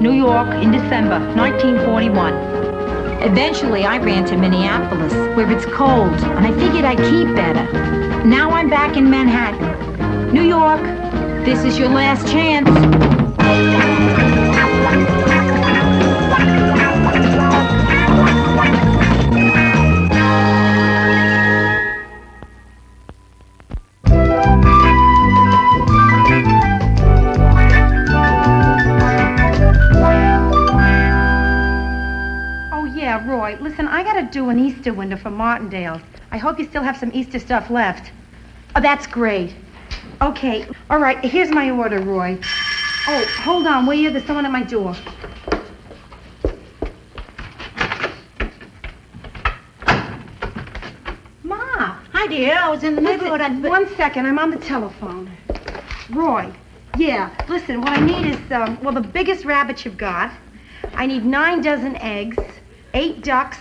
New York, in December 1941. Eventually, I ran to Minneapolis, where it's cold, and I figured I'd keep better. Now I'm back in Manhattan. New York, this is your last chance. Roy, listen, I gotta do an Easter window for Martindale. I hope you still have some Easter stuff left. Oh, that's great. Okay, all right, here's my order, Roy. Oh, hold on, will you? There's someone at my door. Ma! Hi, dear. I was in the neighborhood. One second, I'm on the telephone. Roy, yeah, listen, what I need is, well, the biggest rabbit you've got. I need 9 dozen eggs, 8 ducks,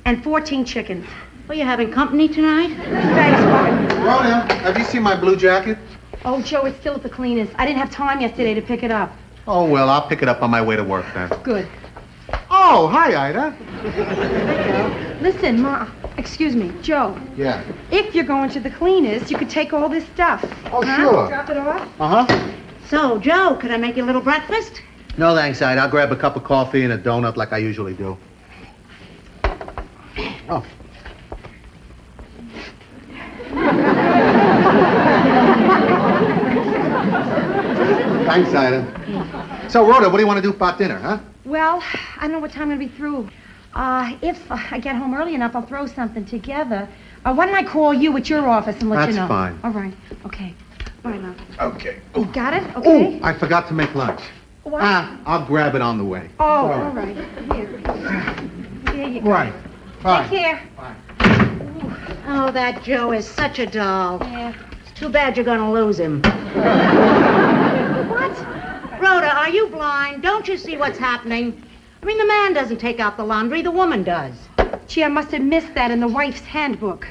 and 14 chickens. Well, you having company tonight? Thanks, Roy. Rhoda, have you seen my blue jacket? Oh, Joe, it's still at the cleaners. I didn't have time yesterday to pick it up. Oh, well, I'll pick it up on my way to work then. Good. Oh, hi, Ida. Listen, Ma, excuse me, Joe. Yeah. If you're going to the cleaners, you could take all this stuff. Oh, sure. Drop it off? Uh-huh. So, Joe, could I make you a little breakfast? No, thanks, Ida. I'll grab a cup of coffee and a donut like I usually do. Oh. Thanks, Ida. So, Rhoda, what do you want to do about dinner, huh? Well, I don't know what time I'm going to be through. If I get home early enough, I'll throw something together. Why don't I call you at your office and let you know? That's fine. All right. Okay. Bye now. Okay. You got it? Okay. Oh, I forgot to make lunch. What? I'll grab it on the way. Oh, all right. Here. Here you go. Right. Bye. Take care. Bye. Oh, that Joe is such a doll. Yeah. It's too bad you're going to lose him. What? Rhoda, are you blind? Don't you see what's happening? I mean, the man doesn't take out the laundry, the woman does. Gee, I must have missed that in the wife's handbook.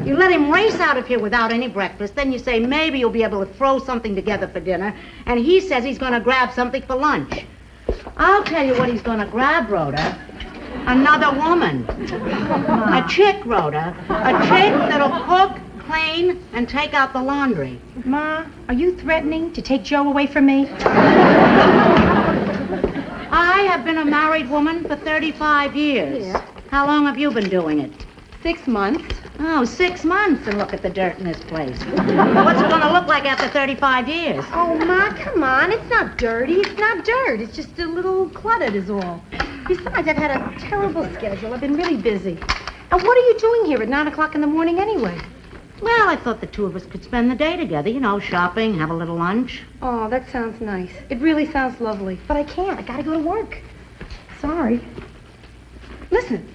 You let him race out of here without any breakfast, then you say maybe you'll be able to throw something together for dinner, and he says he's going to grab something for lunch. I'll tell you what he's going to grab, Rhoda. Another woman. A chick, Rhoda. A chick that'll cook, clean, and take out the laundry. Ma, are you threatening to take Joe away from me? I have been a married woman for 35 years. Yeah. How long have you been doing it? 6 months. Oh, 6 months, and look at the dirt in this place. What's it going to look like after 35 years? Oh, Ma, come on. It's not dirty. It's not dirt. It's just a little cluttered is all. Besides, I've had a terrible schedule. I've been really busy. And what are you doing here at 9 o'clock in the morning anyway? Well, I thought the two of us could spend the day together, you know, shopping, have a little lunch. Oh, that sounds nice. It really sounds lovely. But I can't. I gotta go to work. Sorry. Listen,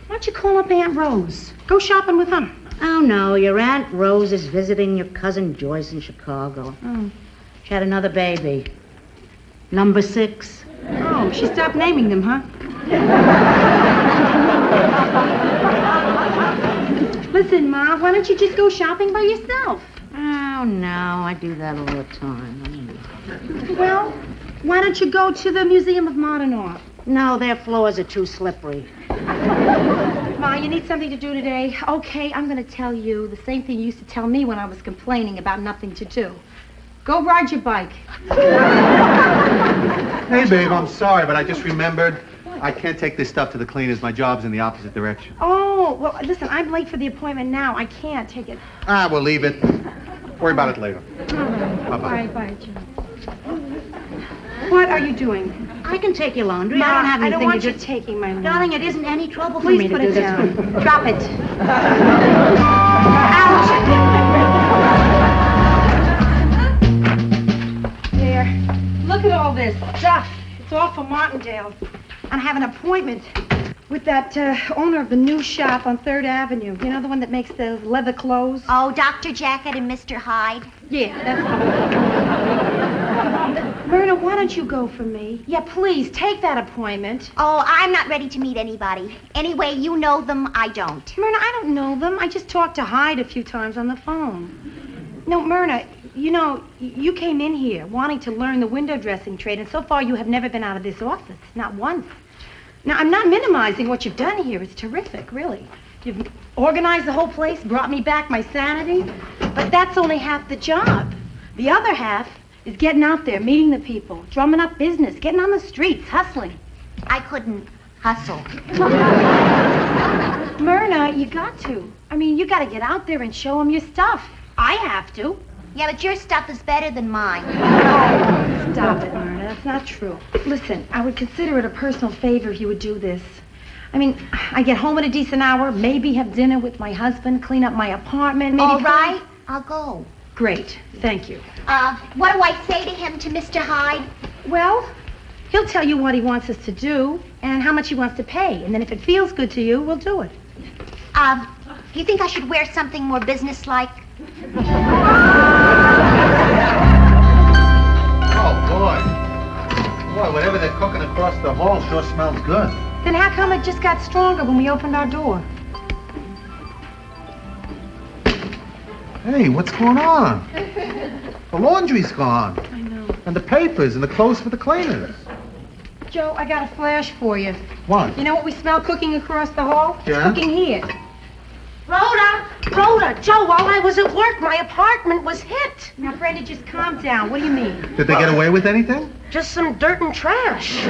why don't you call up Aunt Rose? Go shopping with her. Oh, no, your Aunt Rose is visiting your cousin Joyce in Chicago. Oh. She had another baby. Number 6. Oh, she stopped naming them, huh? Listen, Ma, why don't you just go shopping by yourself? Oh, no, I do that all the time. Well, why don't you go to the Museum of Modern Art? No, their floors are too slippery. Ma, you need something to do today. Okay, I'm going to tell you the same thing you used to tell me when I was complaining about nothing to do. Go ride your bike. Hey, babe, I'm sorry, but I just remembered I can't take this stuff to the cleaners. My job's in the opposite direction. Oh, well, listen, I'm late for the appointment now. I can't take it. We'll leave it. Worry about it later. Bye-bye. All right, bye, Joe. What are you doing? I can take your laundry. Ma, I don't have I anything don't want to you do. taking my laundry. Darling, it isn't any trouble for Please me to put do it this. down. Drop it. Ouch! There. Look at all this stuff. It's all for Martindale. I have an appointment with that owner of the new shop on 3rd Avenue. You know, the one that makes the leather clothes? Oh, Dr. Jacket and Mr. Hyde? Yeah, that's the one. Myrna, why don't you go for me? Yeah, please, take that appointment. Oh, I'm not ready to meet anybody. Anyway, you know them, I don't. Myrna, I don't know them. I just talked to Hyde a few times on the phone. No, Myrna, You know, you came in here wanting to learn the window dressing trade, and so far you have never been out of this office, not once. Now, I'm not minimizing what you've done here. It's terrific, really. You've organized the whole place, brought me back my sanity, but that's only half the job. The other half is getting out there, meeting the people, drumming up business, getting on the streets, hustling. I couldn't hustle. Myrna, you got to. I mean, you got to get out there and show them your stuff. I have to. Yeah, but your stuff is better than mine. Oh, stop it, Myrna. That's not true. Listen, I would consider it a personal favor if you would do this. I mean, I get home at a decent hour, maybe have dinner with my husband, clean up my apartment, maybe... All right, I'll go. Great, thank you. What do I say to him, to Mr. Hyde? Well, he'll tell you what he wants us to do and how much he wants to pay. And then if it feels good to you, we'll do it. You think I should wear something more businesslike? Oh, boy. Boy, whatever they're cooking across the hall sure smells good. Then how come it just got stronger when we opened our door? Hey, what's going on? The laundry's gone. I know. And the papers and the clothes for the cleaners. Joe, I got a flash for you. What? You know what we smell cooking across the hall? Yeah? It's cooking here. Rhoda, Joe, while I was at work, my apartment was hit. Now, Brenda, just calm down. What do you mean? Did they get away with anything? Just some dirt and trash.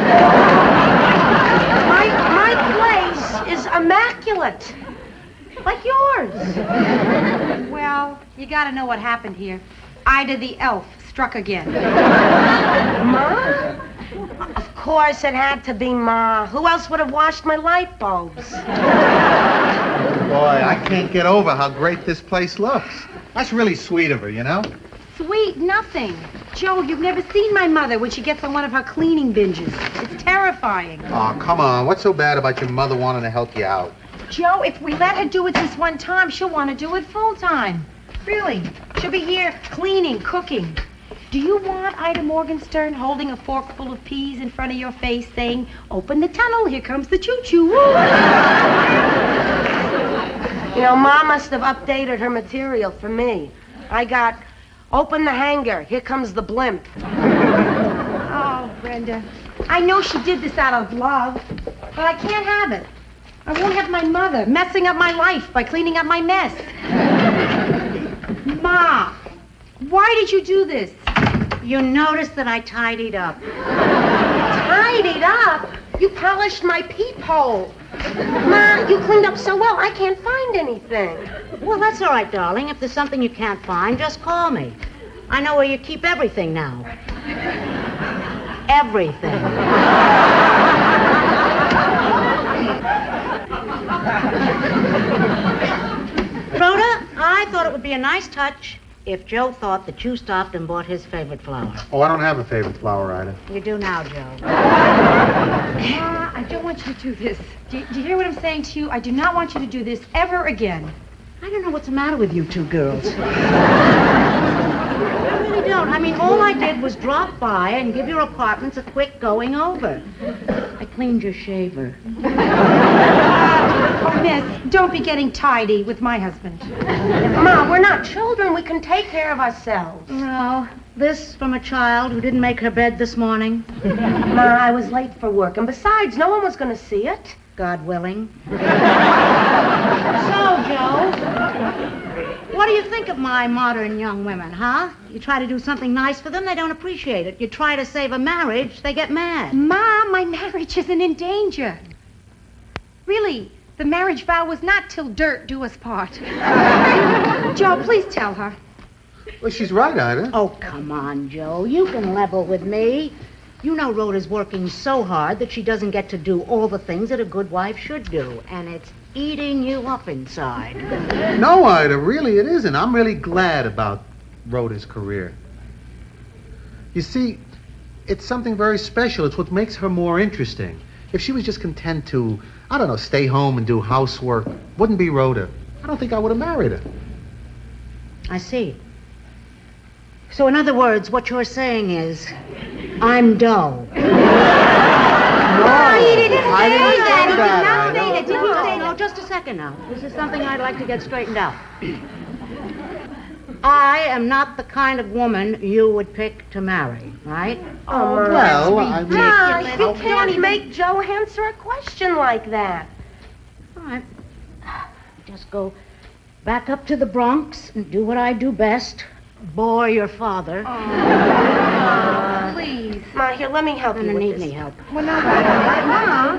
My place is immaculate. Like yours. Well, you gotta know what happened here. Ida the elf struck again. Ma? Of course it had to be Ma. Who else would have washed my light bulbs? Boy, I can't get over how great this place looks. That's really sweet of her, you know? Sweet nothing. Joe, you've never seen my mother when she gets on one of her cleaning binges. It's terrifying. Oh, come on. What's so bad about your mother wanting to help you out? Joe, if we let her do it this one time, she'll want to do it full time. Really. She'll be here cleaning, cooking. Do you want Ida Morgenstern holding a fork full of peas in front of your face saying, "Open the tunnel, here comes the choo-choo"? You know, Ma must have updated her material for me. I got, open the hanger, here comes the blimp. Oh, Brenda. I know she did this out of love, but I can't have it. I won't have my mother messing up my life by cleaning up my mess. Ma, why did you do this? You noticed that I tidied up. Tidied up? You polished my peephole. Ma, you cleaned up so well, I can't find anything. Well, that's all right, darling. If there's something you can't find, just call me. I know where you keep everything now. Everything. Rhoda, I thought it would be a nice touch if Joe thought that you stopped and bought his favorite flower. Oh, I don't have a favorite flower, Ida. You do now, Joe. Ma, I don't want you to do this. Do you hear what I'm saying to you? I do not want you to do this ever again. I don't know what's the matter with you two girls. I really don't. I mean, all I did was drop by and give your apartments a quick going over. I cleaned your shaver. Oh, miss, don't be getting tidy with my husband. Ma, we're not children. We can take care of ourselves. Well, this from a child who didn't make her bed this morning. Ma, I was late for work, and besides, no one was going to see it. God willing. So, Joe, what do you think of my modern young women, huh? You try to do something nice for them, they don't appreciate it. You try to save a marriage, they get mad. Ma, my marriage isn't in danger. Really, the marriage vow was not till dirt do us part. Joe, please tell her. Well, she's right, Ida. Oh, come on, Joe. You can level with me. You know Rhoda's working so hard that she doesn't get to do all the things that a good wife should do. And it's eating you up inside. No, Ida, really it isn't. I'm really glad about Rhoda's career. You see, it's something very special. It's what makes her more interesting. If she was just content to, I don't know, stay home and do housework, wouldn't be Rhoda. I don't think I would have married her. I see. So in other words, what you're saying is, I'm dull. No, I didn't say that. Did you say no? Just a second now. This is something I'd like to get straightened out. I am not the kind of woman you would pick to marry, right? Oh, Well, I mean... Ma, you can't make Joe answer a question like that. All right. Just go back up to the Bronx and do what I do best. Bore your father. Please. Ma, here, let me help I'm you gonna with need this. any help. Well, no, Leave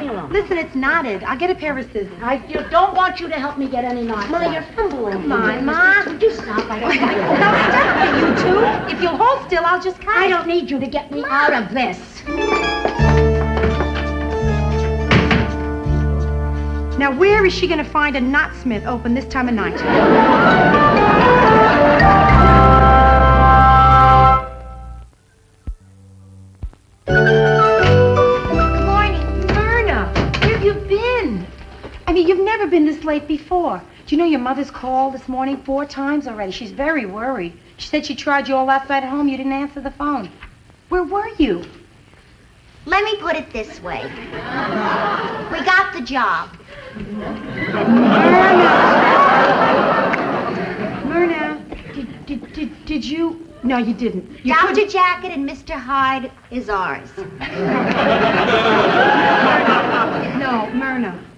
me Ma. alone. Listen, it's knotted. I'll get a pair of scissors. I don't want you to help me get any knots Ma, out. you're fumbling. Come on, Ma. Would you stop? I don't want you. Now stop it, you two. If you'll hold still, I'll just cut. I don't need you to get me out of this. Now, where is she going to find a knotsmith open this time of night? Good morning. Myrna, where have you been? I mean, you've never been this late before. Do you know your mother's called this morning 4 times already? She's very worried. She said she tried you all outside at home. You didn't answer the phone. Where were you? Let me put it this way. We got the job. Myrna, did you? No, you didn't. You Dr. couldn't- Jacket and Mr. Hyde is ours. No,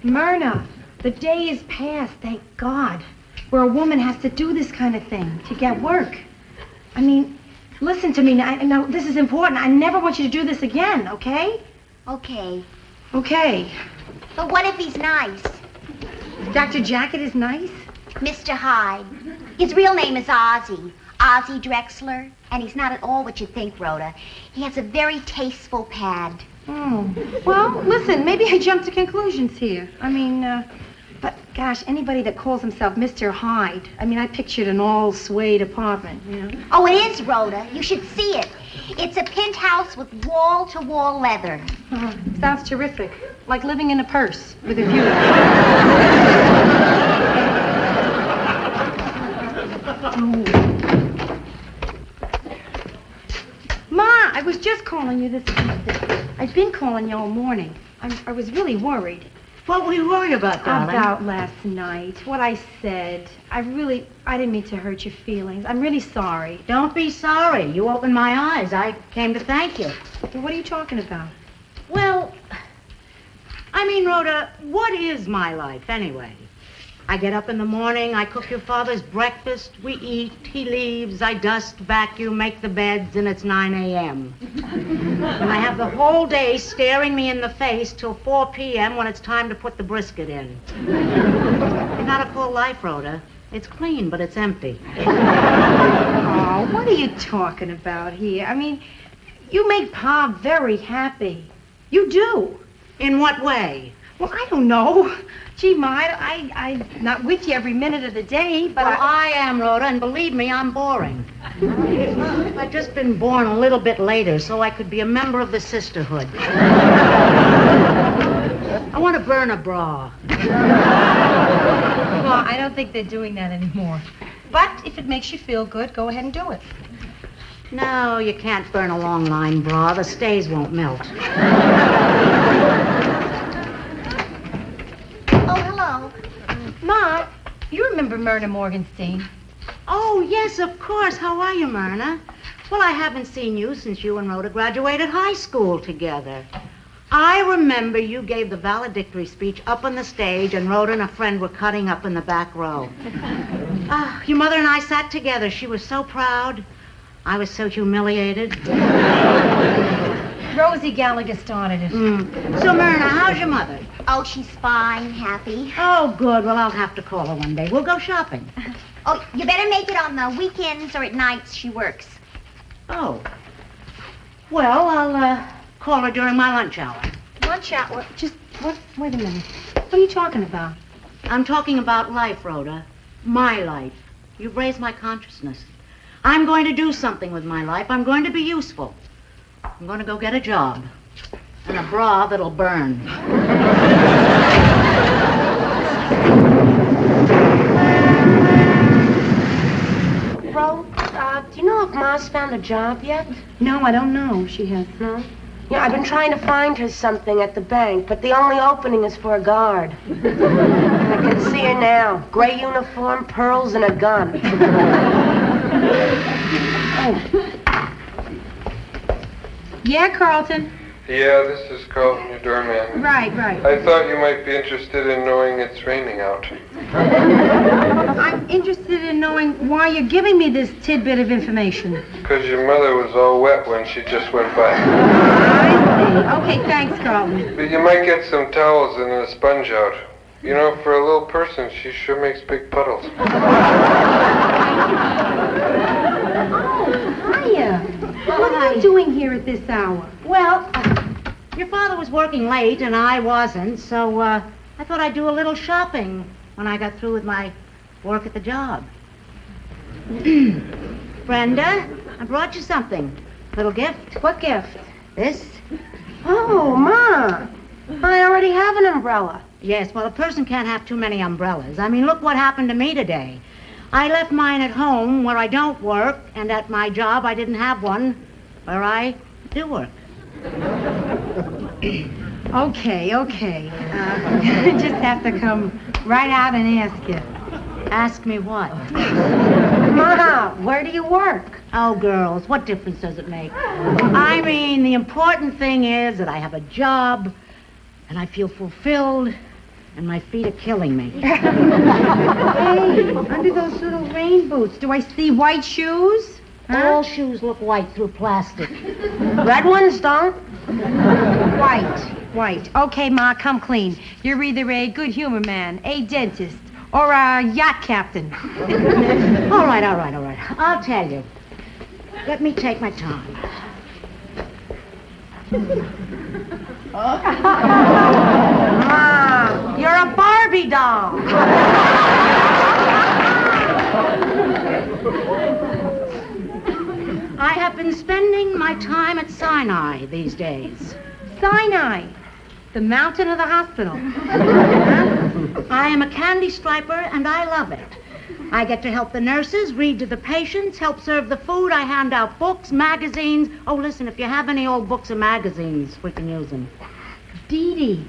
Myrna, the day is past, thank God, where a woman has to do this kind of thing to get work. I mean, listen to me now, this is important. I never want you to do this again, okay? Okay. Okay. But what if he's nice? Dr. Jacket is nice? Mr. Hyde. His real name is Ozzie. Ozzie Drexler. And he's not at all what you think, Rhoda. He has a very tasteful pad. Oh. Well, listen, maybe I jumped to conclusions here. I mean, but gosh, anybody that calls himself Mr. Hyde, I mean, I pictured an all suede apartment, you know? Oh, it is, Rhoda. You should see it. It's a penthouse with wall-to-wall leather. Sounds terrific. Like living in a purse with a view. Ma, I was just calling you this evening. I've been calling you all morning. I was really worried. What were you worried about, darling? About last night, what I said. I didn't mean to hurt your feelings. I'm really sorry. Don't be sorry. You opened my eyes. I came to thank you. But what are you talking about? Well, I mean, Rhoda, what is my life anyway? I get up in the morning, I cook your father's breakfast, we eat, he leaves, I dust, vacuum, make the beds, and it's 9 a.m. And I have the whole day staring me in the face till 4 p.m. when it's time to put the brisket in. It's not a full life, Rhoda. It's clean, but it's empty. Oh, what are you talking about here? I mean, you make Pa very happy. You do. In what way? Well, I don't know. Gee, Ma, I'm not with you every minute of the day, but Well, I am, Rhoda, and believe me, I'm boring. I've just been born a little bit later so I could be a member of the sisterhood. I want to burn a bra. Ma, I don't think they're doing that anymore. But if it makes you feel good, go ahead and do it. No, you can't burn a long line bra. The stays won't melt. Oh, hello. Ma, you remember Myrna Morgenstein? Oh, yes, of course. How are you, Myrna? Well, I haven't seen you since you and Rhoda graduated high school together. I remember you gave the valedictory speech up on the stage, and Rhoda and a friend were cutting up in the back row. Your mother and I sat together. She was so proud. I was so humiliated. Rosie Gallagher started it. So, Myrna, how's your mother? Oh, she's fine, happy. Oh, good. Well, I'll have to call her one day. We'll go shopping. Oh, you better make it on the weekends or at nights she works. Oh. Well, I'll call her during my lunch hour. Lunch hour? Wait a minute. What are you talking about? I'm talking about life, Rhoda. My life. You've raised my consciousness. I'm going to do something with my life. I'm going to be useful. I'm going to go get a job. And a bra that'll burn. Ro, do you know if Ma's found a job yet? No, I don't know. She has. No? Yeah, I've been trying to find her something at the bank, but the only opening is for a guard. I can see her now. Gray uniform, pearls, and a gun. Yeah, Carlton. Yeah, this is Carlton, your doorman. Right. I thought you might be interested in knowing it's raining out. I'm interested in knowing why you're giving me this tidbit of information. Because your mother was all wet when she just went by. I see. Okay, thanks, Carlton. But you might get some towels and a sponge out. You know, for a little person, she sure makes big puddles. Hiya. What are you doing here at this hour? Well, your father was working late and I wasn't, so I thought I'd do a little shopping when I got through with my work at the job. Brenda, I brought you something. Little gift. What gift? This? Oh, Ma. I already have an umbrella. Yes, well, a person can't have too many umbrellas. I mean, look what happened to me today. I left mine at home where I don't work, and at my job I didn't have one where I do work. Okay. I just have to come right out and ask you. Ask me what? Ma, where do you work? Oh, girls, what difference does it make? I mean, the important thing is that I have a job, and I feel fulfilled, and my feet are killing me. Hey, under those little rain boots, do I see white shoes? All shoes look white through plastic. Red ones don't. White. Okay, Ma, come clean. You're either a good humor man, a dentist, or a yacht captain. All right. I'll tell you. Let me take my time. Ma, you're a Barbie doll. I have been spending my time at Sinai these days. Sinai, the mountain of the hospital. I am a candy striper, and I love it. I get to help the nurses, read to the patients, help serve the food. I hand out books, magazines. Oh, listen, if you have any old books or magazines, we can use them. Dee Dee.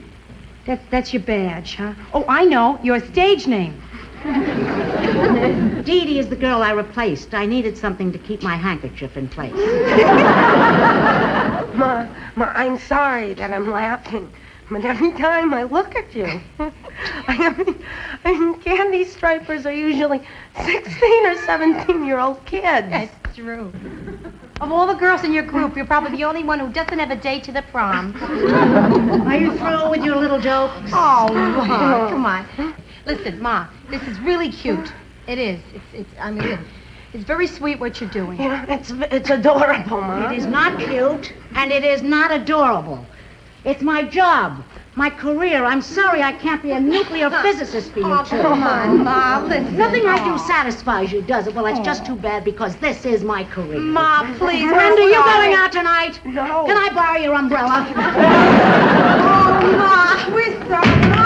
That's your badge, huh? Oh, I know. Your stage name. Dee Dee is the girl I replaced. I needed something to keep my handkerchief in place. Ma, I'm sorry that I'm laughing, but every time I look at you, I mean, candy stripers are usually 16 or 17-year-old kids. That's true. Of all the girls in your group, you're probably the only one who doesn't have a date to the prom. Are you through with your little jokes? Oh, Ma, come on. Listen, Ma, this is really cute. It is. It's very sweet what you're doing. Yeah, it's adorable, Ma. It is not cute, and it is not adorable. It's my job, my career. I'm sorry I can't be a nuclear physicist for you two. Come on, Ma, listen. Nothing I do satisfies you, does it? Well, it's just too bad because this is my career. Ma, please. Brenda, you going out tonight? No. Can I borrow your umbrella? Oh, Ma, we're sorry, Ma.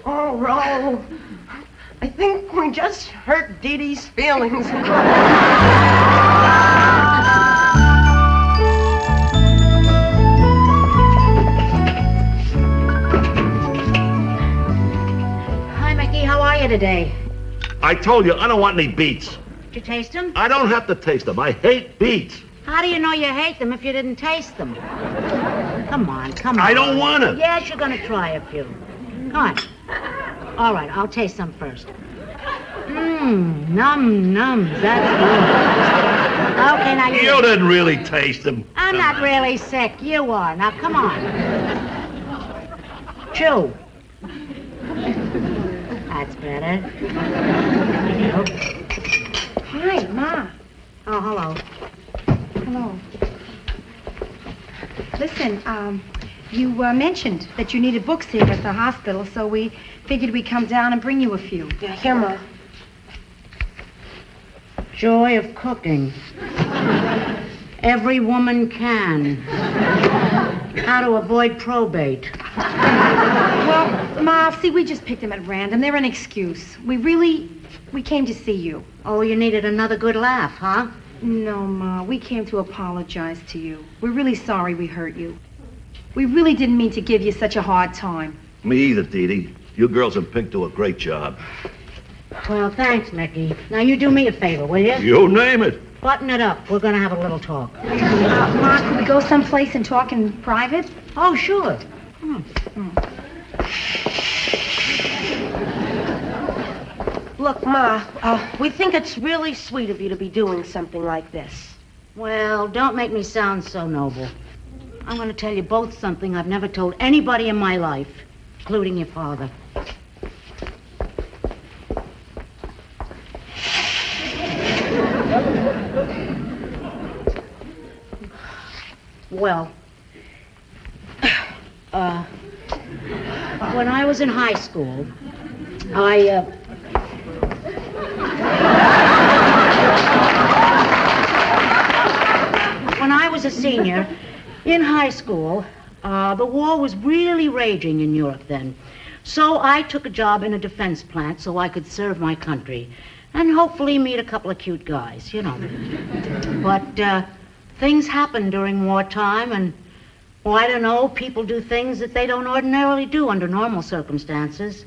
Oh, Ro. I think we just hurt Dee Dee's feelings. Hi, Mickey. How are you today? I told you, I don't want any beets. Did you taste them? I don't have to taste them. I hate beets. How do you know you hate them if you didn't taste them? Come on. I don't want to. Yes, you're going to try a few. Come on. All right, I'll taste some first. Nums. That's good. Okay, now You didn't really taste them. I'm not really sick. You are. Now, come on. Chew. That's better. Hi, Ma. Oh, hello. Hello. Listen, you mentioned that you needed books here at the hospital, so we figured we'd come down and bring you a few. Yeah, here, Ma. Joy of cooking. Every woman can. How to avoid probate. Well, Ma, see, we just picked them at random. They're an excuse. We came to see you. Oh, you needed another good laugh, huh? No, Ma, we came to apologize to you. We're really sorry we hurt you. We really didn't mean to give you such a hard time. Me either, Dee Dee. You girls in pink do a great job. Well, thanks, Mickey. Now, you do me a favor, will you? You name it. Button it up. We're going to have a little talk. Ma, could we go someplace and talk in private? Oh, sure. Look, Ma, we think it's really sweet of you to be doing something like this. Well, don't make me sound so noble. I'm going to tell you both something I've never told anybody in my life, including your father. Well, when I was in high school, when I was a senior in high school, the war was really raging in Europe then. So I took a job in a defense plant so I could serve my country and hopefully meet a couple of cute guys, you know. But things happen during wartime, and, well, I don't know, people do things that they don't ordinarily do under normal circumstances.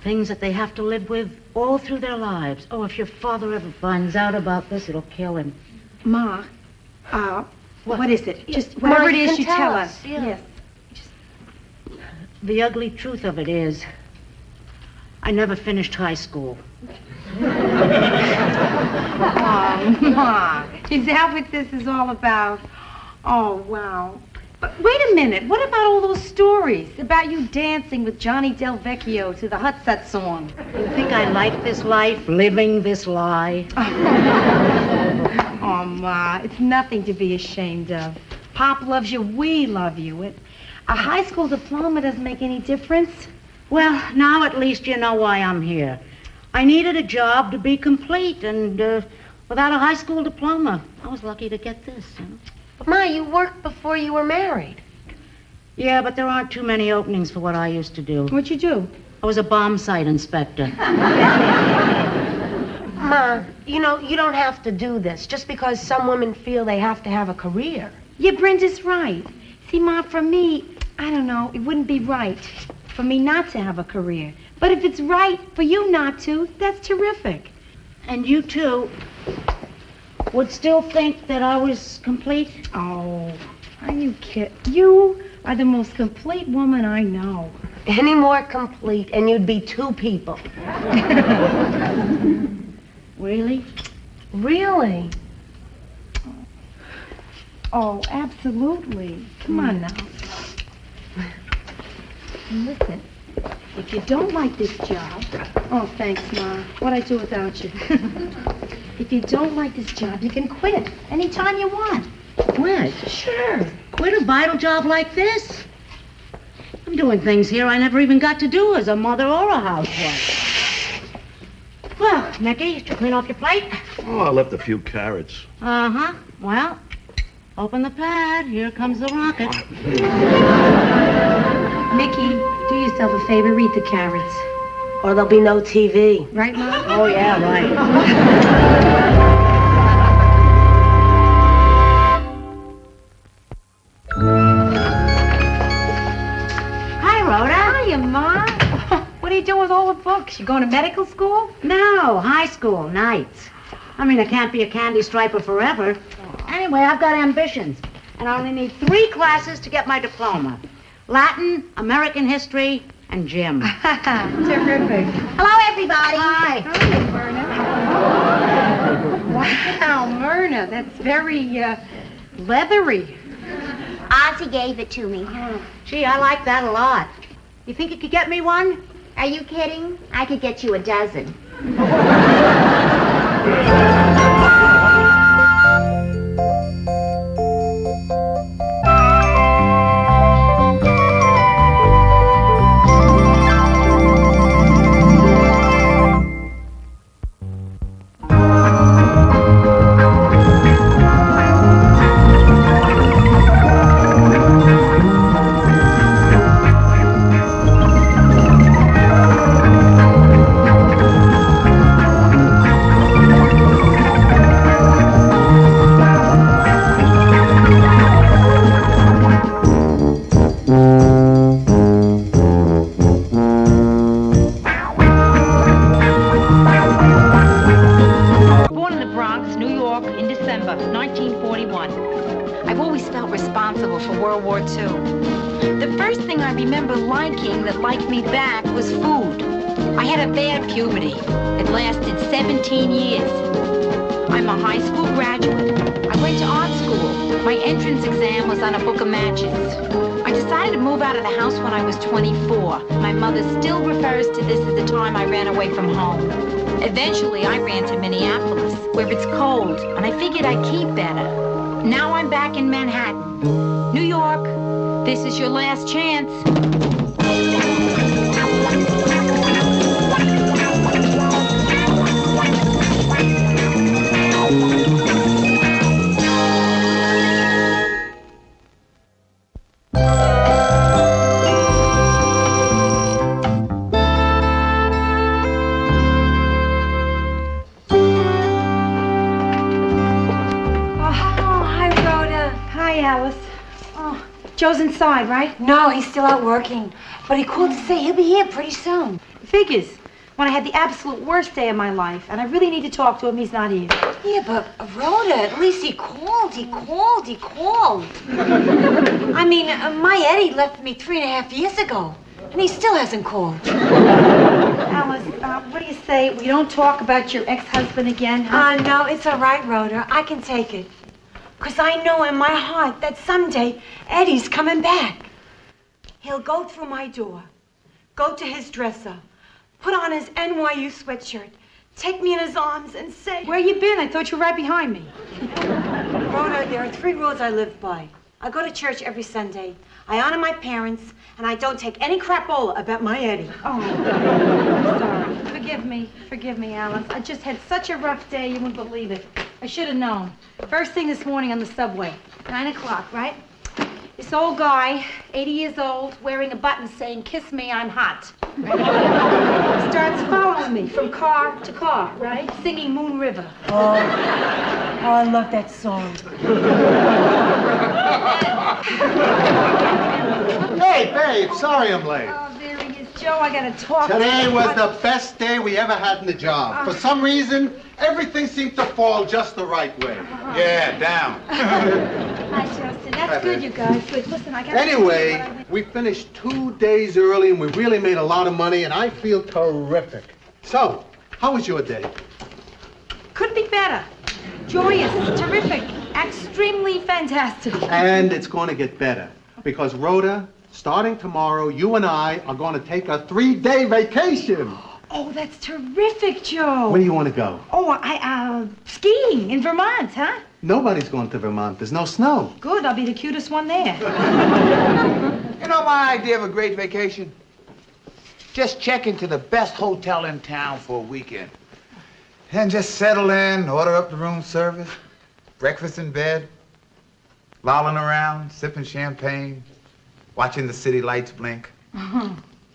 Things that they have to live with all through their lives. Oh, if your father ever finds out about this, it'll kill him. Ma, what is it? Just Ma, whatever it you is, can you tell tell us. us. Yeah. Yes. The ugly truth of it is, I never finished high school. Oh, Ma, is that what this is all about? Oh, wow. But wait a minute. What about all those stories about you dancing with Johnny Del Vecchio to the Hut Set song? You think I like this life, living this lie? Oh, Ma, it's nothing to be ashamed of. Pop loves you. We love you. A high school diploma doesn't make any difference. Well, now at least you know why I'm here. I needed a job to be complete, and without a high school diploma, I was lucky to get this. You know? But Ma, you worked before you were married. Yeah, but there aren't too many openings for what I used to do. What'd you do? I was a bomb site inspector. Ma, you know, you don't have to do this just because some women feel they have to have a career. Yeah, Brenda's right. See, Ma, for me, I don't know, it wouldn't be right for me not to have a career. But if it's right for you not to, that's terrific. And you, too, would still think that I was complete? Oh, are you kidding? You are the most complete woman I know. Any more complete, and you'd be two people. Really? Really? Oh, absolutely. Come on now. Listen, if you don't like this job... Oh, thanks, Ma. What'd I do without you? If you don't like this job, you can quit anytime you want. Quit? Sure. Quit a vital job like this? I'm doing things here I never even got to do as a mother or a housewife. Well, Mickey, did you clean off your plate? Oh, I left a few carrots. Uh-huh. Well, open the pad. Here comes the rocket. Mickey, do yourself a favor, read the carrots. Or there'll be no TV. Right, Ma? Oh, yeah, right. Hi, Rhoda. Hiya, Ma. What are you doing with all the books? You going to medical school? No, high school, nights. I mean, I can't be a candy striper forever. Anyway, I've got ambitions. And I only need 3 classes to get my diploma. Latin, American history, and gym. Terrific. Hello, everybody. Hi. Hi, Myrna. Wow, Myrna, that's very, leathery. Ozzy gave it to me. Gee, I like that a lot. You think you could get me one? Are you kidding? I could get you a dozen. The first thing I remember liking that liked me back was food. I had a bad puberty. It lasted 17 years. I'm a high school graduate. I went to art school. My entrance exam was on a book of matches. I decided to move out of the house when I was 24. My mother still refers to this as the time I ran away from home. Eventually, I ran to Minneapolis, where it's cold, and I figured I'd keep better. Now I'm back in Manhattan. New York, this is your last chance. Joe's inside, right? No, he's still out working. But he called to say he'll be here pretty soon. Figures. When I had the absolute worst day of my life, and I really need to talk to him, he's not here. Yeah, but Rhoda, at least he called. I mean, my Eddie left me 3.5 years ago, and he still hasn't called. Alice, what do you say we don't talk about your ex-husband again, huh? No, it's all right, Rhoda. I can take it. Because I know in my heart that someday Eddie's coming back. He'll go through my door, go to his dresser, put on his NYU sweatshirt, take me in his arms and say, Where you been? I thought you were right behind me. Rhoda, there are 3 rules I live by. I go to church every Sunday. I honor my parents, and I don't take any crapola about my Eddie. Oh, sorry. Forgive me, Alice. I just had such a rough day, you wouldn't believe it. I should have known. First thing this morning on the subway, 9 o'clock, right? This old guy, 80 years old, wearing a button saying, "Kiss me, I'm hot." Starts following me from car to car, right? Singing Moon River. Oh, I love that song. Hey, babe, sorry I'm late. Oh, there he is. Joe, I gotta talk to Today you. was the best day we ever had in the job. For some reason, everything seemed to fall just the right way. Yeah, down. Hi, Justin. That's good, you guys. Good. Listen, I gotta... Anyway, we finished 2 days early and we really made a lot of money and I feel terrific. So, how was your day? Couldn't be better. Joyous, terrific, extremely fantastic. And it's going to get better because Rhoda, starting tomorrow, you and I are going to take a 3-day vacation. Oh, that's terrific, Joe. Where do you want to go? Oh, skiing in Vermont, huh? Nobody's going to Vermont. There's no snow. Good, I'll be the cutest one there. You know my idea of a great vacation? Just check into the best hotel in town for a weekend. And just settle in, order up the room service, breakfast in bed, lolling around, sipping champagne, watching the city lights blink.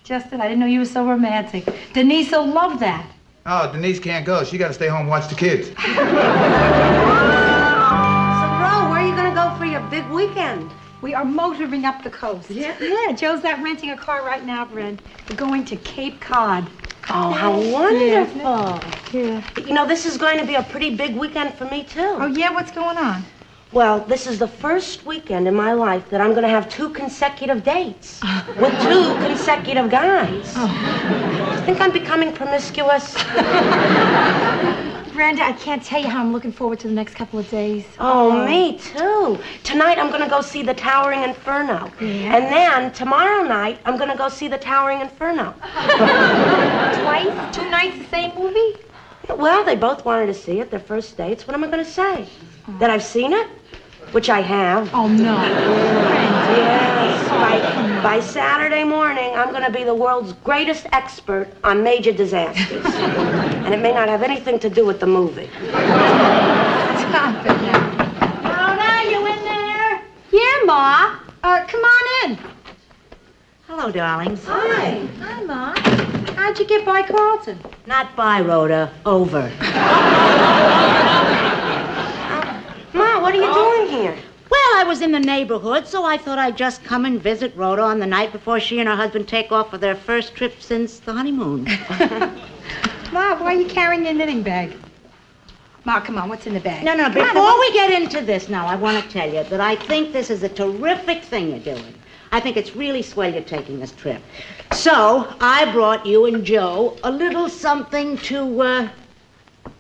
Justin, I didn't know you were so romantic. Denise will love that. Oh, Denise can't go. She got to stay home and watch the kids. So, Ro, where are you going to go for your big weekend? We are motoring up the coast. Yeah, Joe's not renting a car right now, Brent. We're going to Cape Cod. Oh, how wonderful. Yeah. You know, this is going to be a pretty big weekend for me, too. Oh, yeah? What's going on? Well, this is the first weekend in my life that I'm going to have 2 consecutive dates with 2 consecutive guys. I think I'm becoming promiscuous. Brenda, I can't tell you how I'm looking forward to the next couple of days. Oh, me too. Tonight I'm going to go see the Towering Inferno. Yeah. And then tomorrow night I'm going to go see the Towering Inferno. Twice? 2 nights the same movie? Well, they both wanted to see it, their first dates. What am I going to say? That I've seen it? Which I have. Oh, no. Yes. By Saturday morning, I'm going to be the world's greatest expert on major disasters. And it may not have anything to do with the movie. Stop it now. Rhoda, you in there? Yeah, Ma. Come on in. Hello, darlings. Hi. Hi, Ma. How'd you get by Carlton? Not by, Rhoda. Over. Ma, what are you doing here? Well, I was in the neighborhood, so I thought I'd just come and visit Rhoda on the night before she and her husband take off for their first trip since the honeymoon. Ma, why are you carrying your knitting bag? Ma, come on, what's in the bag? No, before we get into this now, I want to tell you that I think this is a terrific thing you're doing. I think it's really swell you're taking this trip. So, I brought you and Joe a little something to,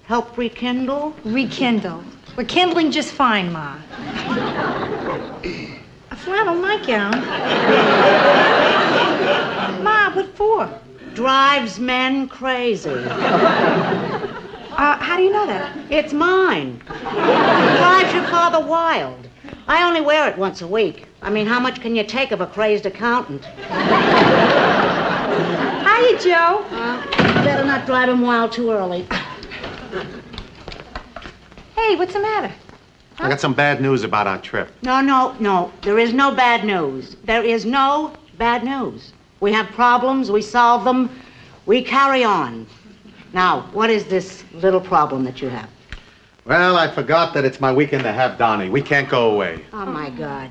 help rekindle. Rekindle. We're kindling just fine, Ma. A flannel nightgown? Ma, what for? Drives men crazy. How do you know that? It's mine. Drives your father wild. I only wear it once a week. I mean, how much can you take of a crazed accountant? Hiya, Joe. Better not drive him wild too early. Hey, what's the matter? I got some bad news about our trip. No. There is no bad news. There is no bad news. We have problems, we solve them, we carry on. Now, what is this little problem that you have? Well, I forgot that it's my weekend to have Donnie. We can't go away. Oh, my God.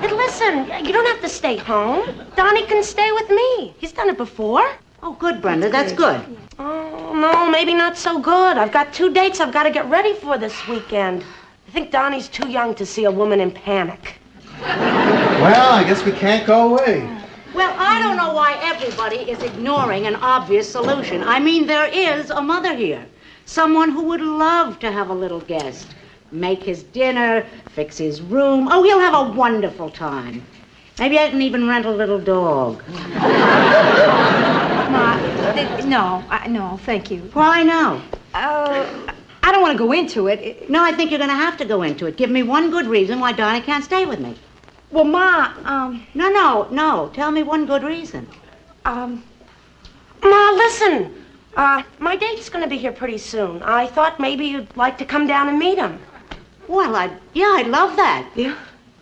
But listen, you don't have to stay home. Donnie can stay with me. He's done it before. Oh, good, Brenda, that's good. Oh, no, maybe not so good. I've got 2 dates I've got to get ready for this weekend. I think Donnie's too young to see a woman in panic. Well, I guess we can't go away. Well, I don't know why everybody is ignoring an obvious solution. I mean, there is a mother here. Someone who would love to have a little guest. Make his dinner, fix his room. Oh, he'll have a wonderful time. Maybe I can even rent a little dog. Ma, no, thank you. Why no? I don't want to go into it. No, I think you're going to have to go into it. Give me one good reason why Donnie can't stay with me. Well, Ma, No. Tell me one good reason. Ma, listen. My date's going to be here pretty soon. I thought maybe you'd like to come down and meet him. Well, I'd love that. Yeah?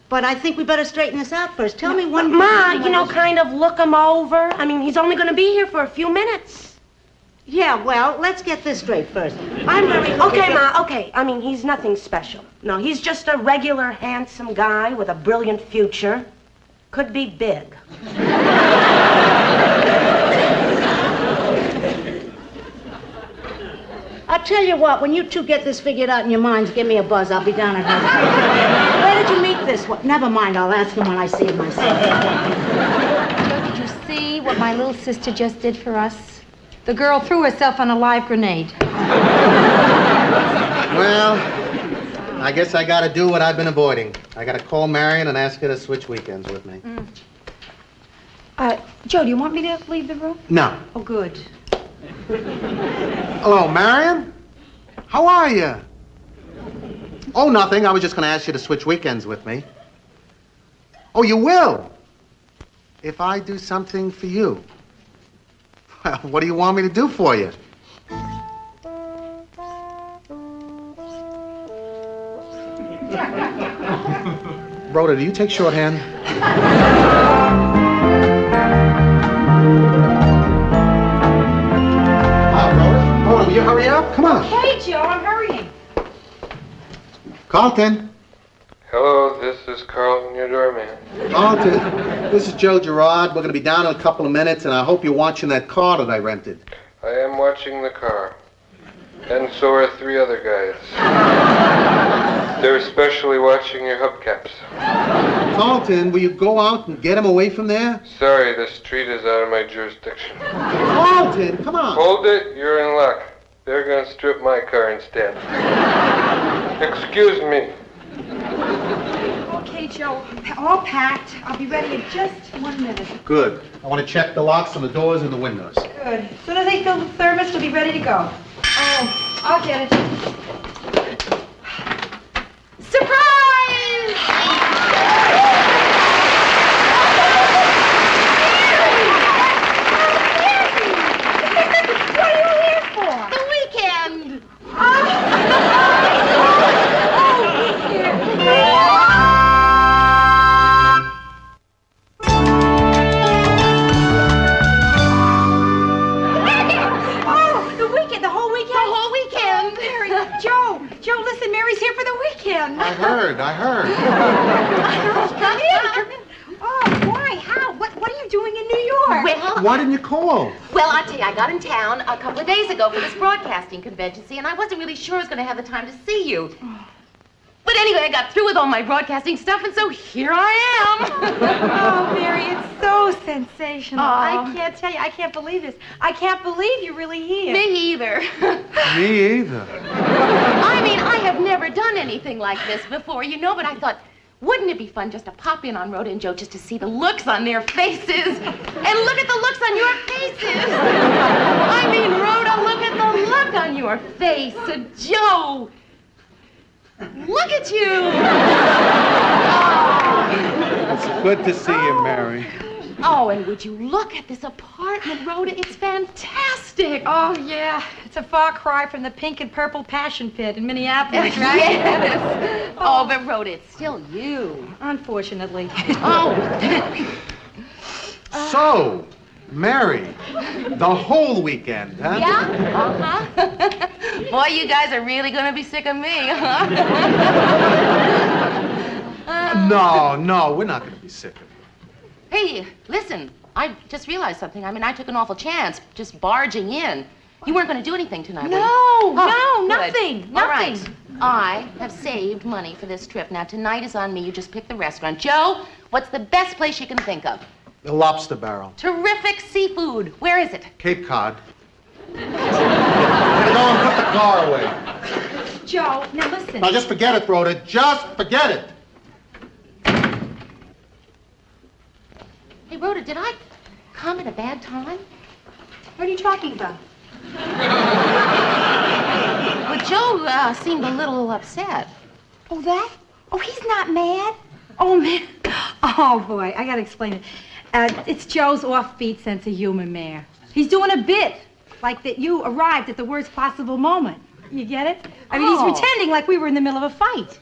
But I think we better straighten this out first. Tell me one... Ma, kind of look him over. I mean, he's only going to be here for a few minutes. Yeah, well, let's get this straight first. I'm very... Okay, Ma, okay. I mean, he's nothing special. No, he's just a regular, handsome guy with a brilliant future. Could be big. I'll tell you what, when you two get this figured out in your minds, give me a buzz. I'll be down at her. Where did you meet this one? Never mind, I'll ask him when I see him myself. Did you see what my little sister just did for us? The girl threw herself on a live grenade. Well, I guess I gotta do what I've been avoiding. I gotta call Marion and ask her to switch weekends with me. Joe, do you want me to leave the room? No. Oh, good. Hello, Marion? How are you? Oh, nothing. I was just gonna ask you to switch weekends with me. Oh, you will? If I do something for you. Well, what do you want me to do for you? Rhoda, do you take shorthand? Rhoda, will you hurry up? Come on. Hey, Joe, I'm hurrying. Carlton. Hello, this is Carlton, your doorman. Carlton, this is Joe Gerard. We're going to be down in a couple of minutes, and I hope you're watching that car that I rented. I am watching the car. And so are 3 other guys. They're especially watching your hubcaps. Carlton, will you go out and get him away from there? Sorry, the street is out of my jurisdiction. Carlton, come on. Hold it, you're in luck. They're gonna strip my car instead. Excuse me. Okay, Joe, all packed. I'll be ready in just 1 minute. Good. I want to check the locks on the doors and the windows. Good. As soon as they fill the thermos, we'll be ready to go. Oh, I'll get it. Surprise! What are you here for? The weekend. Joe, listen, Mary's here for the weekend. I heard. Come in. Oh, why? How? What are you doing in New York? Well, Why didn't you call? I'll tell you, I got in town a couple of days ago for this broadcasting convention, see, and I wasn't really sure I was going to have the time to see you. But anyway, I got through with all my broadcasting stuff, and so here I Oh, Mary, it's so sensational. Aw. I can't tell you. I can't believe this. I can't believe you're really here. am. Me either. Me either. I mean, I have never done anything like this before, you know, but I thought, wouldn't it be fun just to pop in on Rhoda and Joe just to see the looks on their faces? And look at the looks on your faces. I mean, Rhoda, look at the look on your face. Joe, look at you. It's good to see you, Mary. Oh, and would you look at this apartment, Rhoda? It's fantastic. Oh, yeah. It's a far cry from the pink and purple passion pit in Minneapolis, right? Yes. Oh, but Rhoda, it's still you. Unfortunately. Oh. So, Mary, the whole weekend, huh? Yeah? Uh-huh. Boy, you guys are really going to be sick of me, huh? No, we're not going to be sick of you. Hey, listen, I just realized something. I mean, I took an awful chance just barging in. You weren't going to do anything tonight, were you? No, Good. nothing. All right. I have saved money for this trip. Now, tonight is on me. You just pick the restaurant. Joe, what's the best place you can think of? The Lobster Barrel. Terrific seafood. Where is it? Cape Cod. Better go and put the car away. Joe, now listen. Now just forget it, Rhoda. Just forget it. Hey, Rhoda, did I come at a bad time? What are you talking about? Well, Joe seemed a little upset. Oh, that? Oh, he's not mad. Oh, man. Oh, boy, I gotta explain it. It's Joe's offbeat sense of humor, Mayor. He's doing a bit, like that you arrived at the worst possible moment. You get it? I mean, he's pretending like we were in the middle of a fight.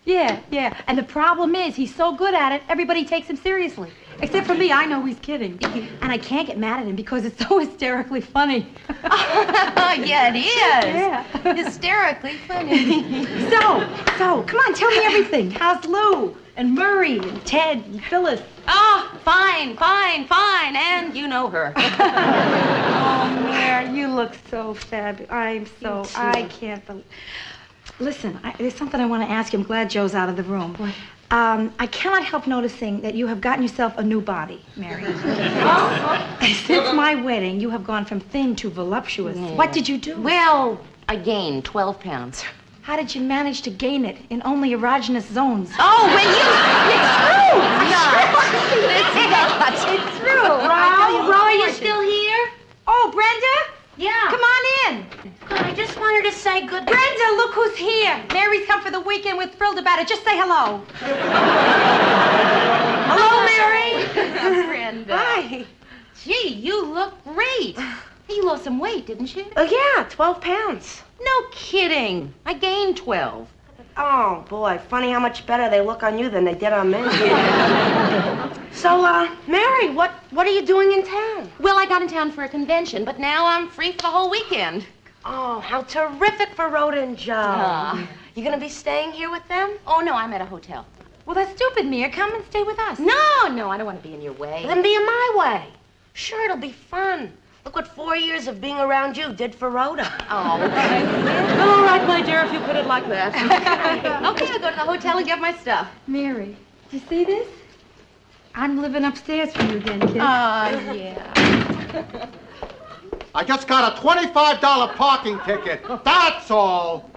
Yeah. And the problem is, he's so good at it, everybody takes him seriously. Except for me, I know he's kidding. And I can't get mad at him because it's so hysterically funny. Yeah, it is. Yeah. Hysterically funny. So, come on, tell me everything. How's Lou and Murray and Ted and Phyllis? Oh, fine. And you know her. Oh, Mary, you look so fabulous. I can't believe. Listen, there's something I want to ask you. I'm glad Joe's out of the room. What? I cannot help noticing that you have gotten yourself a new body, Mary. Since my wedding, you have gone from thin to voluptuous. Yeah. What did you do? Well, I gained 12 pounds. How did you manage to gain it in only erogenous zones? Oh, it's true. It's true. Ro, are you still here? Oh, Brenda? Yeah. Come on in. I just wanted to say good. Brenda, look who's here. Mary's come for the weekend. We're thrilled about it. Just say hello. Hello, Mary. Brenda. Hi. Gee, you look great. Hey, you lost some weight, didn't you? Oh, yeah, 12 pounds. No kidding. I gained 12. Oh, boy, funny how much better they look on you than they did on me. So, Mary, what are you doing in town? Well, I got in town for a convention, but now I'm free for the whole weekend. Oh, how terrific for Rhoda and Joe. You gonna be staying here with them? Oh, no, I'm at a hotel. Well, that's stupid, Mia. Come and stay with us. No, I don't want to be in your way. Then be in my way. Sure, it'll be fun. Look what 4 years of being around you did for Rhoda. Oh, all right, my dear, if you put it like that. Okay, I'll go to the hotel and get my stuff. Mary, do you see this? I'm living upstairs from you again, kid. Yeah. I just got a $25 parking ticket. That's all.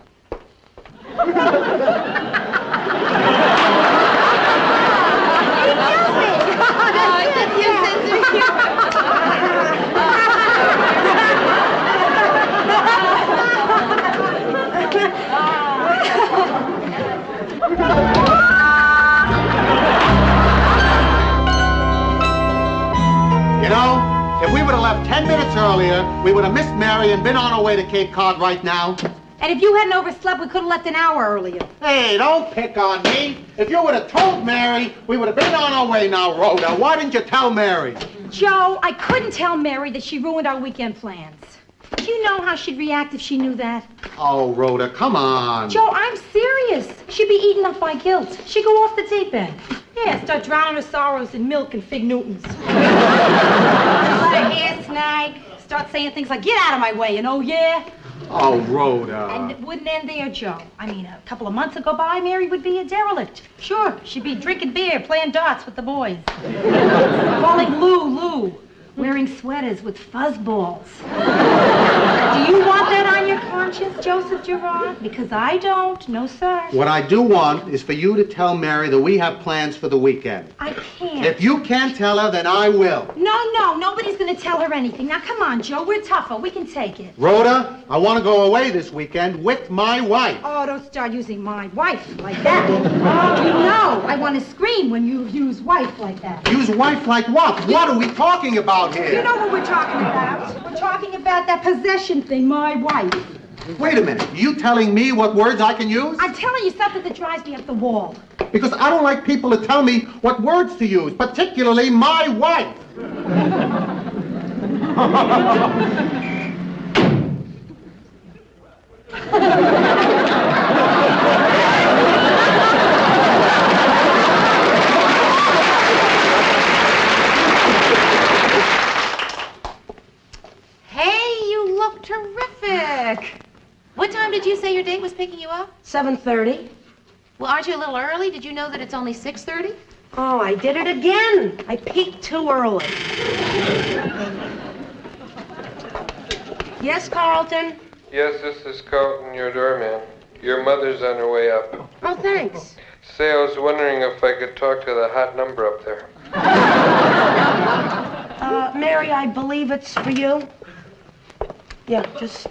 You know, if we would have left 10 minutes earlier, we would have missed Mary and been on our way to Cape Cod right now. And if you hadn't overslept, we could have left an hour earlier. Hey, don't pick on me. If you would have told Mary, we would have been on our way now, Rhoda. Why didn't you tell Mary? Joe, I couldn't tell Mary that she ruined our weekend plans. Do you know how she'd react if she knew that? Oh, Rhoda, come on. Joe, I'm serious. She'd be eaten up by guilt. She'd go off the deep end. Yeah, start drowning her sorrows in milk and fig Newtons. Let her hair snag. Start saying things like, get out of my way, and oh, yeah. Oh, Rhoda. And it wouldn't end there, Joe. I mean, a couple of months go by, Mary would be a derelict. Sure, she'd be drinking beer, playing darts with the boys. Calling Lou. Wearing sweaters with fuzzballs. Do you want that on your conscience, Joseph Gerard? Because I don't. No, sir. What I do want is for you to tell Mary that we have plans for the weekend. I can't. If you can't tell her, then I will. No, nobody's going to tell her anything. Now, come on, Joe. We're tougher. We can take it. Rhoda, I want to go away this weekend with my wife. Oh, don't start using my wife like that. Oh, you know, I want to scream when you use wife like that. Use wife like what? What are we talking about here? You know what we're talking about. We're talking about that possession thing, my wife. Wait a minute. Are you telling me what words I can use? I'm telling you something that drives me up the wall. Because I don't like people to tell me what words to use, particularly my wife. Hey, you look terrific. What time did you say your date was picking you up? 7:30. Well, aren't you a little early? Did you know that it's only 6:30? Oh, I did it again. I peaked too early. Yes, Carlton? Yes, this is Carlton, your doorman. Your mother's on her way up. Oh, thanks. Say, I was wondering if I could talk to the hot number up there. Mary, I believe it's for you. Yeah, just...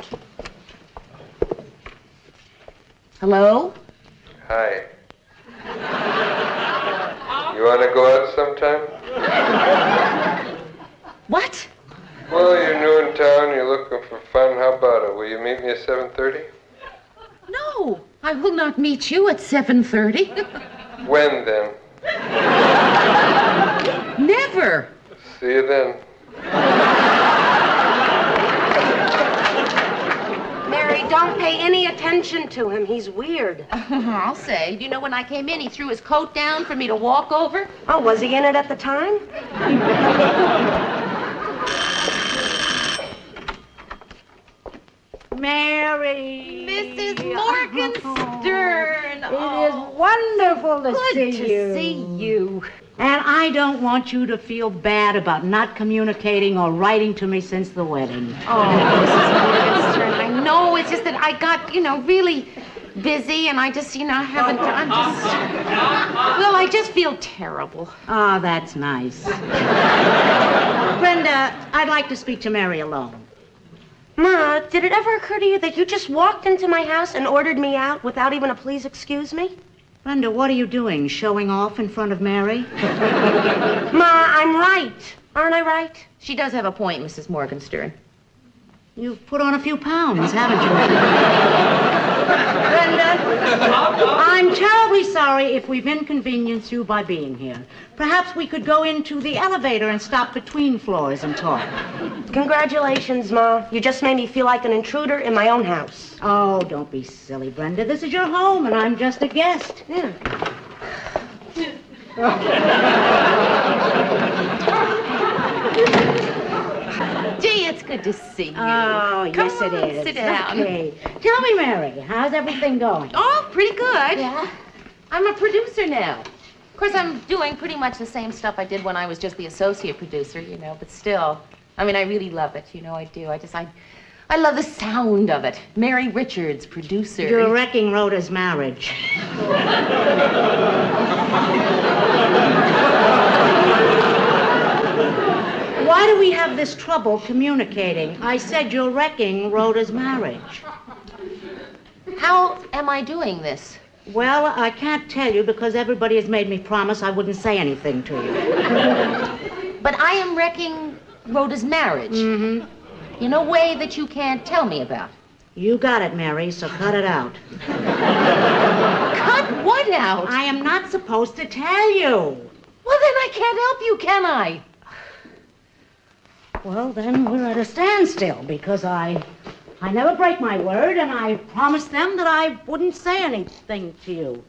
Hello? Hi. You want to go out sometime? What? Well, you're new in town, you're looking for fun. How about it? Will you meet me at 7:30? No, I will not meet you at 7:30. When then? Never. See you then. Mary, don't pay any attention to him. He's weird. I'll say. Do you know when I came in, he threw his coat down for me to walk over? Oh, was he in it at the time? Mary. Mrs. Morgenstern. It is wonderful to Good see to you. see you. And I don't want you to feel bad about not communicating or writing to me since the wedding. Oh, Mrs. Morgenstern, I know. It's just that I got, really busy, and I just, haven't. I just feel terrible. Oh, that's nice. Brenda, I'd like to speak to Mary alone. Ma, did it ever occur to you that you just walked into my house and ordered me out without even a please excuse me? Brenda, what are you doing? Showing off in front of Mary? Ma, I'm right. Aren't I right? She does have a point, Mrs. Morgenstern. You've put on a few pounds, haven't you? Brenda, I'm terribly sorry if we've inconvenienced you by being here. Perhaps we could go into the elevator and stop between floors and talk. Congratulations, Ma. You just made me feel like an intruder in my own house. Oh, don't be silly, Brenda. This is your home, and I'm just a guest. Yeah. Gee, it's good to see you. Oh, Come yes, on, it is. sit down. Okay. Tell me, Mary, how's everything going? Oh, pretty good. Yeah? I'm a producer now. Of course, I'm doing pretty much the same stuff I did when I was just the associate producer, but still. I really love it, I do. I love the sound of it. Mary Richards, producer. You're wrecking Rhoda's marriage. Why do we have this trouble communicating? I said you're wrecking Rhoda's marriage. How am I doing this? Well, I can't tell you because everybody has made me promise I wouldn't say anything to you. But I am wrecking Rhoda's marriage. Mm-hmm. In a way that you can't tell me about. You got it, Mary, so cut it out. Cut what out? I am not supposed to tell you. Well, then I can't help you, can I? Well, then we're at a standstill because I never break my word, and I promised them that I wouldn't say anything to you.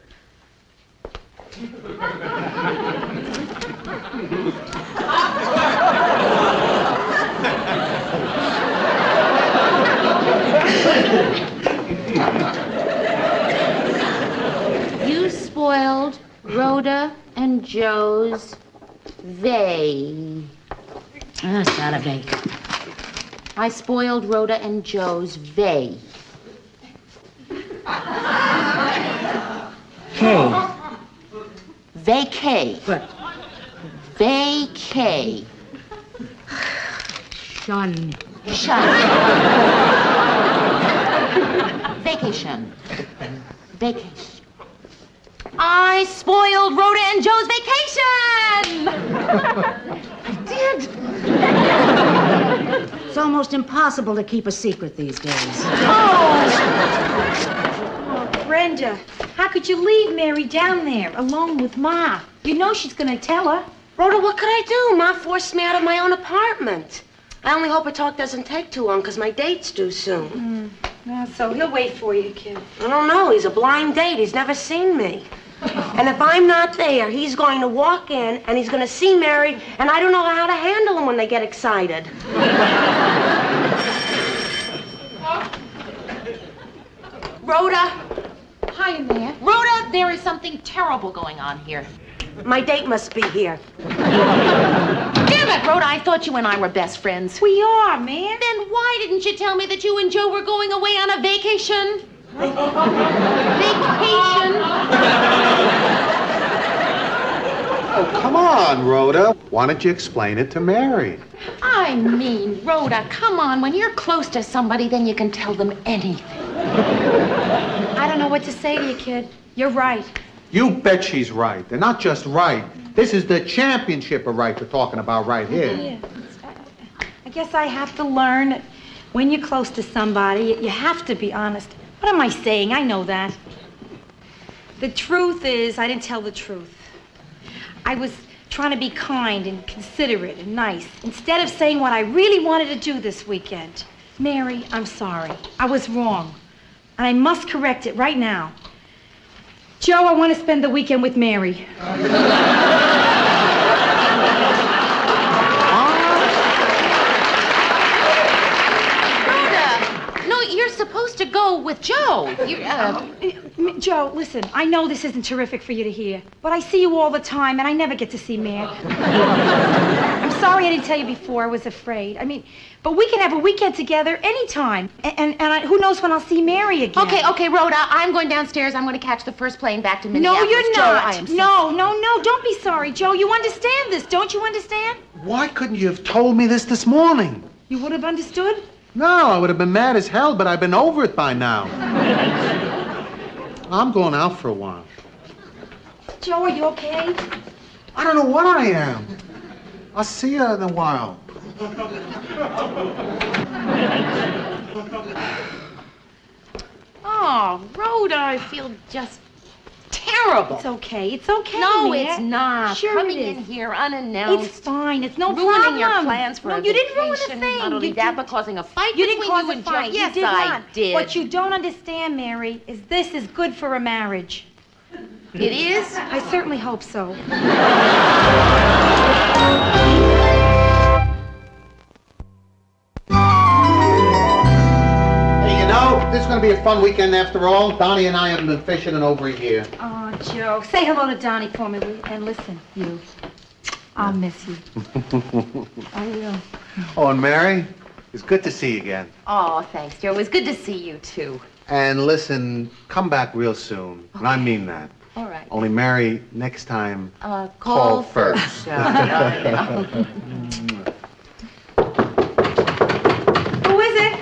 Joe's vay. Saturday. I spoiled Rhoda and Joe's vay. K. Vacay. What? Vacay. Shun. Shun. Vacation. Vacation. I spoiled Rhoda and Joe's vacation! I did. It's almost impossible to keep a secret these days. Oh, Brenda, how could you leave Mary down there alone with Ma? You know she's gonna tell her. Rhoda, what could I do? Ma forced me out of my own apartment. I only hope her talk doesn't take too long, because my date's due soon. So he'll wait for you, kid. I don't know. He's a blind date. He's never seen me. And if I'm not there, he's going to walk in, and he's going to see Mary, and I don't know how to handle them when they get excited. Rhoda! Hi, Matt. Rhoda, there is something terrible going on here. My date must be here. Damn it, Rhoda, I thought you and I were best friends. We are, man. Then why didn't you tell me that you and Joe were going away on a vacation? Vacation? Oh, come on, Rhoda. Why don't you explain it to Mary? I mean, Rhoda, come on. When you're close to somebody, then you can tell them anything. I don't know what to say to you, kid. You're right. You bet she's right. They're not just right. This is the championship of right we're talking about right here. Yeah. I guess I have to learn that when you're close to somebody, you have to be honest. What am I saying? I know that. The truth is, I didn't tell the truth. I was trying to be kind and considerate and nice, instead of saying what I really wanted to do this weekend. Mary, I'm sorry. I was wrong. And I must correct it right now. Joe, I want to spend the weekend with Mary. You're supposed to go with Joe. Joe, listen, I know this isn't terrific for you to hear, but I see you all the time, and I never get to see Mary. I'm sorry I didn't tell you before. I was afraid. I mean, but we can have a weekend together anytime, and who knows when I'll see Mary again. Okay, Rhoda, I'm going downstairs. I'm going to catch the first plane back to Minneapolis. No, you're Joe, not. I am No, don't be sorry, Joe. You understand this, don't you understand? Why couldn't you have told me this morning? You would have understood? No, I would have been mad as hell, but I've been over it by now. I'm going out for a while. Joe, are you okay? I don't know what I am. I'll see you in a while. Oh, Rhoda, I feel just terrible. It's okay, No, Matt. it's not. Sure Coming it in is. here unannounced. It's fine. It's no ruining problem. your plans for no, a you didn't ruin a vacation. thing. Not only You that, did- but causing a fight You didn't between cause you a and fight. Joe. Yes, you did I not. did. What you don't understand, Mary, is this is good for a marriage. It is? I certainly hope so. Hey, you know, this is going to be a fun weekend after all. Donnie and I haven't been fishing in over a year. Oh, Joe, say hello to Donnie for me, will you? And listen, you. I'll miss you. I will. Oh, and Mary, it's good to see you again. Oh, thanks, Joe. It was good to see you, too. And listen, come back real soon. And I mean that. All right. Only, Mary, next time, Call first. Who is it?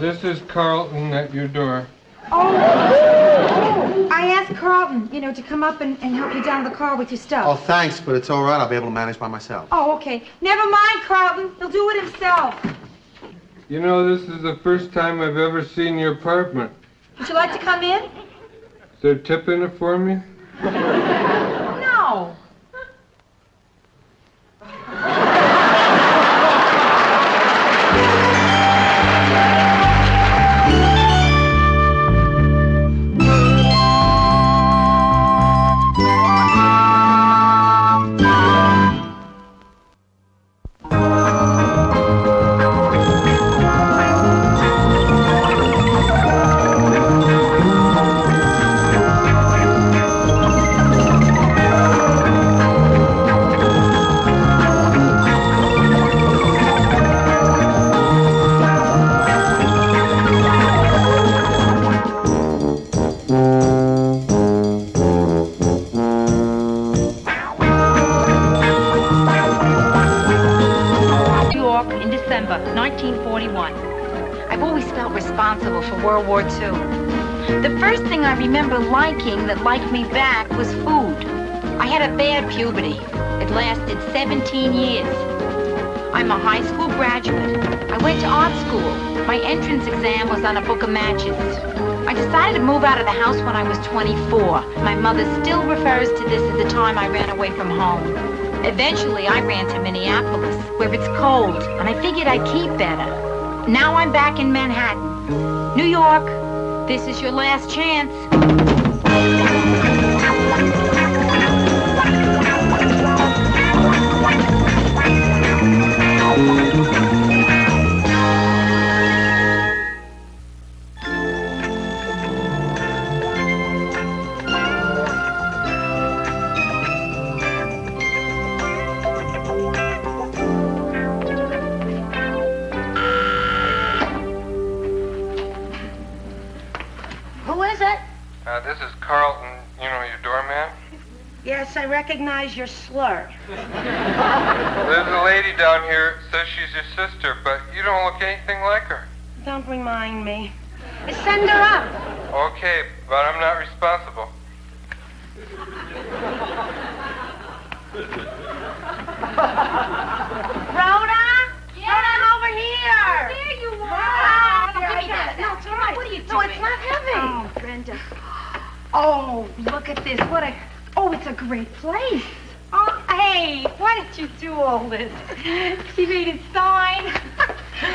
This is Carlton at your door. Oh, I asked Carlton, to come up and help you down to the car with your stuff. Oh, thanks, but it's all right. I'll be able to manage by myself. Oh, okay. Never mind, Carlton. He'll do it himself. You know, this is the first time I've ever seen your apartment. Would you like to come in? Is there a tip in it for me? No. 1941. I've always felt responsible for World War II. The first thing I remember liking that liked me back was food. I had a bad puberty. It lasted 17 years. I'm a high school graduate. I went to art school. My entrance exam was on a book of matches. I decided to move out of the house when I was 24. My mother still refers to this as the time I ran away from home. Eventually, I ran to Minneapolis, where it's cold, and I figured I'd keep better. Now I'm back in Manhattan. New York, this is your last chance. Who is it? This is Carlton, your doorman. Yes, I recognize your slur. There's a lady down here, says she's your sister, but you don't look anything like her. Don't remind me. Send her up. Okay, but I'm not responsible. Rhoda? Rhoda, I'm over here. There you are. Here, I got it. No, it's all right. What are you doing? No, it's not heavy. Oh, Brenda. Oh, look at this. Oh, it's a great place. Oh, hey, why did you do all this? She made it sign.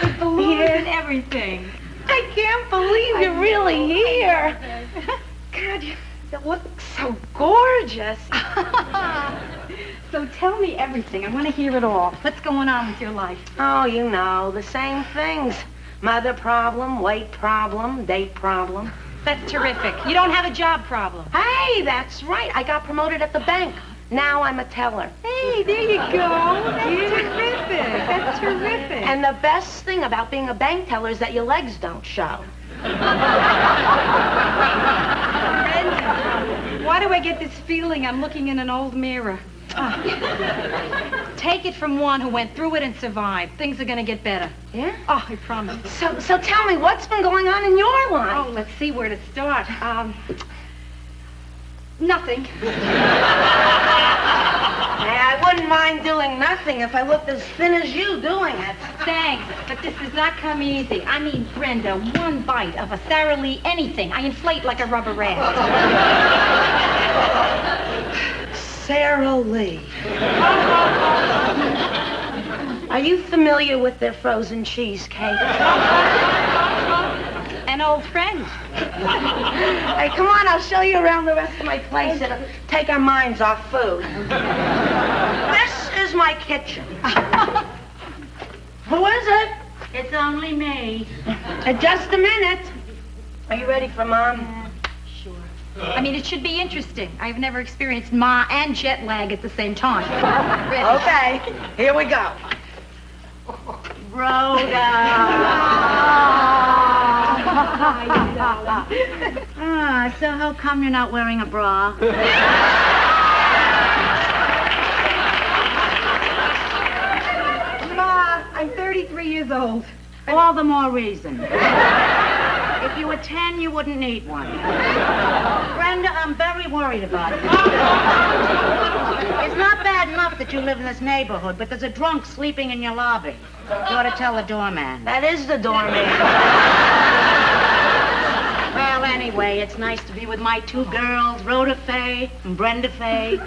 With balloons and everything. I can't believe you're really here. God, you look so gorgeous. So tell me everything. I want to hear it all. What's going on with your life? Oh, you know, the same things. Mother problem, weight problem, date problem. That's terrific. You don't have a job problem. Hey, that's right. I got promoted at the bank. Now I'm a teller. Hey, there you go. That's terrific. That's terrific. And the best thing about being a bank teller is that your legs don't show. Brenda, why do I get this feeling I'm looking in an old mirror? Take it from one who went through it and survived. Things are going to get better. Yeah? Oh, I promise. So tell me, what's been going on in your life? Oh, let's see where to start. Nothing. Hey, I wouldn't mind doing nothing if I looked as thin as you doing it. Thanks, but this does not come easy. I mean, Brenda, one bite of a Sara Lee anything, I inflate like a rubber rat. Sara Lee. Are you familiar with their frozen cheesecake? An old friend. Hey, come on, I'll show you around the rest of my place. It'll take our minds off food. This is my kitchen. Who is it? It's only me. Just a minute. Are you ready for Mom? Sure. I mean, it should be interesting. I've never experienced Ma and jet lag at the same time. Ready? Okay, here we go. Rhoda. So how come you're not wearing a bra? Ma, I'm 33 years old. All the more reason. If you were 10, you wouldn't need one. Brenda, I'm very worried about you. It's not bad enough that you live in this neighborhood, but there's a drunk sleeping in your lobby. You ought to tell the doorman. That is the doorman. Well, anyway, it's nice to be with my two girls, Rhoda Fay and Brenda Fay.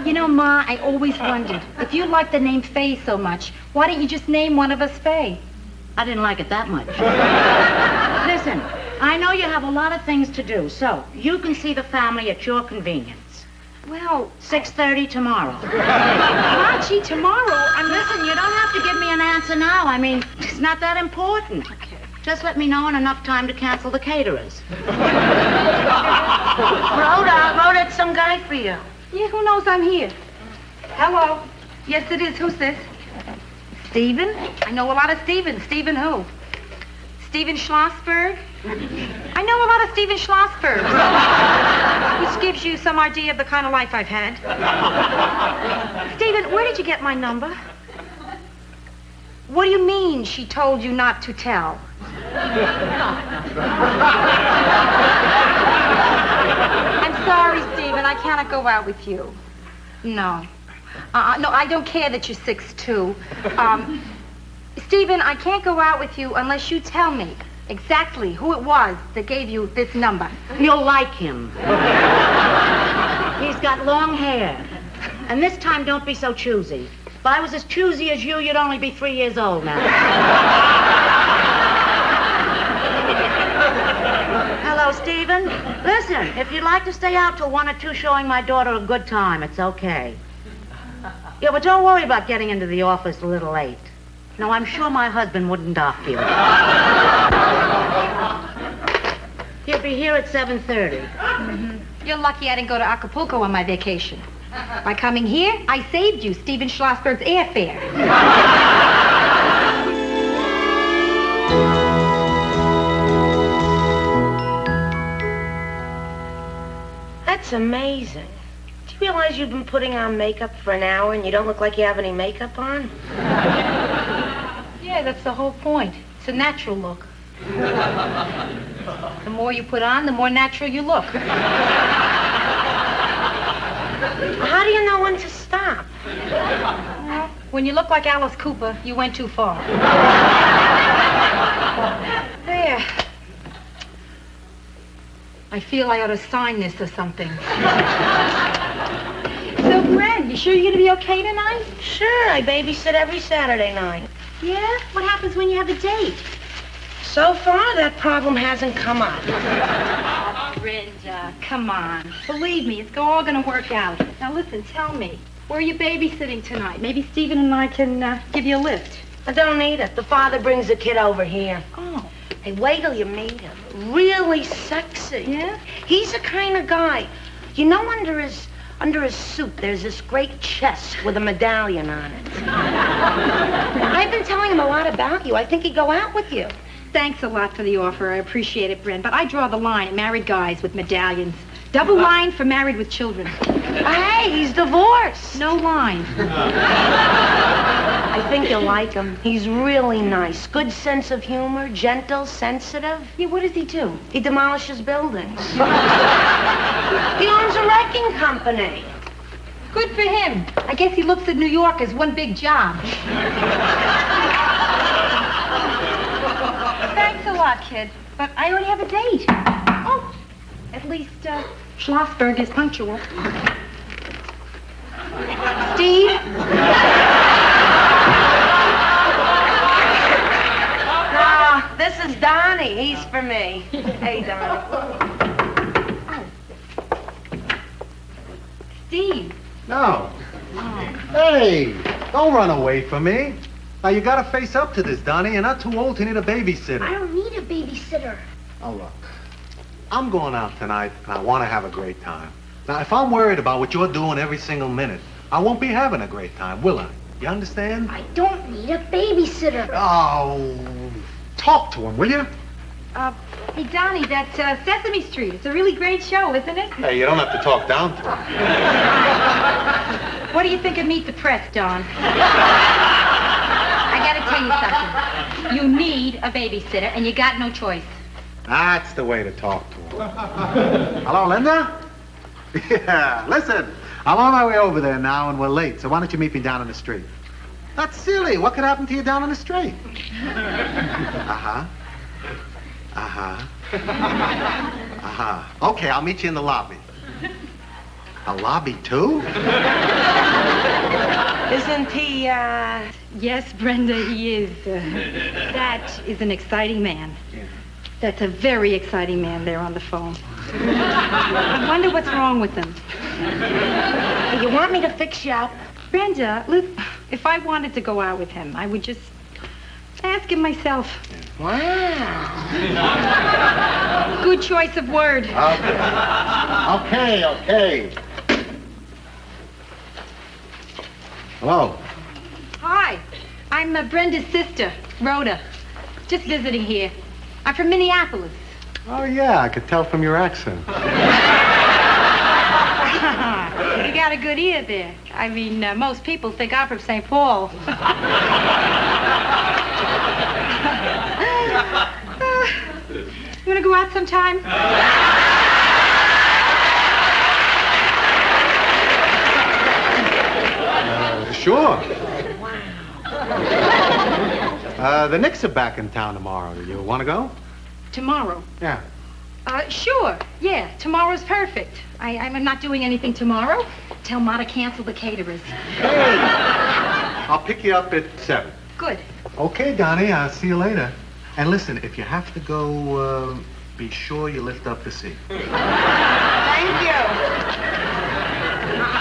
You know, Ma, I always wondered, if you like the name Fay so much, why don't you just name one of us Fay? I didn't like it that much. Listen, I know you have a lot of things to do, so you can see the family at your convenience. Well, 6:30 tomorrow. Archie, tomorrow, Listen, you don't have to give me an answer now. I mean, it's not that important. Okay. Just let me know in enough time to cancel the caterers. Rhoda, it's some guy for you. Yeah, who knows I'm here? Hello. Yes, it is. Who's this? Stephen? I know a lot of Stevens. Stephen who? Stephen Schlossberg? I know a lot of Stephen Schlossbergs. Which gives you some idea of the kind of life I've had. Stephen, where did you get my number? What do you mean she told you not to tell? I'm sorry, Stephen. I cannot go out with you. No. No, I don't care that you're 6'2". Stephen, I can't go out with you unless you tell me exactly who it was that gave you this number. You'll like him. He's got long hair. And this time, don't be so choosy. If I was as choosy as you, you'd only be 3 years old now. Hello, Stephen. Listen, if you'd like to stay out till 1 or 2 showing my daughter a good time, it's okay. Yeah, but don't worry about getting into the office a little late. No, I'm sure my husband wouldn't dock you. He'll be here at 7:30. Mm-hmm. You're lucky I didn't go to Acapulco on my vacation. By coming here, I saved you Stephen Schlossberg's airfare. That's amazing. Do you realize you've been putting on makeup for an hour and you don't look like you have any makeup on? Yeah, that's the whole point. It's a natural look. The more you put on, the more natural you look. How do you know when to stop? Well, when you look like Alice Cooper, you went too far. There. I feel I ought to sign this or something. So, Gwen, you sure you're going to be okay tonight? Sure, I babysit every Saturday night. Yeah? What happens when you have a date? So far, that problem hasn't come up. Oh, Brenda, come on. Believe me, it's all going to work out. Now, listen, tell me, where are you babysitting tonight? Maybe Stephen and I can give you a lift. I don't need it. The father brings the kid over here. Oh. Hey, wait till you meet him. Really sexy. Yeah? He's the kind of guy, you know, under his suit, there's this great chest with a medallion on it. I've been telling him a lot about you. I think he'd go out with you. Thanks a lot for the offer. I appreciate it, Brent. But I draw the line at married guys with medallions. Double line for married with children. Hey, he's divorced. No line. I think you'll like him. He's really nice. Good sense of humor, gentle, sensitive. Yeah, what does he do? He demolishes buildings. He owns a wrecking company. Good for him. I guess he looks at New York as one big job. Thanks a lot, kid. But I already have a date. Oh, at least, Schlossberg is punctual. Steve? No, this is Donnie. He's for me. Hey, Donnie. Steve. No. Hey, don't run away from me. Now, you gotta face up to this, Donnie. You're not too old to need a babysitter. I don't need a babysitter. Oh, look. I'm going out tonight, and I want to have a great time. Now, if I'm worried about what you're doing every single minute, I won't be having a great time, will I? You understand? I don't need a babysitter. Oh, talk to him, will you? Hey, Donnie, that's Sesame Street. It's a really great show, isn't it? Hey, you don't have to talk down to him. What do you think of Meet the Press, Don? I gotta tell you something. You need a babysitter, and you got no choice. That's the way to talk to him. Hello, Linda? Yeah, listen. I'm on my way over there now, and we're late, so why don't you meet me down on the street? That's silly. What could happen to you down on the street? Uh-huh. Uh-huh. Uh-huh. Okay, I'll meet you in the lobby. A lobby, too? Isn't he, Yes, Brenda, he is. That is an exciting man. That's a very exciting man there on the phone. I wonder what's wrong with him. You want me to fix you up? Brenda, look, if I wanted to go out with him, I would just ask him myself. Wow. Good choice of word. Okay. Hello. Hi, I'm Brenda's sister, Rhoda. Just visiting here. I'm from Minneapolis. Oh, yeah, I could tell from your accent. got a good ear there. I mean, most people think I'm from St. Paul. You want to go out sometime? Sure. The Knicks are back in town tomorrow. Do you want to go? Tomorrow? Yeah. Sure. Yeah, tomorrow's perfect. I'm not doing anything tomorrow. Tell Ma to cancel the caterers. Hey! I'll pick you up at 7. Good. Okay, Donnie, I'll see you later. And listen, if you have to go, be sure you lift up the seat. Thank you.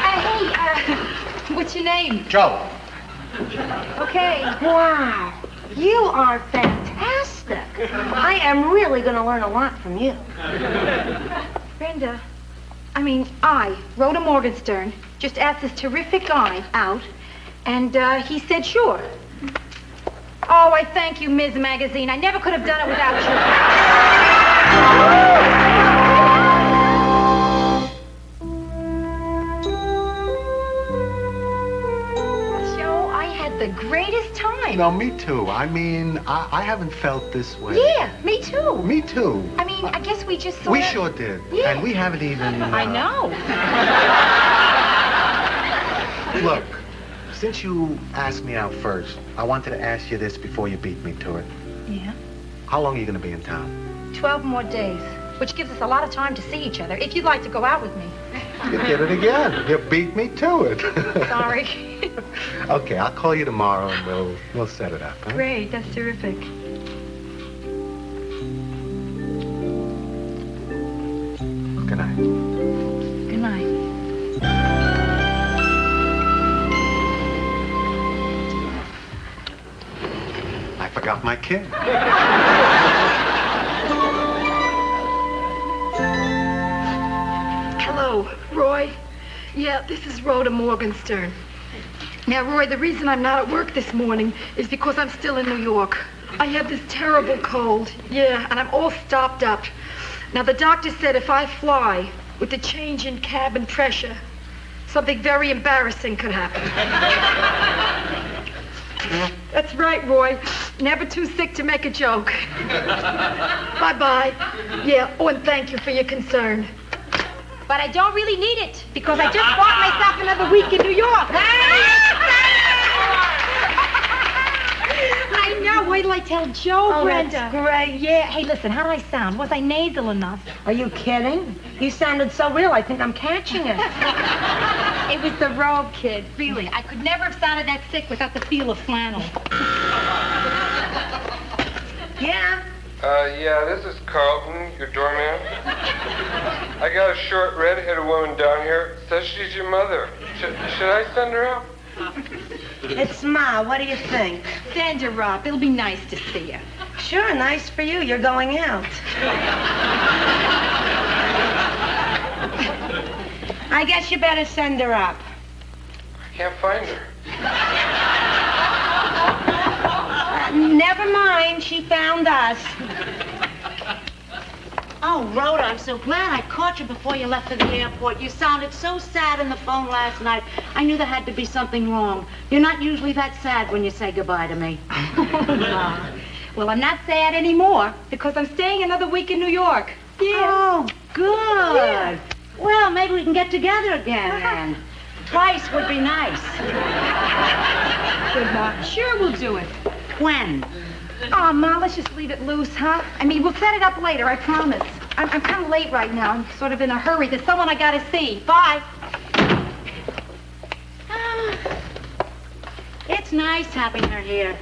Hey, what's your name? Joe. Okay. Wow. You are fantastic. I am really going to learn a lot from you. Brenda, I, Rhoda Morgenstern, just asked this terrific guy out, and he said sure. Oh, I thank you, Ms. Magazine. I never could have done it without you. Joe, I had the greatest time. No, me too. I mean, I haven't felt this way. Yeah, me too. Me too. I guess we just We sure did. Yeah. And we haven't even... I know. Look, since you asked me out first, I wanted to ask you this before you beat me to it. Yeah? How long are you going to be in town? 12 more days, which gives us a lot of time to see each other, if you'd like to go out with me. You did it again. You beat me to it. Sorry. Okay, I'll call you tomorrow and we'll set it up. Huh? Great, that's terrific. Good night. Good night. I forgot my kid. Hello, Roy. Yeah, this is Rhoda Morgenstern. Now, Roy, the reason I'm not at work this morning is because I'm still in New York. I had this terrible cold. Yeah, and I'm all stopped up. Now, the doctor said if I fly with the change in cabin pressure, something very embarrassing could happen. That's right, Roy. Never too sick to make a joke. Bye-bye. Yeah, oh, and thank you for your concern. But I don't really need it, because I just bought myself another week in New York. I know. Wait till I tell Joe, Brenda. That's great. Yeah. Hey, listen, how did I sound? Was I nasal enough? Are you kidding? You sounded so real, I think I'm catching it. It was the robe, kid. Really. I could never have sounded that sick without the feel of flannel. Yeah? Yeah, this is Carlton, your doorman. I got a short, red-headed woman down here. Says she's your mother. Should I send her out? It's Ma. What do you think? Send her up. It'll be nice to see you. Sure, nice for you. You're going out. I guess you better send her up. I can't find her. Never mind. She found us. Oh, Rhoda, I'm so glad I caught you before you left for the airport. You sounded so sad on the phone last night. I knew there had to be something wrong. You're not usually that sad when you say goodbye to me. Oh, Ma. Well, I'm not sad anymore, because I'm staying another week in New York. Yeah. Oh, good. Yeah. Well, maybe we can get together again then. Twice would be nice. Good, Ma. Sure, we'll do it. When? Oh, Ma, let's just leave it loose, huh? I mean, we'll set it up later, I promise. I'm kind of late right now. I'm sort of in a hurry. There's someone I gotta see. Bye. It's nice having her here.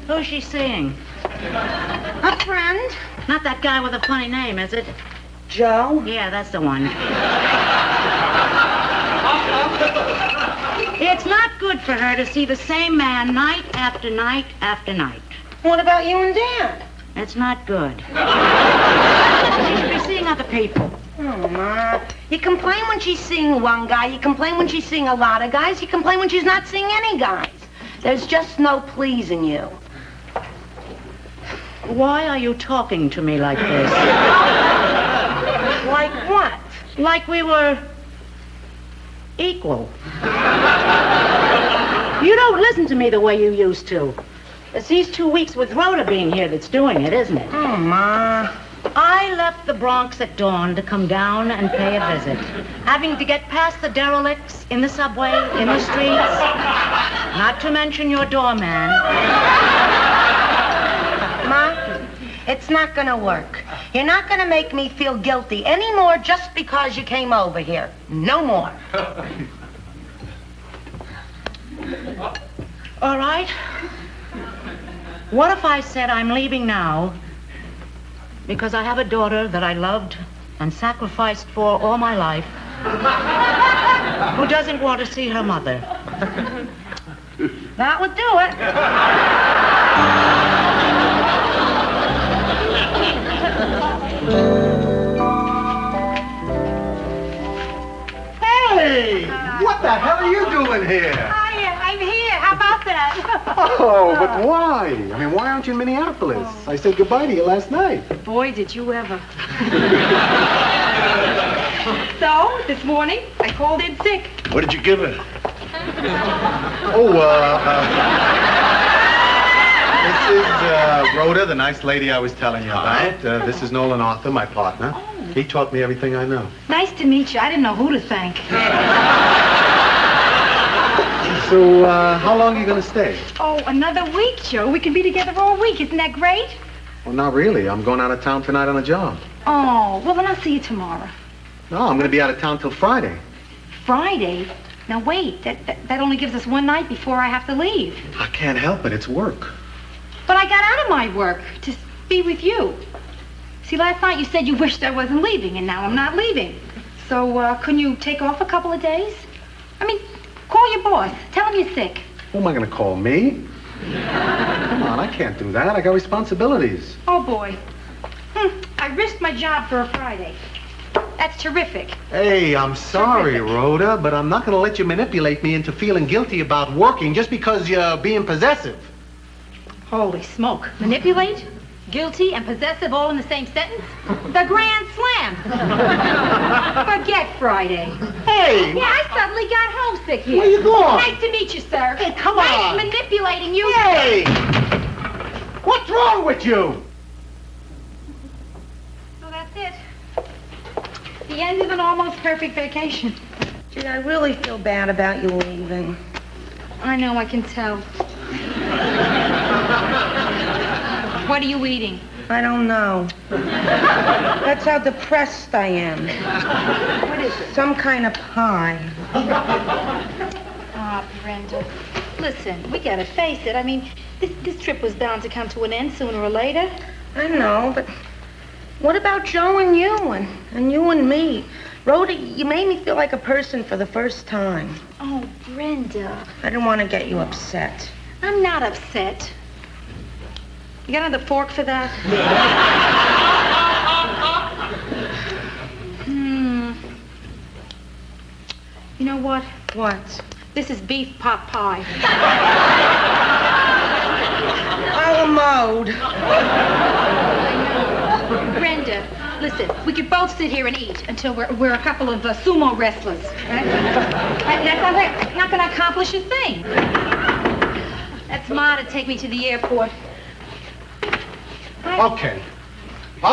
Who's she seeing? A friend? Not that guy with a funny name, is it? Joe? Yeah, that's the one. It's not good for her to see the same man night after night after night. What about you and Dad? It's not good. She should be seeing other people. Oh, Ma. You complain when she's seeing one guy. You complain when she's seeing a lot of guys. You complain when she's not seeing any guys. There's just no pleasing you. Why are you talking to me like this? Like what? Like we were equal. You don't listen to me the way you used to. It's these 2 weeks with Rhoda being here that's doing it, isn't it? Oh, Ma. I left the Bronx at dawn to come down and pay a visit. Having to get past the derelicts in the subway, in the streets, not to mention your doorman. Ma, it's not gonna work. You're not gonna make me feel guilty anymore just because you came over here. No more. All right. What if I said I'm leaving now because I have a daughter that I loved and sacrificed for all my life who doesn't want to see her mother? That would do it. Hey! What the hell are you doing here? I'm here. How about that? Oh, but why? I mean, why aren't you in Minneapolis? I said goodbye to you last night. Boy, did you ever. So, this morning, I called in sick. What did you give her? Oh, this is Rhoda, the nice lady I was telling you about. This is Nolan Arthur, my partner. He taught me everything I know. Nice to meet you. I didn't know who to thank. So, how long are you going to stay? Oh, another week, Joe. We can be together all week. Isn't that great? Well, not really. I'm going out of town tonight on a job. Oh, well, then I'll see you tomorrow. No, I'm going to be out of town till Friday. Friday? Now, wait. That only gives us one night before I have to leave. I can't help it. It's work. But I got out of my work to be with you. See, last night you said you wished I wasn't leaving, and now I'm not leaving. So, couldn't you take off a couple of days? I mean, call your boss. Tell him you're sick. Who am I going to call, me? Come on, I can't do that. I got responsibilities. Oh, boy. I risked my job for a Friday. That's terrific. Hey, I'm sorry, Rhoda, but I'm not going to let you manipulate me into feeling guilty about working just because you're being possessive. Holy smoke. Manipulate, guilty, and possessive all in the same sentence? The grand slam. Forget Friday. Hey! Yeah, I suddenly got homesick here. Where you going? Nice to meet you, sir. Hey, come nice on. Manipulating you. Hey! What's wrong with you? So that's it. The end of an almost perfect vacation. Gee, I really feel bad about you leaving. I know, I can tell. What are you eating? I don't know. That's how depressed I am. What is it? Some kind of pie. Ah, Brenda. Listen, we gotta face it. I mean, this trip was bound to come to an end sooner or later. I know, but what about Joe and you and you and me? Rhoda, you made me feel like a person for the first time. Oh, Brenda. I didn't want to get you upset. I'm not upset. You got another fork for that? You know what? What? This is beef pot pie. A la mode. Brenda, listen, we could both sit here and eat until we're a couple of sumo wrestlers, right? That's not going to accomplish a thing. That's Ma to take me to the airport. Okay. I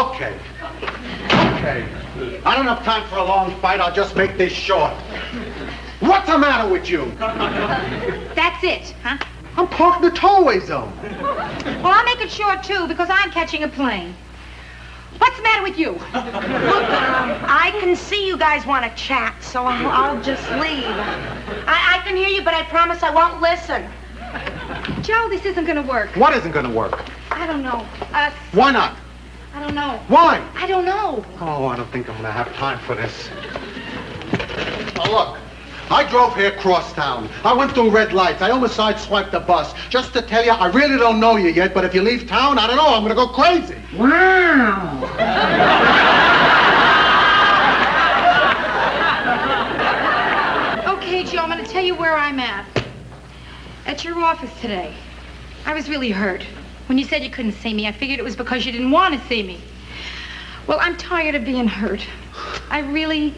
don't have time for a long fight. I'll just make this short. What's the matter with you? That's it, huh? I'm parked in the tollway zone. Well, I'll make it short, too, because I'm catching a plane. What's the matter with you? Look, I can see you guys want to chat, so I'll just leave. I can hear you, but I promise I won't listen. Joe, this isn't going to work. What isn't going to work? I don't know. Why not? I don't know. Why? I don't know. Oh, I don't think I'm going to have time for this. Now, look. I drove here cross town. I went through red lights. I almost sideswiped the bus. Just to tell you, I really don't know you yet, but if you leave town, I don't know, I'm going to go crazy. Wow. Okay, Joe, I'm going to tell you where I'm at. At your office today. I was really hurt. When you said you couldn't see me, I figured it was because you didn't want to see me. Well, I'm tired of being hurt. I really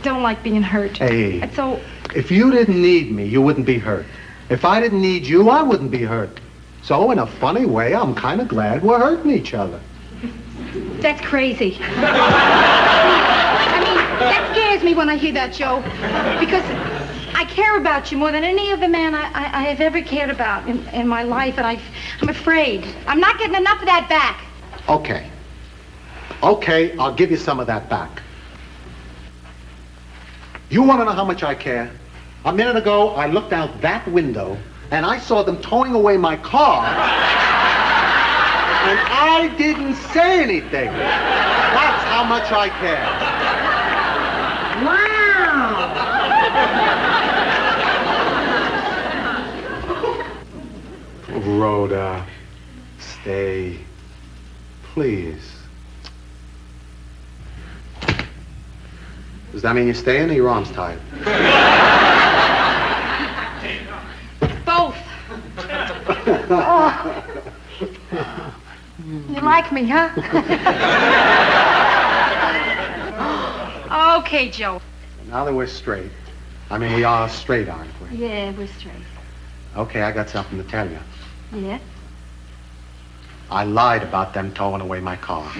don't like being hurt. Hey, And so, if you didn't need me, you wouldn't be hurt. If I didn't need you, I wouldn't be hurt. So, in a funny way, I'm kind of glad we're hurting each other. that's crazy. I mean, that scares me when I hear that, Joe. Because I care about you more than any other man I have ever cared about in my life, and I'm afraid. I'm not getting enough of that back. Okay. Okay, I'll give you some of that back. You want to know how much I care? A minute ago, I looked out that window, and I saw them towing away my car, and I didn't say anything. That's how much I care. Wow! Rhoda, stay. Please. Does that mean you're staying or your arm's tired? Both. Oh. You like me, huh? Okay, Joe. Now that we're straight. I mean, we are straight, aren't we? Yeah, we're straight. Okay, I got something to tell you. Yeah? I lied about them towing away my car.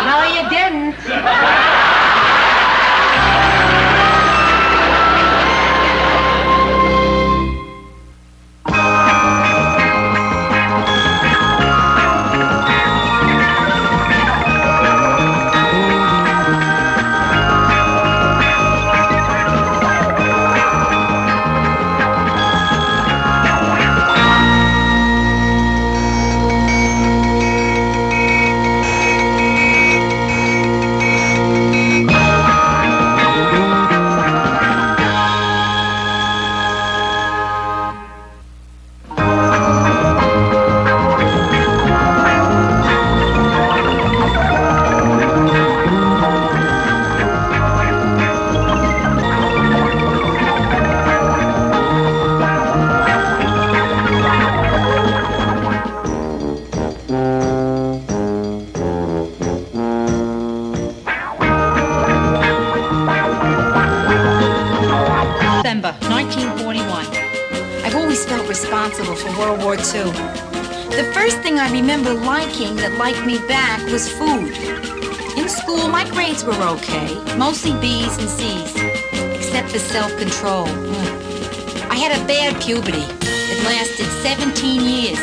No, you didn't. December 1941. I've always felt responsible for World War II. The first thing I remember liking that liked me back was food. In school, my grades were okay, mostly B's and C's, except for self-control. I had a bad puberty. It lasted 17 years.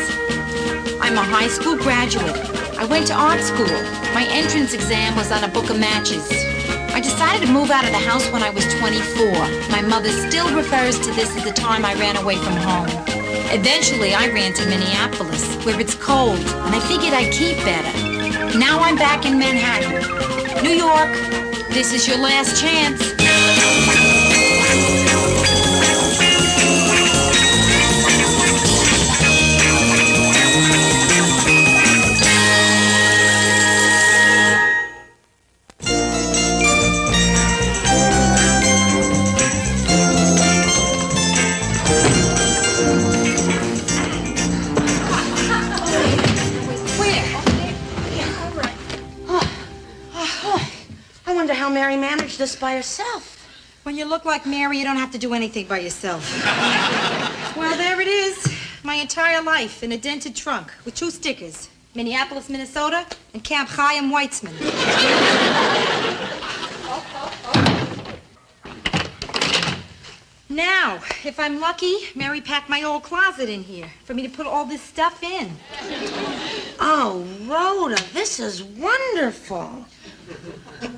I'm a high school graduate. I went to art school. My entrance exam was on a book of matches. I decided to move out of the house when I was 24. My mother still refers to this as the time I ran away from home. Eventually, I ran to Minneapolis, where it's cold, and I figured I'd keep better. Now I'm back in Manhattan. New York, this is your last chance. I wonder how Mary managed this by herself. When you look like Mary, you don't have to do anything by yourself. Well, there it is. My entire life in a dented trunk with 2 stickers. Minneapolis, Minnesota, and Camp Chaim Weitzman. Now, if I'm lucky, Mary packed my old closet in here for me to put all this stuff in. Oh, Rhoda, this is wonderful.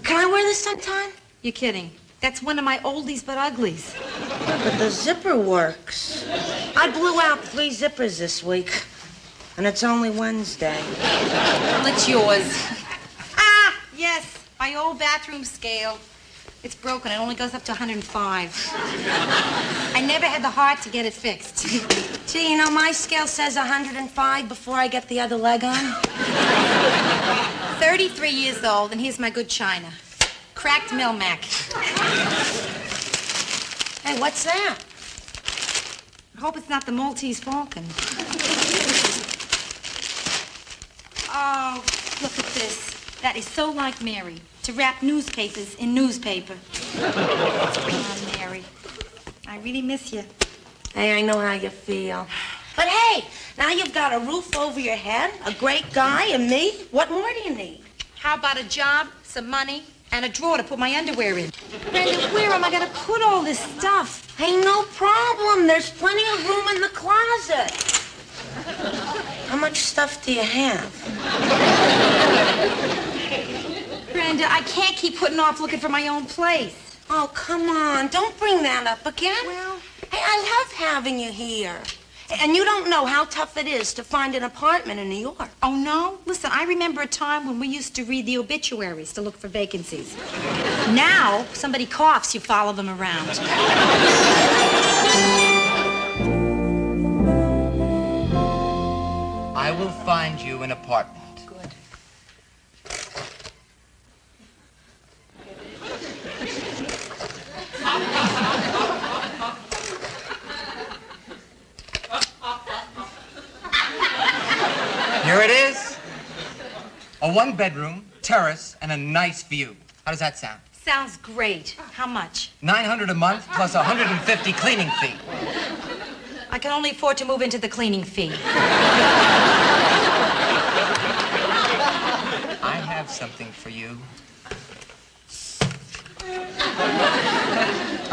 Can I wear this sometime? You're kidding. That's one of my oldies but uglies. But the zipper works. I blew out 3 zippers this week, and it's only Wednesday. Well, it's yours. Ah, yes, my old bathroom scale. It's broken. It only goes up to 105. I never had the heart to get it fixed. Gee, you know, my scale says 105 before I get the other leg on. 33 years old, and here's my good china. Cracked Milmac. Hey, what's that? I hope it's not the Maltese Falcon. Oh, look at this. That is so like Mary, to wrap newspapers in newspaper. Come on, Mary. I really miss you. Hey, I know how you feel. But hey, now you've got a roof over your head, a great guy, and me. What more do you need? How about a job, some money, and a drawer to put my underwear in? Brenda, where am I going to put all this stuff? Hey, no problem. There's plenty of room in the closet. How much stuff do you have? Brenda, I can't keep putting off looking for my own place. Oh, come on. Don't bring that up again. Well, hey, I love having you here. And you don't know how tough it is to find an apartment in New York. Oh, no? Listen, I remember a time when we used to read the obituaries to look for vacancies. Now, somebody coughs, you follow them around. I will find you an apartment. Good. Here it is. A one-bedroom, terrace, and a nice view. How does that sound? Sounds great. How much? $900 a month plus $150 cleaning fee. I can only afford to move into the cleaning fee. I have something for you.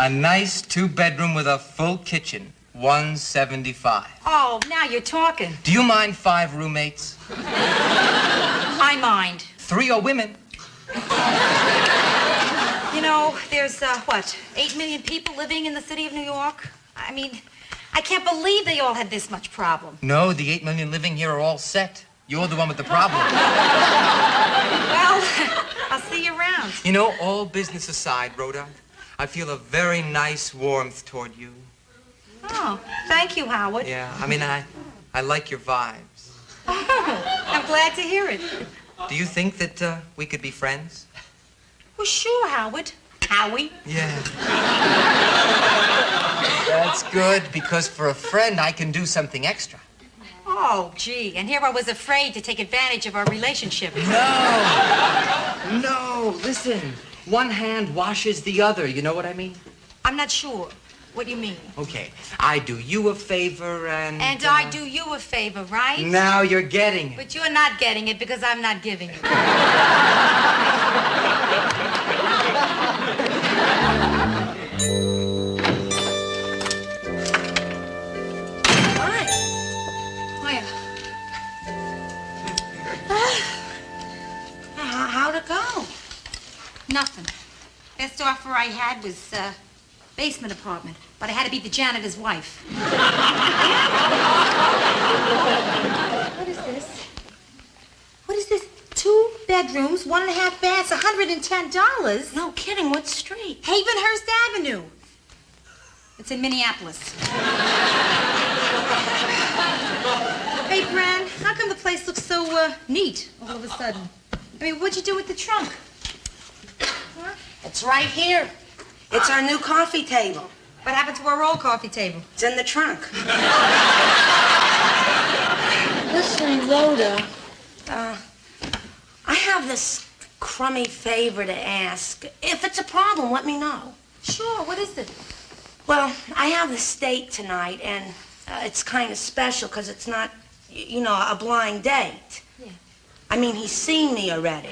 A nice two-bedroom with a full kitchen. $175. Oh, now you're talking. Do you mind 5 roommates? I mind. 3 are women. You know, there's, 8 million people living in the city of New York? I mean, I can't believe they all had this much problem. No, the 8 million living here are all set. You're the one with the problem. Well, I'll see you around. You know, all business aside, Rhoda, I feel a very nice warmth toward you. Oh, thank you, Howard. Yeah, I mean, I like your vibes. Oh, I'm glad to hear it. Do you think that we could be friends? Well, sure, Howard. Howie? Yeah. That's good, because for a friend, I can do something extra. Oh, gee, and here I was afraid to take advantage of our relationship. No, listen. One hand washes the other, you know what I mean? I'm not sure. What do you mean? Okay, I do you a favor and... And I do you a favor, right? Now you're getting it. But you're not getting it because I'm not giving it. Hi. Hiya. How'd it go? Nothing. Best offer I had was, basement apartment, but I had to be the janitor's wife. What is this? What is this? 2 bedrooms, 1.5 baths, $110? No kidding. What street? Havenhurst Avenue. It's in Minneapolis. Hey, Gran, how come the place looks so, neat all of a sudden? I mean, what'd you do with the trunk? Huh? It's right here. It's our new coffee table. What happened to our old coffee table? It's in the trunk. Listen, Rhoda, I have this crummy favor to ask. If it's a problem, let me know. Sure, what is it? Well, I have this date tonight, and it's kind of special because it's not, you know, a blind date. Yeah. I mean, he's seen me already.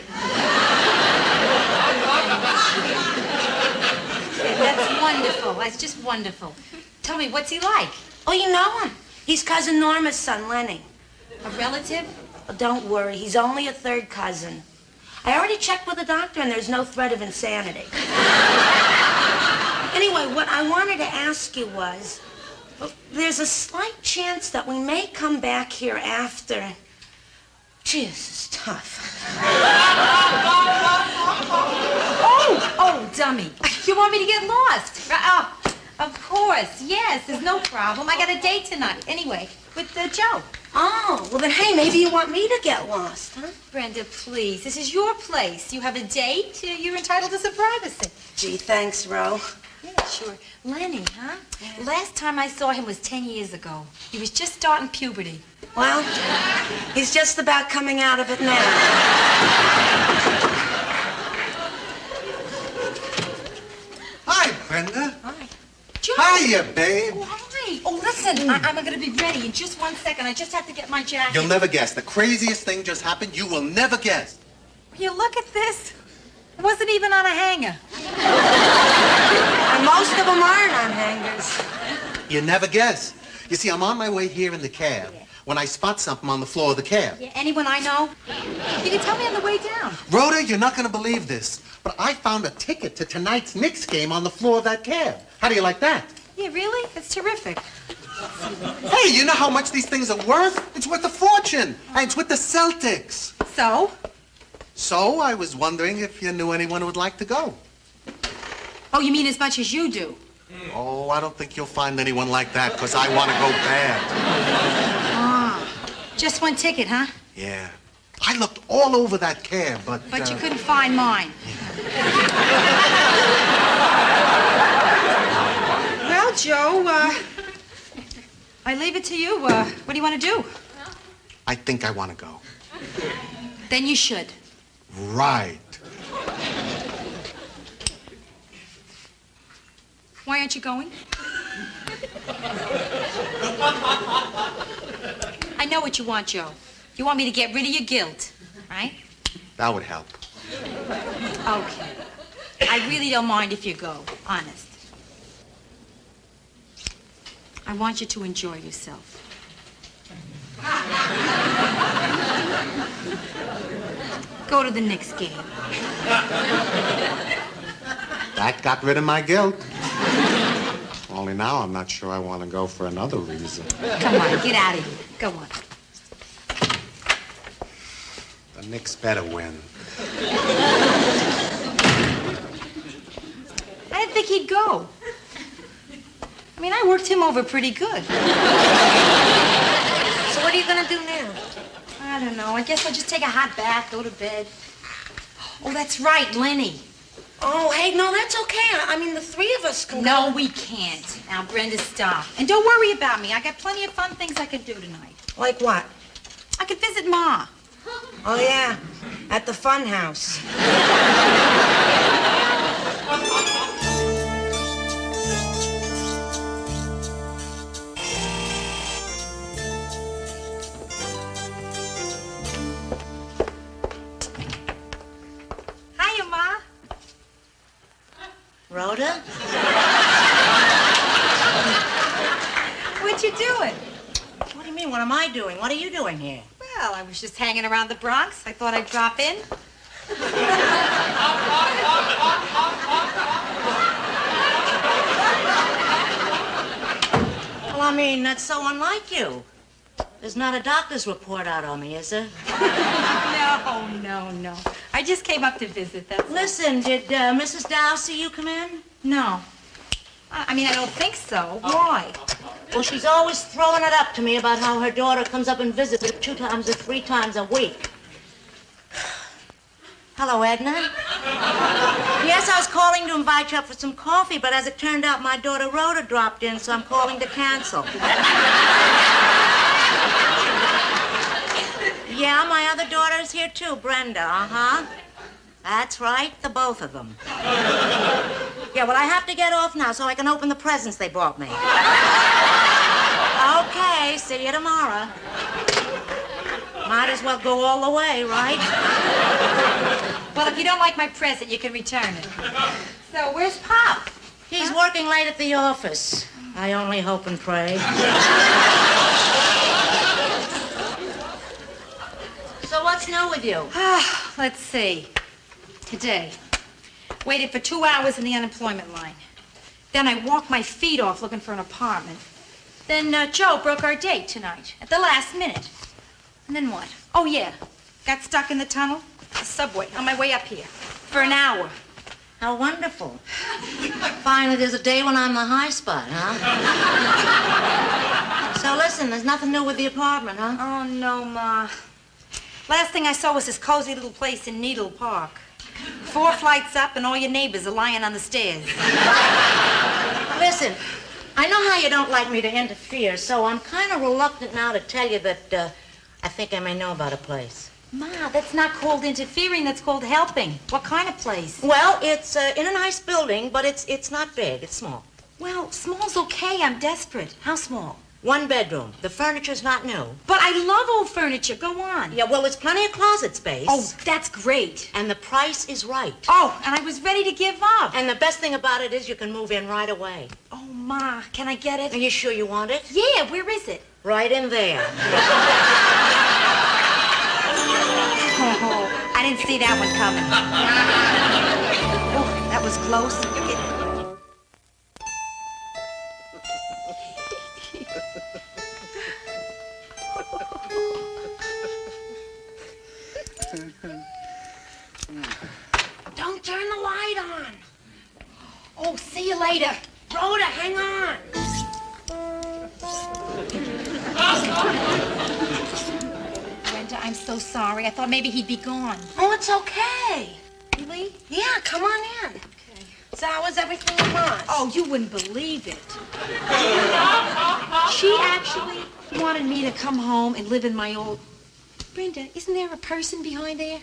That's wonderful. That's just wonderful. Tell me, what's he like? Oh, you know him. He's Cousin Norma's son, Lenny. A relative? Oh, don't worry, he's only a 3rd cousin. I already checked with the doctor, and there's no threat of insanity. Anyway, what I wanted to ask you was, there's a slight chance that we may come back here after... Gee, this is tough. Oh, dummy. You want me to get lost? Oh, of course. Yes, there's no problem. I got a date tonight. Anyway, with Joe. Oh, well then, hey, maybe you want me to get lost, huh? Brenda, please. This is your place. You have a date. You're entitled to some privacy. Gee, thanks, Ro. Yeah, sure. Lenny, huh? Yeah. Last time I saw him was 10 years ago. He was just starting puberty. Well, he's just about coming out of it now. Hiya, babe. Oh, hi. Oh, listen, I'm going to be ready in just 1 second. I just have to get my jacket. You'll never guess. The craziest thing just happened. You will never guess. You look at this. It wasn't even on a hanger. And most of them aren't on hangers. You never guess. You see, I'm on my way here in the cab when I spot something on the floor of the cab. Yeah, anyone I know? You can tell me on the way down. Rhoda, you're not going to believe this, but I found a ticket to tonight's Knicks game on the floor of that cab. How do you like that? Yeah, really? That's terrific. Hey, you know how much these things are worth? It's worth a fortune. And it's with the Celtics. So? So I was wondering if you knew anyone who would like to go. Oh, you mean as much as you do? Oh, I don't think you'll find anyone like that, because I want to go bad. Ah, just one ticket, huh? Yeah. I looked all over that cab, but... But you couldn't find mine. Well, Joe, I leave it to you. What do you want to do? I think I want to go. Then you should. Right. Why aren't you going? I know what you want, Joe. You want me to get rid of your guilt, right? That would help. Okay. I really don't mind if you go, honest. I want you to enjoy yourself. Go to the Knicks game. That got rid of my guilt. Only now I'm not sure I want to go for another reason. Come on, get out of here. Go on. The Knicks better win. I didn't think he'd go. I mean, I worked him over pretty good. So what are you gonna do now? I don't know. I guess I'll just take a hot bath, go to bed. Oh, that's right, Lenny. Oh, hey, no, that's okay. I mean, the three of us can No, go. we can't. Now, Brenda, stop. And don't worry about me. I got plenty of fun things I can do tonight. Like what? I could visit Ma. Oh, yeah, at the fun house. Hiya, Ma. Rhoda? What you doing? What do you mean, what am I doing? What are you doing here? Well, I was just hanging around the Bronx. I thought I'd drop in. Well, I mean, that's so unlike you. There's not a doctor's report out on me, is there? No. I just came up to visit. That's all. Listen, did Mrs. Dow see you come in? No. I mean, I don't think so. Why? Well, she's always throwing it up to me about how her daughter comes up and visits her 2 times or 3 times a week. Hello, Edna. Yes, I was calling to invite you up for some coffee, but as it turned out, my daughter Rhoda dropped in, so I'm calling to cancel. Yeah, my other daughter's here too, Brenda, uh-huh. That's right, the both of them. Yeah, well, I have to get off now so I can open the presents they brought me. Okay, see you tomorrow. Might as well go all the way, right? Well, if you don't like my present, you can return it. So, where's Pop? He's working late at the office. I only hope and pray. So what's new with you? Let's see. Today, waited for 2 hours in the unemployment line. Then I walked my feet off looking for an apartment. Then Joe broke our date tonight at the last minute. And then what? Oh, yeah. Got stuck in the tunnel, the subway, on my way up here for an hour. How wonderful. Finally, there's a day when I'm the high spot, huh? So listen, there's nothing new with the apartment, huh? Oh, no, Ma. Last thing I saw was this cozy little place in Needle Park. 4 flights up and all your neighbors are lying on the stairs. Listen, I know how you don't like me to interfere, so I'm kind of reluctant now to tell you that I think I may know about a place. Ma, that's not called interfering, that's called helping. What kind of place? Well, it's in a nice building, but it's not big, it's small. Well, small's okay. I'm desperate. How small? 1 bedroom. The furniture's not new. But I love old furniture. Go on. Yeah, well, there's plenty of closet space. Oh, that's great. And the price is right. Oh, and I was ready to give up. And the best thing about it is you can move in right away. Oh, Ma, can I get it? Are you sure you want it? Yeah, where is it? Right in there. Oh, I didn't see that one coming. Oh, that was close. Don't turn the light on. Oh, see you later. Rhoda, hang on. Brenda, I'm so sorry. I thought maybe he'd be gone. Oh, it's okay. Really? Yeah, come on in. Okay. So how was everything at Mars? Oh, you wouldn't believe it. She actually wanted me to come home and live in my old... Brenda, isn't there a person behind there?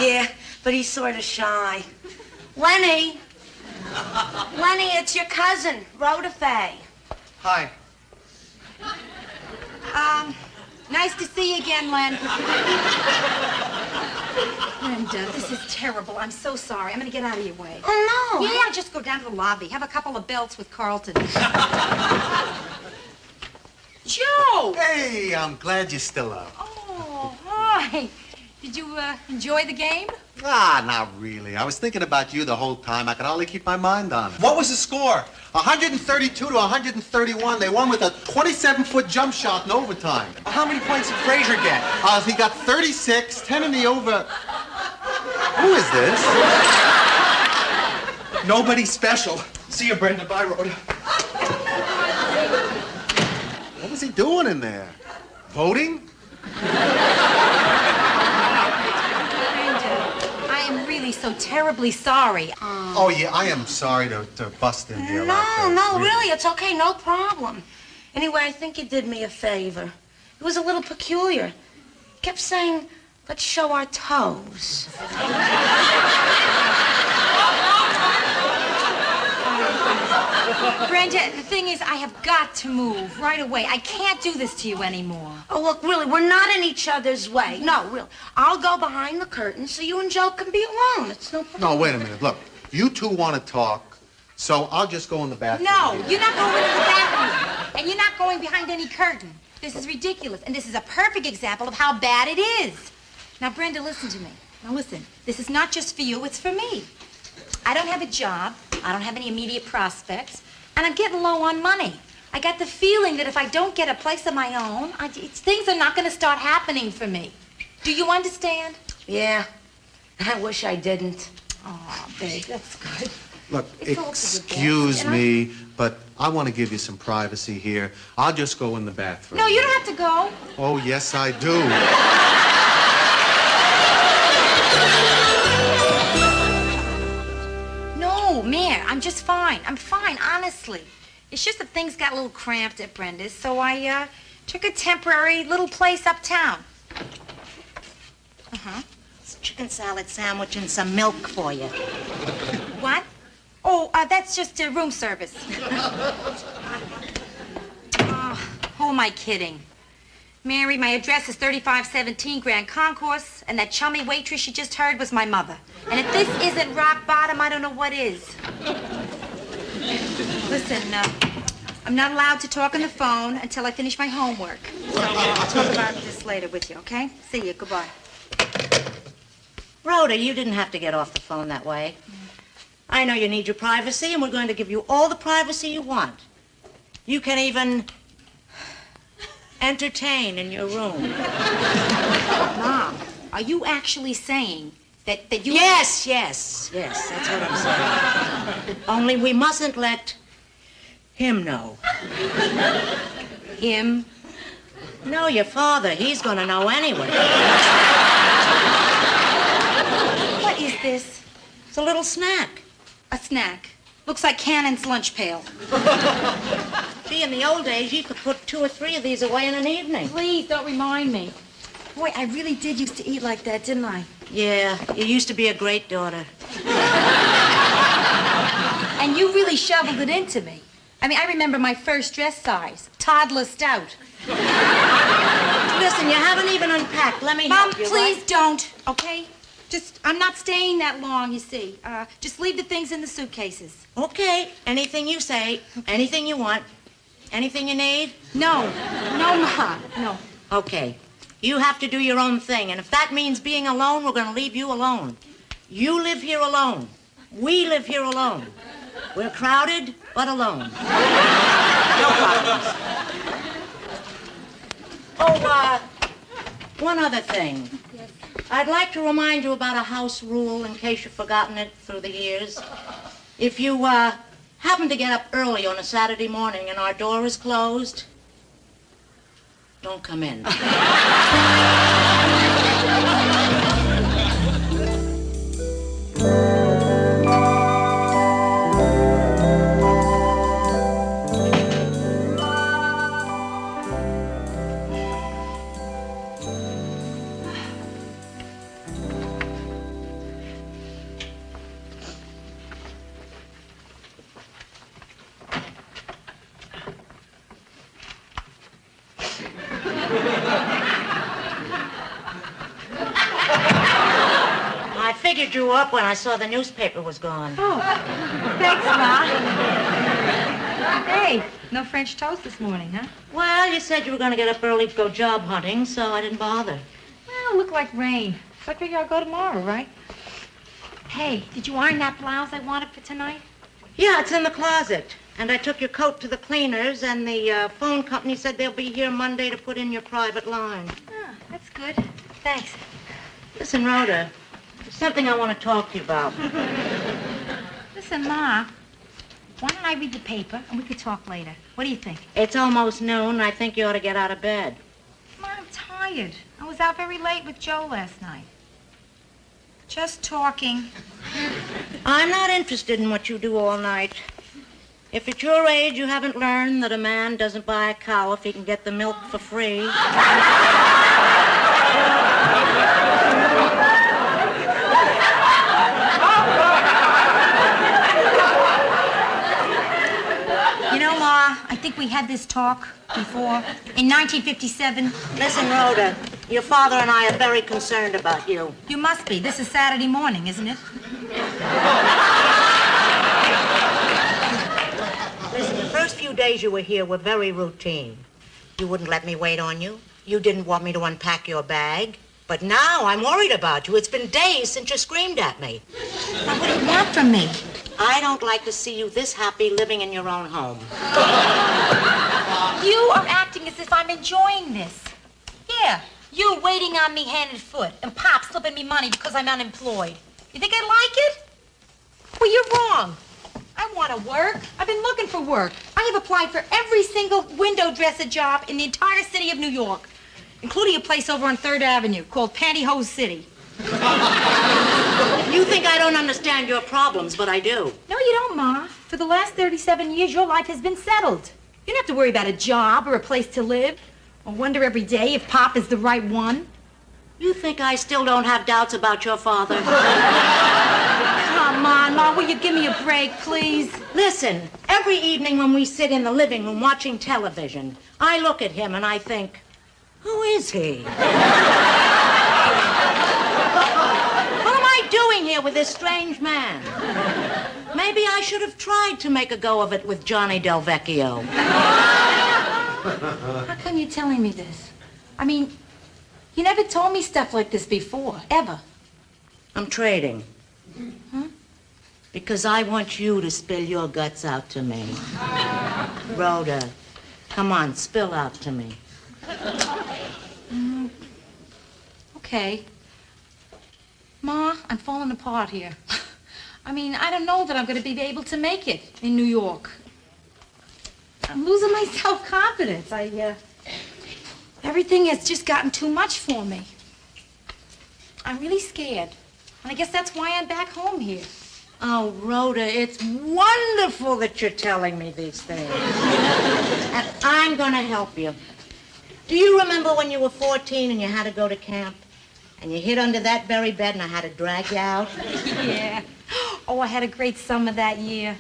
Yeah, but he's sort of shy. Lenny! Lenny, it's your cousin, Rhoda Faye. Hi. Nice to see you again, Len. Brenda, this is terrible. I'm so sorry. I'm gonna get out of your way. Oh, no. Yeah, just go down to the lobby. Have a couple of belts with Carlton. Joe! Hey, I'm glad you're still up. Oh, hi. Did you enjoy the game? Ah, not really. I was thinking about you the whole time. I could hardly keep my mind on it. What was the score? 132 to 131. They won with a 27-foot jump shot in overtime. How many points did Frazier get? He got 36, 10 in the over. Who is this? Nobody special. See you, Brenda. Bye, Rhoda. What was he doing in there? Voting? I am really so terribly sorry. Oh, yeah, I am sorry to bust in here like that. No, really, it's okay, no problem. Anyway, I think you did me a favor. It was a little peculiar. He kept saying, let's show our toes. Brenda, the thing is, I have got to move right away. I can't do this to you anymore. Oh, look, really, we're not in each other's way. No, really. I'll go behind the curtain so you and Joe can be alone. It's no problem. No, wait a minute. Look, you two want to talk, so I'll just go in the bathroom. No, you're not going into the bathroom. And you're not going behind any curtain. This is ridiculous. And this is a perfect example of how bad it is. Now, Brenda, listen to me. Now, listen. This is not just for you, it's for me. I don't have a job. I don't have any immediate prospects. And I'm getting low on money. I got the feeling that if I don't get a place of my own, things are not going to start happening for me. Do you understand? Yeah. I wish I didn't. Oh, babe, that's good. Look, It's all for the best, excuse and me, but I want to give you some privacy here. I'll just go in the bathroom. No, you don't have to go. Oh, yes, I do. No, Mare, I'm just fine. I'm fine, honestly. It's just that things got a little cramped at Brenda's, so I took a temporary little place uptown. Uh-huh. Chicken salad sandwich and some milk for you. What? Oh, that's just room service. Who am I kidding? Mary, my address is 3517 Grand Concourse, and that chummy waitress you just heard was my mother. And if this isn't rock bottom, I don't know what is. Listen, I'm not allowed to talk on the phone until I finish my homework. So I'll talk about this later with you, okay? See you. Goodbye. Rhoda, you didn't have to get off the phone that way. I know you need your privacy, and we're going to give you all the privacy you want. You can even entertain in your room. Mom, are you actually saying that you... Yes, that's what I'm saying. Only we mustn't let him know. Him? No, your father. He's going to know anyway. What is this? It's a little snack. A snack. Looks like Cannon's lunch pail. Gee, in the old days, you could put 2 or 3 of these away in an evening. Please, don't remind me. Boy, I really did used to eat like that, didn't I? Yeah, you used to be a great daughter. And you really shoveled it into me. I mean, I remember my first dress size, toddler stout. Listen, you haven't even unpacked. Let me Mom, help you, please right? don't, okay? I'm not staying that long, you see. Just leave the things in the suitcases. Okay, anything you say, anything you want, anything you need? No, Ma, no. Okay, you have to do your own thing, and if that means being alone, we're gonna leave you alone. You live here alone. We live here alone. We're crowded, but alone. No problems. Oh, one other thing. I'd like to remind you about a house rule in case you've forgotten it through the years. If you happen to get up early on a Saturday morning and our door is closed, don't come in. I figured you up when I saw the newspaper was gone. Oh, thanks, Ma. Hey, no French toast this morning, huh? Well, you said you were going to get up early to go job hunting, so I didn't bother. Well, it looked like rain. So I figure I'll go tomorrow, right? Hey, did you iron that blouse I wanted for tonight? Yeah, it's in the closet. And I took your coat to the cleaners, and the phone company said they'll be here Monday to put in your private line. Oh, that's good. Thanks. Listen, Rhoda, there's something I want to talk to you about. Listen, Ma, why don't I read the paper and we could talk later? What do you think? It's almost noon, and I think you ought to get out of bed. Ma, I'm tired. I was out very late with Joe last night. Just talking. I'm not interested in what you do all night. If at your age you haven't learned that a man doesn't buy a cow if he can get the milk for free. You know, Ma, I think we had this talk before. In 1957. Listen, Rhoda, your father and I are very concerned about you. You must be. This is Saturday morning, isn't it? Listen, the first few days you were here were very routine. You wouldn't let me wait on you. You didn't want me to unpack your bag. But now I'm worried about you. It's been days since you screamed at me. Now, what do you want from me? I don't like to see you this happy living in your own home. You are acting as if I'm enjoying this. Yeah, you waiting on me hand and foot, and Pop slipping me money because I'm unemployed. You think I like it? Well, you're wrong. I want to work. I've been looking for work. I have applied for every single window dresser job in the entire city of New York, including a place over on 3rd Avenue called Pantyhose City. You think I don't understand your problems, but I do. No, you don't, Ma. For the last 37 years, your life has been settled. You don't have to worry about a job or a place to live, or wonder every day if Pop is the right one. You think I still don't have doubts about your father? Come on, Ma, will you give me a break, please? Listen, every evening when we sit in the living room watching television, I look at him and I think, who is he? What am I doing here with this strange man? Maybe I should have tried to make a go of it with Johnny Del Vecchio. How come you're telling me this? I mean, you never told me stuff like this before, ever. I'm trading. Huh? Because I want you to spill your guts out to me. Rhoda, come on, spill out to me. Okay. Ma, I'm falling apart here. I mean, I don't know that I'm going to be able to make it in New York. I'm losing my self-confidence. Everything has just gotten too much for me. I'm really scared. And I guess that's why I'm back home here. Oh, Rhoda, it's wonderful that you're telling me these things. And I'm going to help you. Do you remember when you were 14 and you had to go to camp? And you hid under that very bed and I had to drag you out? Yeah. Oh, I had a great summer that year.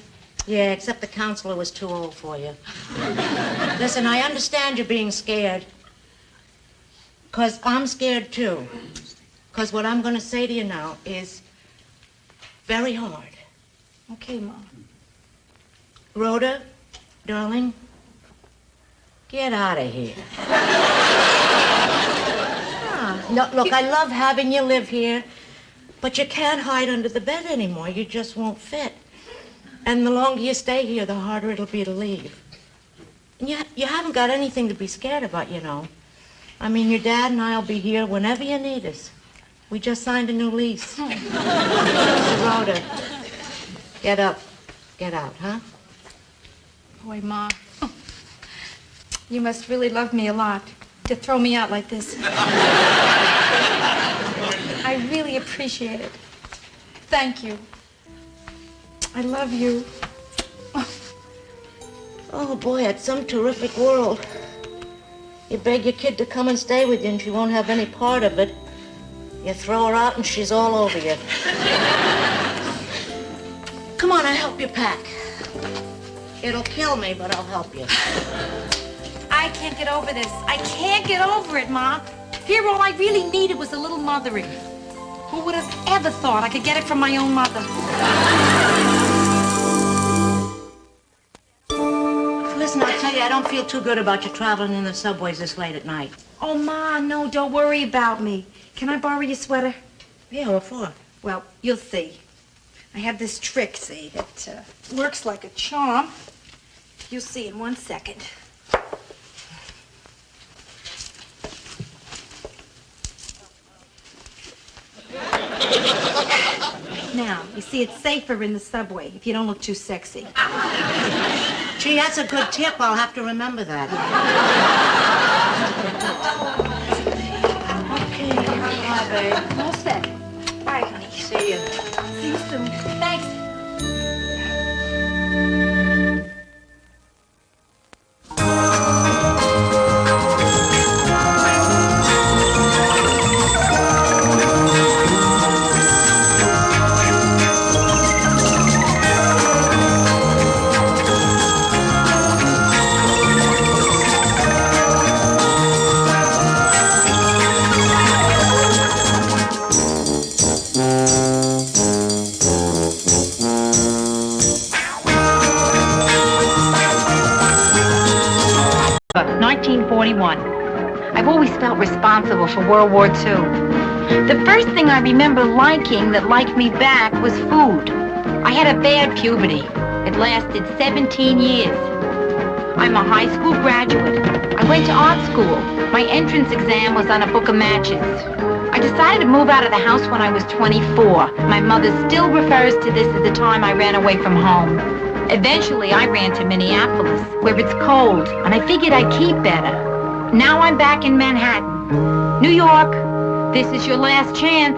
Yeah, except the counselor was too old for you. Listen, I understand you're being scared. 'Cause I'm scared, too. 'Cause what I'm going to say to you now is very hard. Okay, Mom. Rhoda, darling, get out of here. No, look, I love having you live here, but you can't hide under the bed anymore. You just won't fit. And the longer you stay here, the harder it'll be to leave. And you haven't got anything to be scared about, you know. I mean, your dad and I'll be here whenever you need us. We just signed a new lease. So, Rhoda, get up. Get out, huh? Boy, Ma. You must really love me a lot to throw me out like this. I really appreciate it. Thank you. I love you. Oh, boy, it's some terrific world. You beg your kid to come and stay with you and she won't have any part of it. You throw her out and she's all over you. Come on, I'll help you pack. It'll kill me, but I'll help you. I can't get over this. I can't get over it, Ma. Here, all I really needed was a little mothering. Who would have ever thought I could get it from my own mother? Listen, I'll tell you, I don't feel too good about you traveling in the subways this late at night. Oh, Ma, no, don't worry about me. Can I borrow your sweater? Yeah, what for? Well, you'll see. I have this trick, see, that works like a charm. You'll see in 1 second. Now, you see, it's safer in the subway if you don't look too sexy. Gee, that's a good tip. I'll have to remember that. Okay, bye, babe. All set. Bye, honey. See you. See you soon. Thanks. But 1941. I've always felt responsible for World War II. The first thing I remember liking that liked me back was food. I had a bad puberty. It lasted 17 years. I'm a high school graduate. I went to art school. My entrance exam was on a book of matches. I decided to move out of the house when I was 24. My mother still refers to this as the time I ran away from home. Eventually, I ran to Minneapolis, where it's cold, and I figured I'd keep better. Now I'm back in Manhattan. New York, this is your last chance.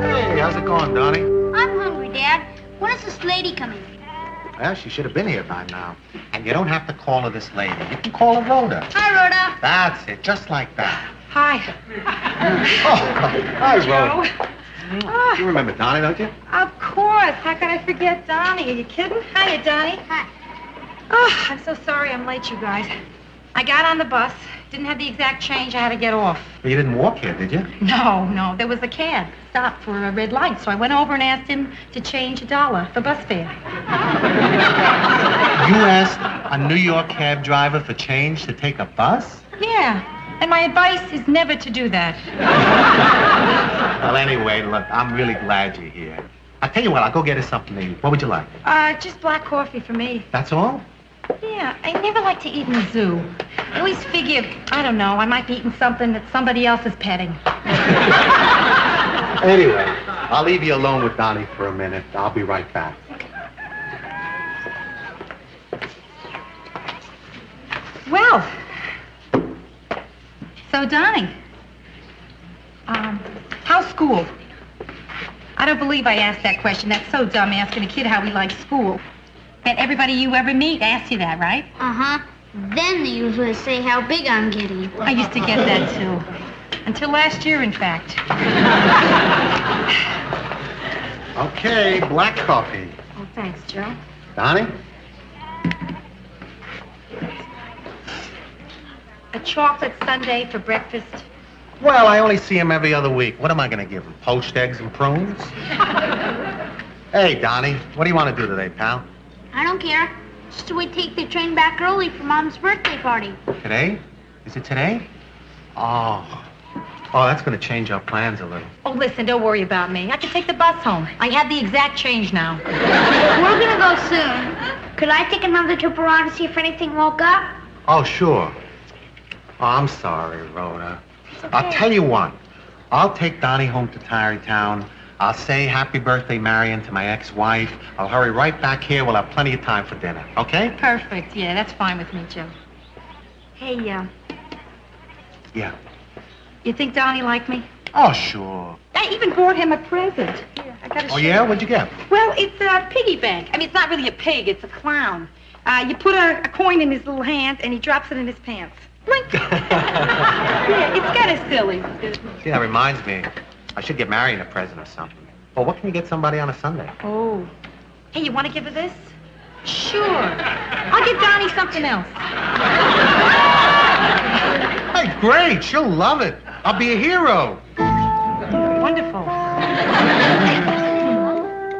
Hey, how's it going, Donnie? I'm hungry, Dad. When is this lady coming? Well, she should have been here by now. And you don't have to call her this lady. You can call her Rhoda. Hi, Rhoda. That's it, just like that. Hi. Hi, Rhoda. You remember Donnie, don't you? Of course. How could I forget Donnie? Are you kidding? Hiya, Donnie. Hi. Oh, I'm so sorry I'm late, you guys. I got on the bus. Didn't have the exact change. I had to get off. Well, you didn't walk here, did you? No. There was a cab stopped for a red light, so I went over and asked him to change $1 for bus fare. You asked a New York cab driver for change to take a bus? Yeah. And my advice is never to do that. Well, anyway, look, I'm really glad you're here. I'll tell you what, I'll go get us something to eat. What would you like? Just black coffee for me. That's all? Yeah, I never like to eat in the zoo. I always figure, I don't know, I might be eating something that somebody else is petting. Anyway, I'll leave you alone with Donnie for a minute. I'll be right back. Well, So, Donnie, how's school? I don't believe I asked that question. That's so dumb, asking a kid how he likes school. Bet everybody you ever meet asks you that, right? Uh-huh. Then they usually say how big I'm getting. I used to get that, too. Until last year, in fact. Okay, black coffee. Oh, thanks, Joe. Donnie? A chocolate sundae for breakfast. Well, I only see him every other week. What am I going to give him? Poached eggs and prunes? Hey, Donnie, what do you want to do today, pal? I don't care. Just we take the train back early for Mom's birthday party. Today? Is it today? Oh, that's going to change our plans a little. Oh, listen, don't worry about me. I can take the bus home. I have the exact change now. We're gonna go soon. Could I take another trip around to see if anything woke up? Oh, sure. Oh, I'm sorry, Rhoda. I'll tell you what. I'll take Donnie home to Tarrytown. I'll say happy birthday, Marion, to my ex-wife. I'll hurry right back here. We'll have plenty of time for dinner, okay? Perfect. Yeah, that's fine with me, Joe. Hey, Yeah. you think Donnie liked me? Oh, sure. I even bought him a present. Here, I got to Oh, yeah? What'd you get? Well, it's a piggy bank. I mean, it's not really a pig. It's a clown. You put a coin in his little hand, and he drops it in his pants. Blink. Yeah, it's kind of silly. See, that reminds me. I should get Marion a present or something. Well, what can you get somebody on a Sunday? Oh. Hey, you want to give her this? Sure. I'll give Donnie something else. Hey, great. She'll love it. I'll be a hero. Wonderful.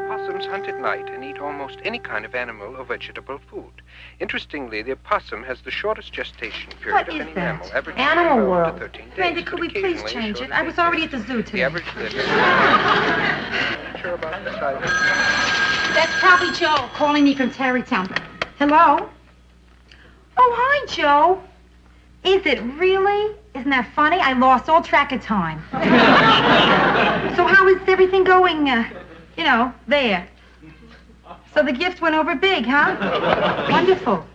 Possums hunt at night and eat almost any kind of animal or vegetable food. Interestingly, the opossum has the shortest gestation period What of is any that? mammal, averaging Animal 12 World. to 13 days. Brenda, could we please change it? I was already at the zoo today. The average sure about the size of That's probably Joe calling me from Tarrytown. Hello? Oh, hi, Joe. Is it really? Isn't that funny? I lost all track of time. So how is everything going, there? So the gift went over big, huh? Wonderful.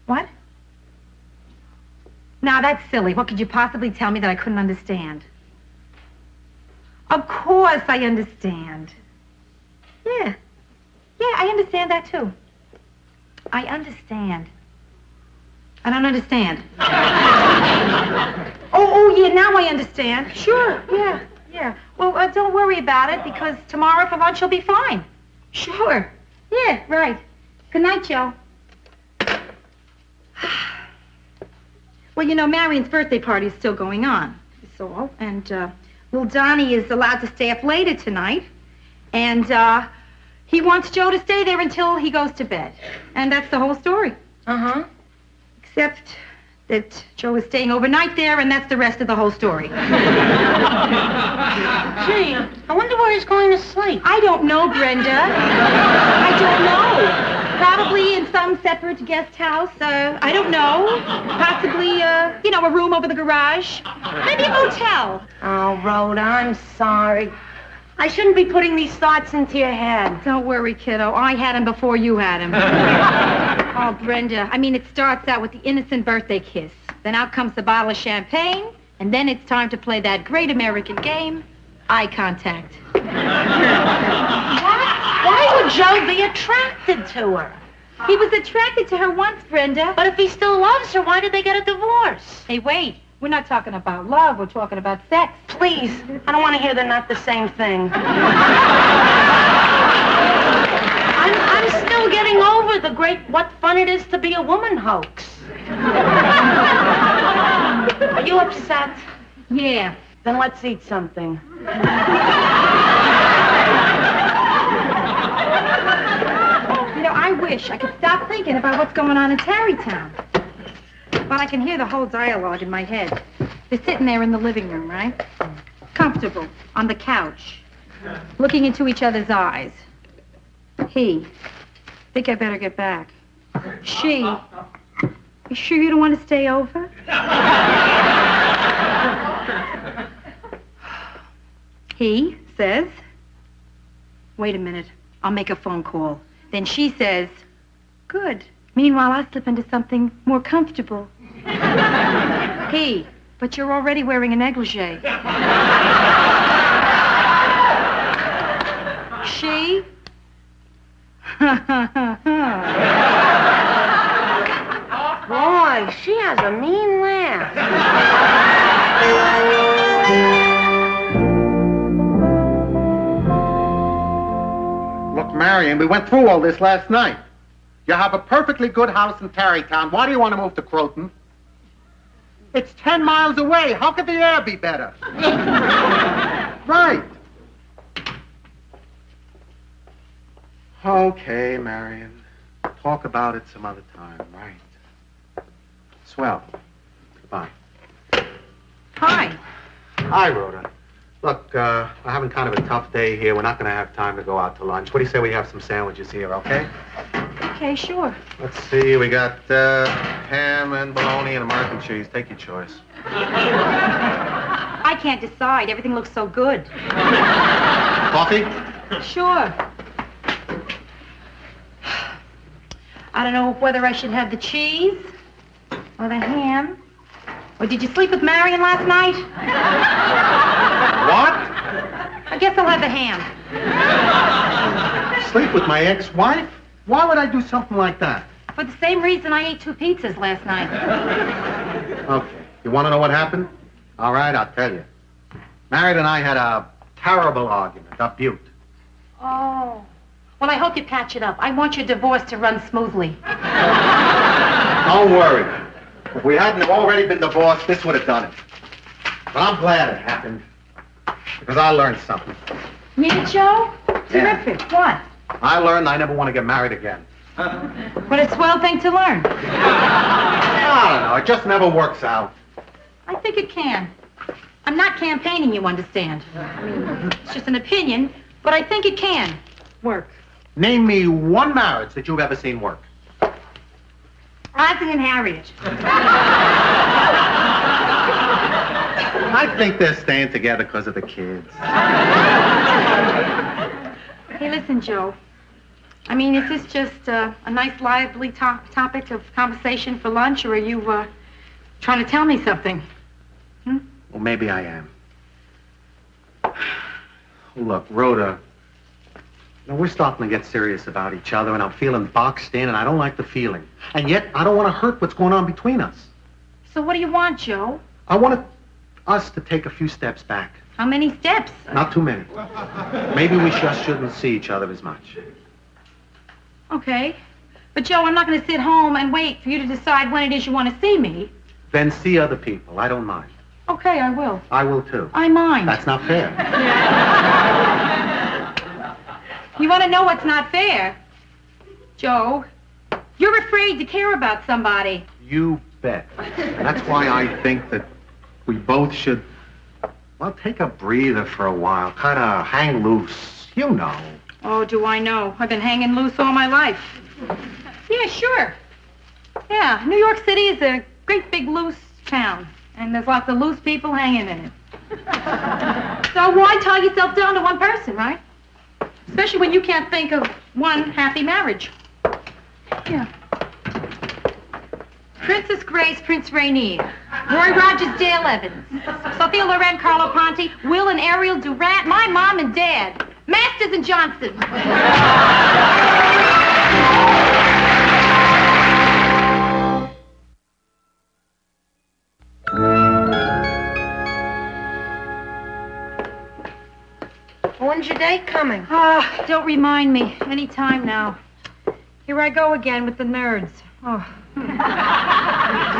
What? Now, that's silly. What could you possibly tell me that I couldn't understand? Of course I understand. Yeah, I understand that, too. I understand. I don't understand. Yeah, now I understand. Sure, yeah. Well, don't worry about it, because tomorrow for lunch you'll be fine. Sure. Yeah, right. Good night, Joe. Well, Marion's birthday party is still going on. That's all. And, little Donnie is allowed to stay up later tonight. And, he wants Joe to stay there until he goes to bed. And that's the whole story. Uh-huh. Except that Joe is staying overnight there, and that's the rest of the whole story. Gee, I wonder where he's going to sleep. I don't know, Brenda. I don't know. Probably in some separate guest house. I don't know. Possibly, a room over the garage. Maybe a motel. Oh, Rhoda, I'm sorry. I shouldn't be putting these thoughts into your head. Don't worry, kiddo. I had him before you had him. Oh, Brenda, it starts out with the innocent birthday kiss. Then out comes the bottle of champagne, and then it's time to play that great American game, eye contact. Why would Joe be attracted to her? He was attracted to her once, Brenda. But if he still loves her, why did they get a divorce? Hey, wait. We're not talking about love. We're talking about sex. Please, I don't want to hear they're not the same thing. I'm still getting over the great what fun it is to be a woman hoax. Are you upset? Yeah. Then let's eat something. I wish I could stop thinking about what's going on in Tarrytown. But I can hear the whole dialogue in my head. They're sitting there in the living room, right? Comfortable, on the couch, looking into each other's eyes. He, think I better get back. She, you sure you don't want to stay over? He says, wait a minute, I'll make a phone call. Then she says, good. Meanwhile, I'll slip into something more comfortable. He, but you're already wearing a negligee. She? Boy, she has a mean laugh. Look, Marion, we went through all this last night. You have a perfectly good house in Tarrytown. Why do you want to move to Croton? It's 10 miles away. How could the air be better? Right. Okay, Marion. Talk about it some other time, right? Swell. Goodbye. Hi. Hi, Rhoda. Look, we're having kind of a tough day here. We're not going to have time to go out to lunch. What do you say we have some sandwiches here, okay? Okay, sure. Let's see. We got ham and bologna and American cheese. Take your choice. I can't decide. Everything looks so good. Coffee? Sure. I don't know whether I should have the cheese or the ham. Or did you sleep with Marion last night? What? I guess I'll have the ham. Sleep with my ex-wife? Why would I do something like that? For the same reason I ate 2 pizzas last night. Okay. You want to know what happened? All right, I'll tell you. Marion and I had a terrible argument, a beaut. Oh. Well, I hope you patch it up. I want your divorce to run smoothly. Don't worry. If we hadn't already been divorced, this would have done it. But I'm glad it happened. Because I learned something. Me, Joe? Terrific. What? I learned I never want to get married again. What a swell thing to learn. I don't know. It just never works out. I think it can. I'm not campaigning, you understand. I mean, it's just an opinion, but I think it can work. Name me one marriage that you've ever seen work. Ozzie and Harriet. I think they're staying together because of the kids. Hey, listen, Joe. I mean, is this just a nice, lively topic of conversation for lunch, or are you trying to tell me something? Well, maybe I am. Look, Rhoda, we're starting to get serious about each other, and I'm feeling boxed in, and I don't like the feeling. And yet, I don't want to hurt what's going on between us. So what do you want, Joe? I want us to take a few steps back. How many steps? Not too many. Maybe we just shouldn't see each other as much. Okay. But, Joe, I'm not going to sit home and wait for you to decide when it is you want to see me. Then see other people. I don't mind. Okay, I will. I will, too. I mind. That's not fair. You want to know what's not fair? Joe, you're afraid to care about somebody. You bet. And that's why I think that we both should, well, take a breather for a while. Kind of hang loose. You know. Oh, do I know? I've been hanging loose all my life. Yeah, sure. Yeah, New York City is a great big loose town. And there's lots of loose people hanging in it. So why tie yourself down to one person, right? Especially when you can't think of one happy marriage. Yeah. Princess Grace, Prince Rainier, Roy Rogers, Dale Evans, Sophia Loren, Carlo Ponti, Will and Ariel Durant, my mom and dad, Masters and Johnson. When's your date coming? Ah, don't remind me. Any time now. Here I go again with the nerds. Oh.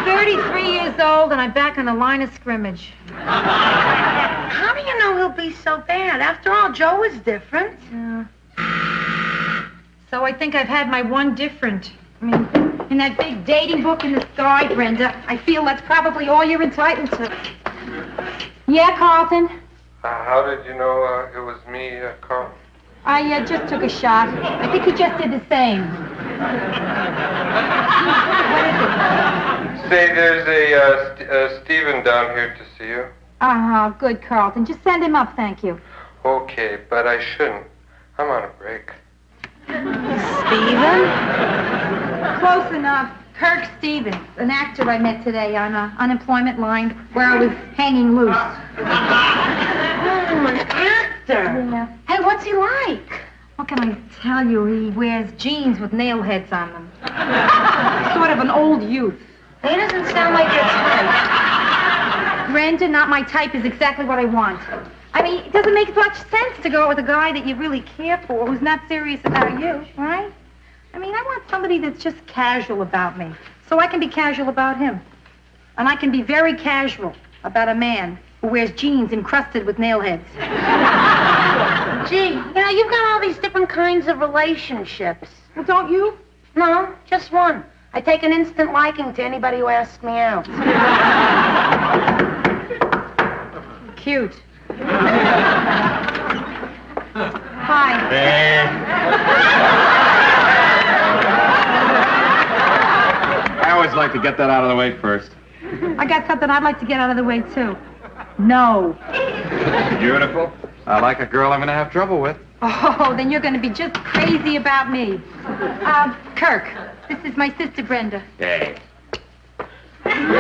33 years old and I'm back on the line of scrimmage. How do you know he'll be so bad? After all, Joe is different. Yeah. So I think I've had my one different. I mean, in that big dating book in the sky, Brenda, I feel that's probably all you're entitled to. Yeah, Carlton? How did you know it was me, Carl? I just took a shot. I think he just did the same. Say, there's a Stephen down here to see you. Good, Carlton. Just send him up, thank you. Okay, but I shouldn't. I'm on a break. Stephen? Close enough. Kirk Stevens, an actor I met today on an unemployment line where I was hanging loose. Oh, an actor. Yeah. Hey, what's he like? What can I tell you? He wears jeans with nail heads on them. Sort of an old youth. He doesn't sound like your type. Brenda, not my type, is exactly what I want. I mean, it doesn't make much sense to go out with a guy that you really care for, who's not serious about you, right? I mean, I want somebody that's just casual about me, so I can be casual about him. And I can be very casual about a man who wears jeans encrusted with nail heads. Gee, you know, you've got all these different kinds of relationships. Well, don't you? No, just one. I take an instant liking to anybody who asks me out. Cute. Hi. I always like to get that out of the way first. I got something I'd like to get out of the way, too. No. Beautiful. I like a girl I'm going to have trouble with. Oh, then you're going to be just crazy about me. Kirk, this is my sister, Brenda. Hey. You're an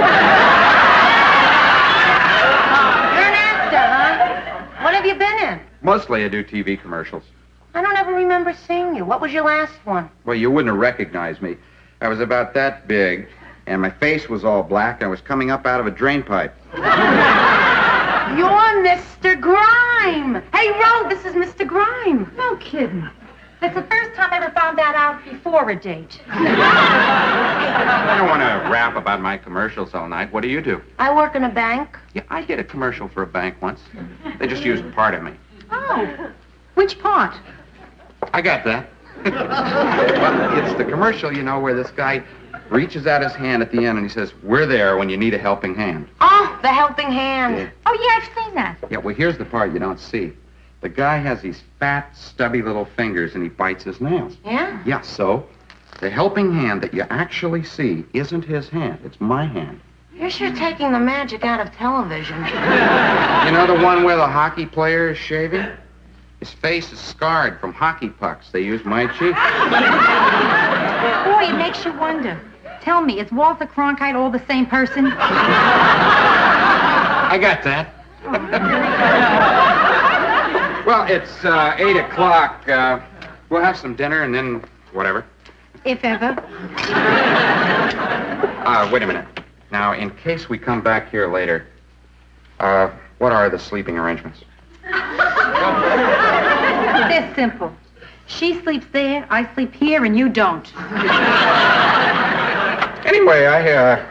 actor, huh? What have you been in? Mostly I do TV commercials. I don't ever remember seeing you. What was your last one? Well, you wouldn't have recognized me. I was about that big, and my face was all black. I was coming up out of a drain pipe. You're Mr. Grime. Hey, Rhoda, this is Mr. Grime. No kidding. That's the first time I ever found that out before a date. I don't want to rap about my commercials all night. What do you do? I work in a bank. Yeah, I did a commercial for a bank once. They just used part of me. Oh, which part? I got that. Well, it's the commercial, you know, where this guy reaches out his hand at the end and he says, "We're there when you need a helping hand." Oh, the helping hand. Yeah. Oh, yeah, I've seen that. Yeah, well, here's the part you don't see. The guy has these fat, stubby little fingers and he bites his nails. Yeah? Yeah, so the helping hand that you actually see isn't his hand. It's my hand. You're sure taking the magic out of television. You know the one where the hockey player is shaving? His face is scarred from hockey pucks. They used my cheek. Boy, it makes you wonder. Tell me, is Walter Cronkite all the same person? I got that. Well, it's 8 o'clock. We'll have some dinner and then whatever. If ever. Wait a minute. Now, in case we come back here later, what are the sleeping arrangements? They're simple. She sleeps there, I sleep here, and you don't. Anyway, I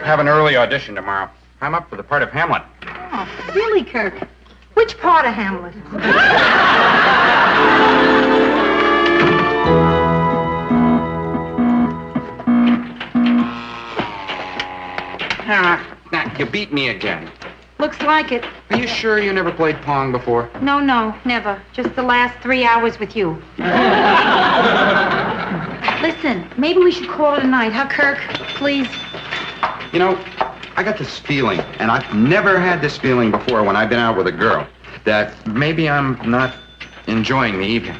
have an early audition tomorrow. I'm up for the part of Hamlet. Oh, really, Kirk? Which part of Hamlet? Now, you beat me again. Looks like it. Are you sure you never played Pong before? No, never. Just the last 3 hours with you. Listen, maybe we should call it a night, huh, Kirk? Please. You know, I got this feeling, and I've never had this feeling before when I've been out with a girl, that maybe I'm not enjoying the evening.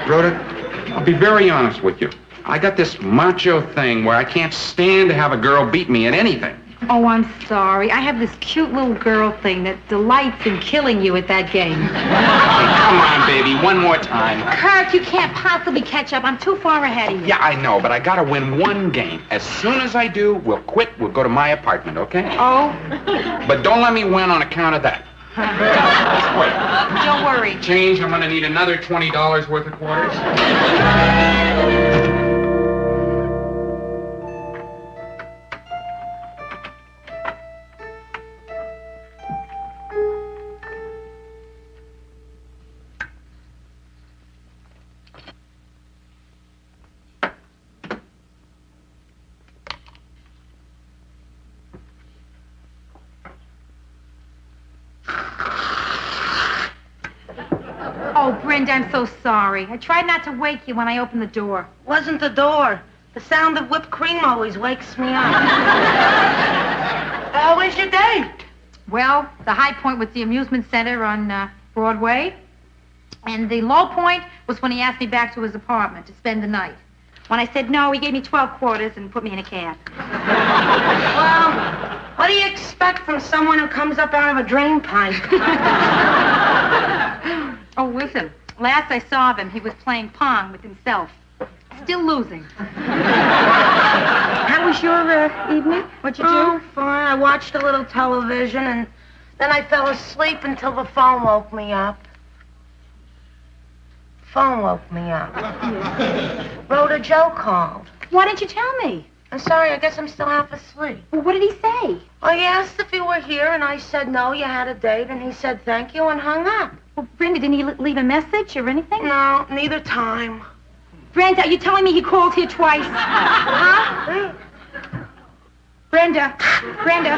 Rhoda, I'll be very honest with you. I got this macho thing where I can't stand to have a girl beat me at anything. Oh, I'm sorry. I have this cute little girl thing that delights in killing you at that game. Hey, come on, baby, one more time. Kirk, you can't possibly catch up. I'm too far ahead of you. Yeah, I know, but I gotta win one game. As soon as I do, we'll quit. We'll go to my apartment, okay? Oh? But don't let me win on account of that. Wait. Don't worry. Change, I'm gonna need another $20 worth of quarters. Oh, Brenda, I'm so sorry. I tried not to wake you when I opened the door. Wasn't the door. The sound of whipped cream always wakes me up. How was your date? Well, the high point was the amusement center on Broadway. And the low point was when he asked me back to his apartment to spend the night. When I said no, he gave me 12 quarters and put me in a cab. Well, what do you expect from someone who comes up out of a drain pipe? Oh, listen. Last I saw of him, he was playing Pong with himself. Still losing. How was your evening? What'd you do? Oh, fine. I watched a little television, and then I fell asleep until the phone woke me up. Phone woke me up. Rhoda, Joe called. Why didn't you tell me? I'm sorry, I guess I'm still half asleep. Well, what did he say? Well, he asked if you were here, and I said no, you had a date, and he said thank you and hung up. Well, Brenda, didn't he leave a message or anything? No, neither time. Brenda, are you telling me he called here twice? Huh? Brenda. Brenda.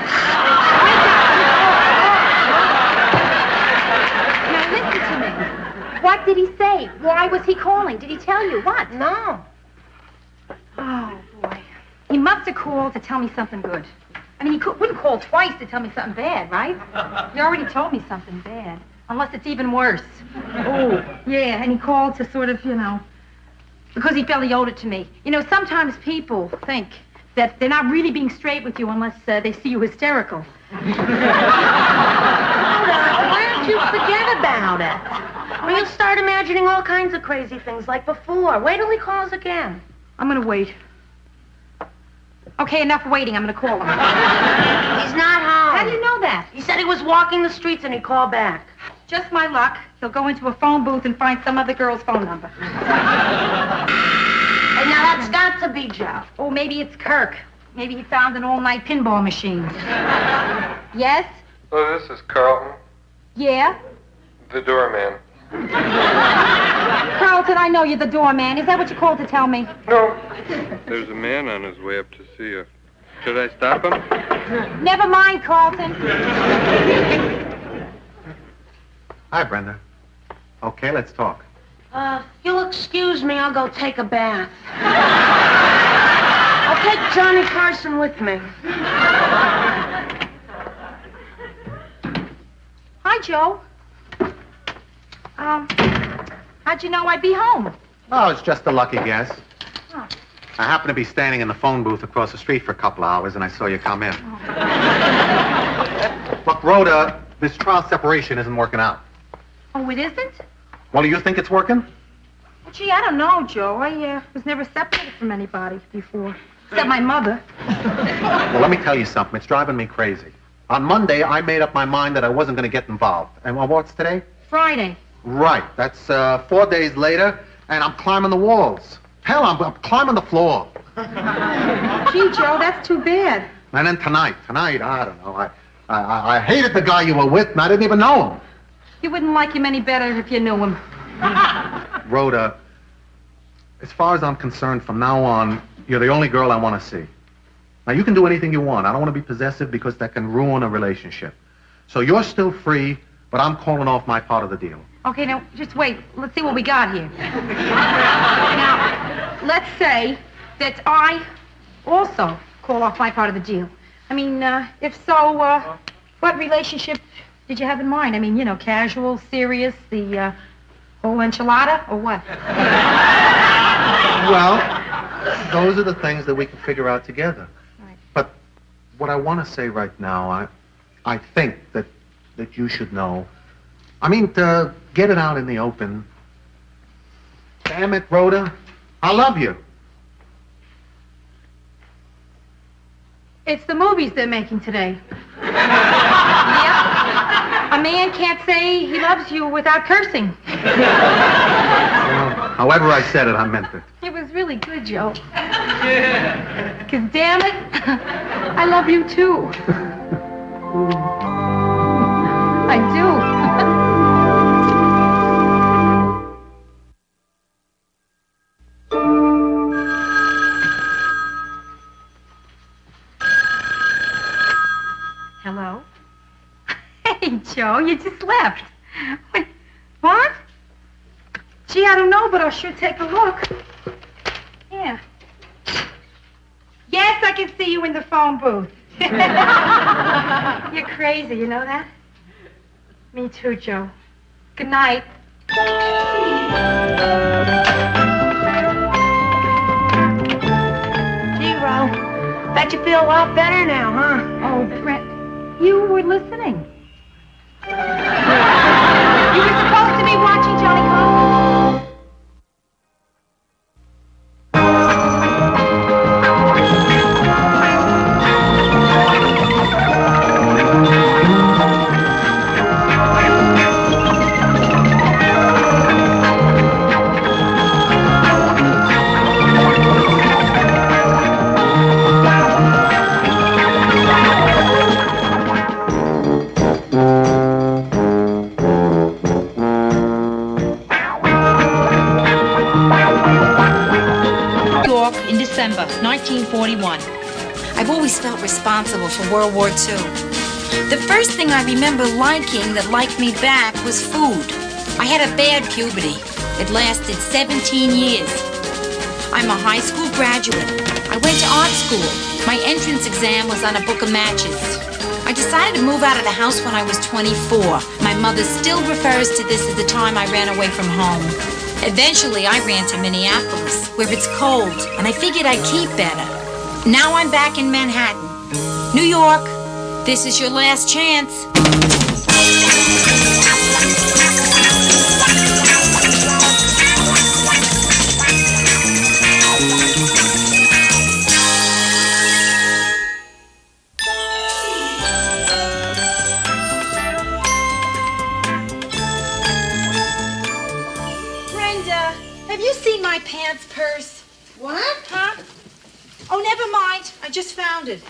Now listen to me. What did he say? Why was he calling? Did he tell you what? No. Oh, boy. He must have called to tell me something good. I mean, he wouldn't call twice to tell me something bad, right? He already told me something bad. Unless it's even worse. Oh, yeah, and he called to sort of, because he felt he owed it to me. Sometimes people think that they're not really being straight with you unless they see you hysterical. Why don't you forget about it? Or you'll start imagining all kinds of crazy things like before. Wait till he calls again. I'm going to wait. Okay, enough waiting. I'm going to call him. He's not home. How do you know that? He said he was walking the streets and he'd call back. Just my luck. He'll go into a phone booth and find some other girl's phone number. And now that's got to be Joe. Oh, maybe it's Kirk. Maybe he found an all-night pinball machine. Yes? Oh, this is Carlton, Yeah? the doorman. Carlton, I know you're the doorman. Is that what you called to tell me? No. There's a man on his way up to see you. Should I stop him? Never mind, Carlton. Hi, Brenda. Okay, let's talk. You'll excuse me, I'll go take a bath. I'll take Johnny Carson with me. Hi, Joe. How'd you know I'd be home? Oh, it's just a lucky guess. Oh. I happened to be standing in the phone booth across the street for a couple of hours, and I saw you come in. Look, Rhoda, this trial separation isn't working out. Oh, it isn't? Well, do you think it's working? Well, gee, I don't know, Joe. I was never separated from anybody before. Except my mother. Well, let me tell you something. It's driving me crazy. On Monday, I made up my mind that I wasn't going to get involved. And what's today? Friday. Right. That's 4 days later, and I'm climbing the walls. Hell, I'm climbing the floor. Gee, Joe, that's too bad. And then tonight, I don't know. I hated the guy you were with, and I didn't even know him. You wouldn't like him any better if you knew him. Rhoda, as far as I'm concerned, from now on, you're the only girl I want to see. Now, you can do anything you want. I don't want to be possessive because that can ruin a relationship. So you're still free, but I'm calling off my part of the deal. Okay, now, just wait. Let's see what we got here. Now, let's say that I also call off my part of the deal. I mean, if so, what relationship did you have in mind? I mean, casual, serious, the whole enchilada, or what? Well, those are the things that we can figure out together. Right. But what I want to say right now, I think that you should know. I mean, to get it out in the open. Damn it, Rhoda. I love you. It's the movies they're making today. Yep. A man can't say he loves you without cursing. Well, however I said it, I meant it. It was really good, Joe. Because, damn it, I love you, too. I do. Hello? Hey, Joe, you just left. Wait, what? Gee, I don't know, but I'll sure take a look. Yeah. Yes, I can see you in the phone booth. You're crazy, you know that? Me too, Joe. Good night. Bet you feel a lot better now, huh? Oh, Brett, you were listening. You were supposed to be watching Johnny Come. In December 1941. I've always felt responsible for World War II. The first thing I remember liking that liked me back was food. I had a bad puberty. It lasted 17 years. I'm a high school graduate. I went to art school. My entrance exam was on a book of matches. I decided to move out of the house when I was 24. My mother still refers to this as the time I ran away from home. Eventually, I ran to Minneapolis, where it's cold, and I figured I'd keep better. Now I'm back in Manhattan. New York, this is your last chance. Have you seen my pants purse? What? Huh? Oh, never mind. I just found it.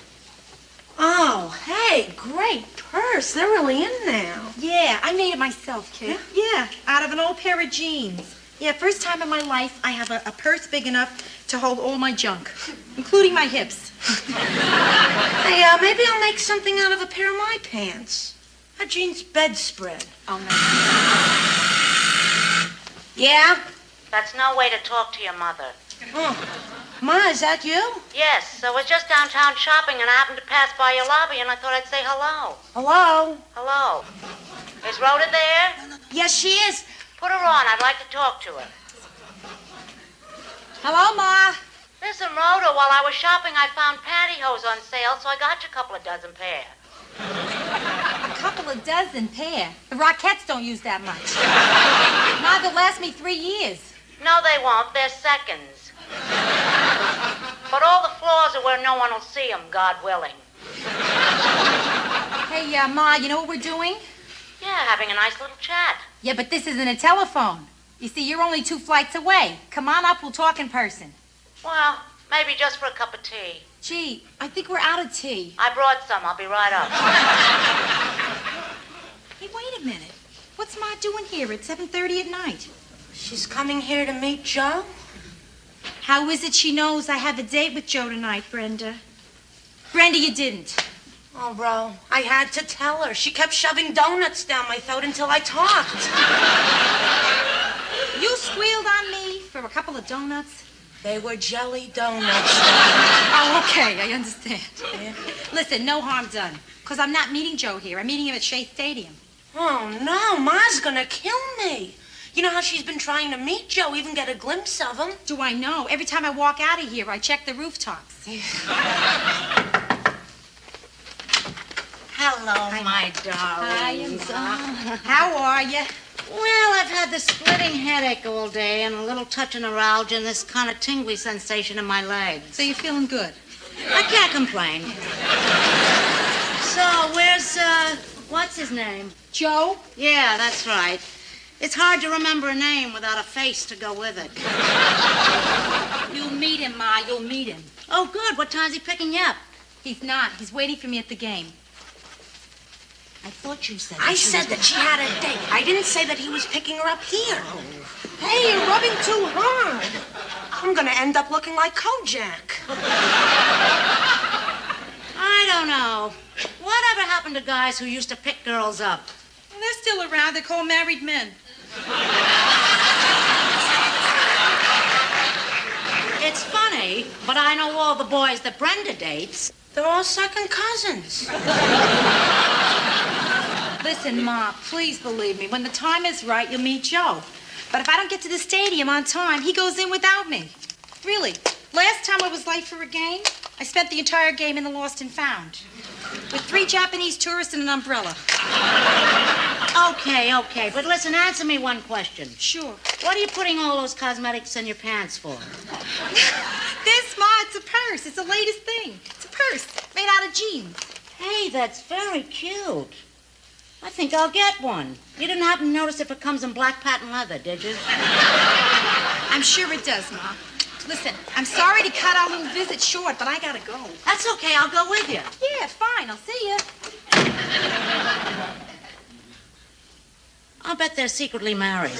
Oh, hey, great purse. They're really in now. Yeah, I made it myself, kid. Yeah, out of an old pair of jeans. Yeah, first time in my life I have a purse big enough to hold all my junk, including my hips. Hey, maybe I'll make something out of a pair of my pants. A jeans bedspread. Oh, no. Yeah? That's no way to talk to your mother. Oh. Ma, is that you? Yes, I was just downtown shopping and I happened to pass by your lobby and I thought I'd say hello. Hello? Hello. Is Rhoda there? Yes, she is. Put her on. I'd like to talk to her. Hello, Ma. Listen, Rhoda, while I was shopping, I found pantyhose on sale, so I got you a couple of dozen pair. A couple of dozen pair? The Rockettes don't use that much. Ma, they'll last me 3 years. No, they won't. They're seconds. But all the floors are where no one will see them, God willing. Hey, Ma, you know what we're doing? Yeah, having a nice little chat. Yeah, but this isn't a telephone. You see, you're only 2 flights away. Come on up, we'll talk in person. Well, maybe just for a cup of tea. Gee, I think we're out of tea. I brought some. I'll be right up. Hey, wait a minute. What's Ma doing here at 7:30 at night? She's coming here to meet Joe? How is it she knows I have a date with Joe tonight, Brenda? Brenda, you didn't. Oh, bro, I had to tell her. She kept shoving donuts down my throat until I talked. You squealed on me for a couple of donuts? They were jelly donuts. Oh, okay, I understand. Yeah. Listen, no harm done. Because I'm not meeting Joe here. I'm meeting him at Shea Stadium. Oh, no, Ma's gonna kill me. You know how she's been trying to meet Joe, even get a glimpse of him? Do I know? Every time I walk out of here, I check the rooftops. Hello, my darling. How are you? Well, I've had this splitting headache all day and a little touch of neuralgia and this kind of tingly sensation in my legs. So you're feeling good? I can't complain. So, where's, what's his name? Joe? Yeah, that's right. It's hard to remember a name without a face to go with it. You'll meet him, Ma. You'll meet him. Oh, good. What time's he picking you up? He's not. He's waiting for me at the game. I thought you said I said that she had a date. I didn't say that he was picking her up here. Hey, you're rubbing too hard. I'm gonna end up looking like Kojak. I don't know. Whatever happened to guys who used to pick girls up? Well, they're still around. They're called married men. It's funny, but I know all the boys that Brenda dates. They're all second cousins. Listen, Ma, please believe me. When the time is right, you'll meet Joe. But if I don't get to the stadium on time, he goes in without me. Really. Last time I was late for a game, I spent the entire game in the Lost and Found with 3 Japanese tourists and an umbrella. Okay, but listen, answer me one question. Sure. What are you putting all those cosmetics in your pants for? This, Ma, it's a purse. It's the latest thing. It's a purse made out of jeans. Hey, that's very cute. I think I'll get one. You didn't happen to notice if it comes in black patent leather, did you? I'm sure it does, Ma. Listen, I'm sorry to cut our little visit short, but I gotta go. That's okay, I'll go with you. Yeah, fine. I'll see you. I'll bet they're secretly married.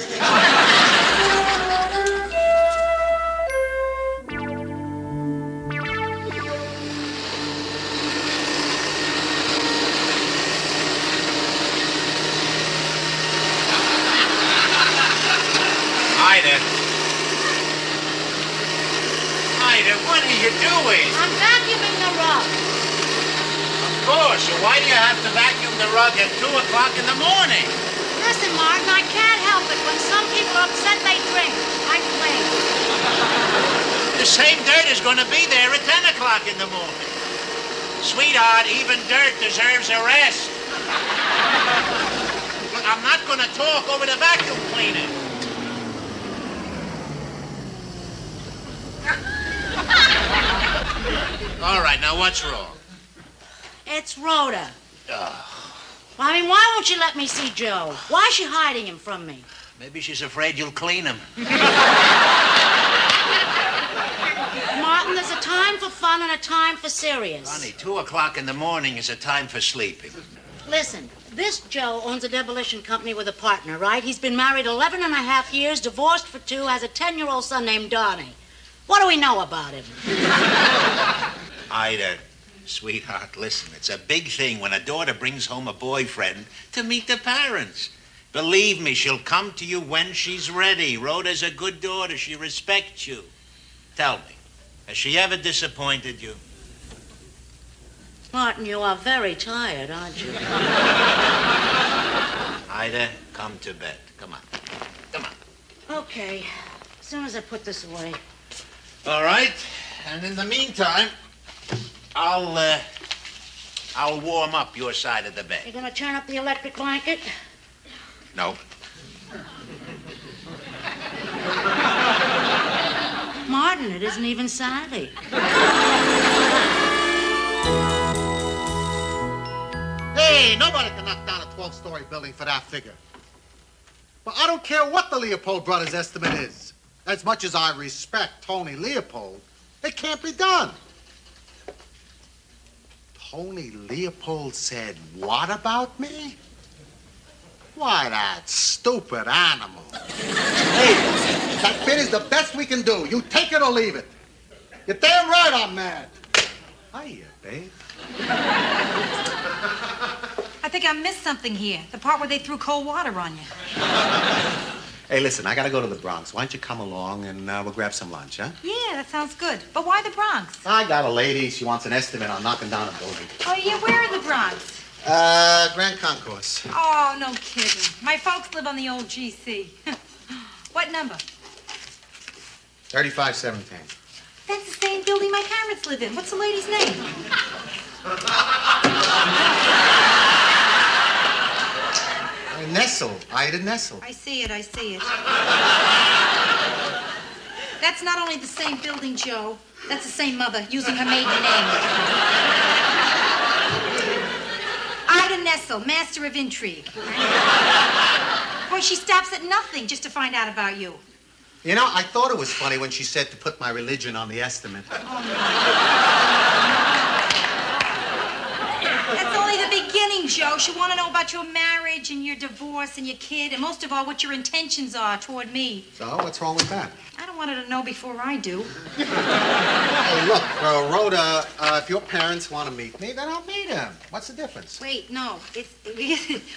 Ida, what are you doing? I'm vacuuming the rug. Of course. So why do you have to vacuum the rug at 2 o'clock in the morning? Listen, Martin, I can't help it. When some people are upset, they drink. I clean. The same dirt is going to be there at 10 o'clock in the morning. Sweetheart, even dirt deserves a rest. Look, I'm not going to talk over the vacuum cleaner. All right, now what's wrong? It's Rhoda. I mean, why won't you let me see Joe? Why is she hiding him from me? Maybe she's afraid you'll clean him. Martin, there's a time for fun and a time for serious. Honey, 2 o'clock in the morning is a time for sleeping. Listen, this Joe owns a demolition company with a partner, right? He's been married 11 and a half years, divorced for 2, has a 10-year-old son named Donnie. What do we know about him? Ida, sweetheart, listen, it's a big thing when a daughter brings home a boyfriend to meet the parents. Believe me, she'll come to you when she's ready. Rhoda's a good daughter. She respects you. Tell me, has she ever disappointed you? Martin, you are very tired, aren't you? Ida, come to bed. Come on. Come on. Okay, as soon as I put this away. All right. And in the meantime, I'll warm up your side of the bed. You gonna turn up the electric blanket? No. Martin, it isn't even Saturday. Hey, nobody can knock down a 12-story building for that figure. But I don't care what the Leopold brothers' estimate is. As much as I respect Tony Leopold, it can't be done. Tony Leopold said, what about me? Why, that stupid animal. Hey, that bid is the best we can do. You take it or leave it. You're damn right I'm mad. Hiya, babe. I think I missed something here. The part where they threw cold water on you. Hey, listen, I gotta go to the Bronx. Why don't you come along and we'll grab some lunch, huh? Yeah, that sounds good. But why the Bronx? I got a lady. She wants an estimate on knocking down a building. Oh, yeah, where in the Bronx? Grand Concourse. Oh, no kidding. My folks live on the old GC. What number? 3517. That's the same building my parents live in. What's the lady's name? Nessel. Ida Nessel. I see it. That's not only the same building, Joe. That's the same mother using her maiden name. Ida Nessel, master of intrigue. Boy, she stops at nothing just to find out about you. You know, I thought it was funny when she said to put my religion on the estimate. That's only the beginning, Joe. She'll want to know about your marriage and your divorce and your kid, and most of all, what your intentions are toward me. So, what's wrong with that? I don't want her to know before I do. Hey, look, Rhoda, if your parents want to meet me, then I'll meet them. What's the difference? Wait, no.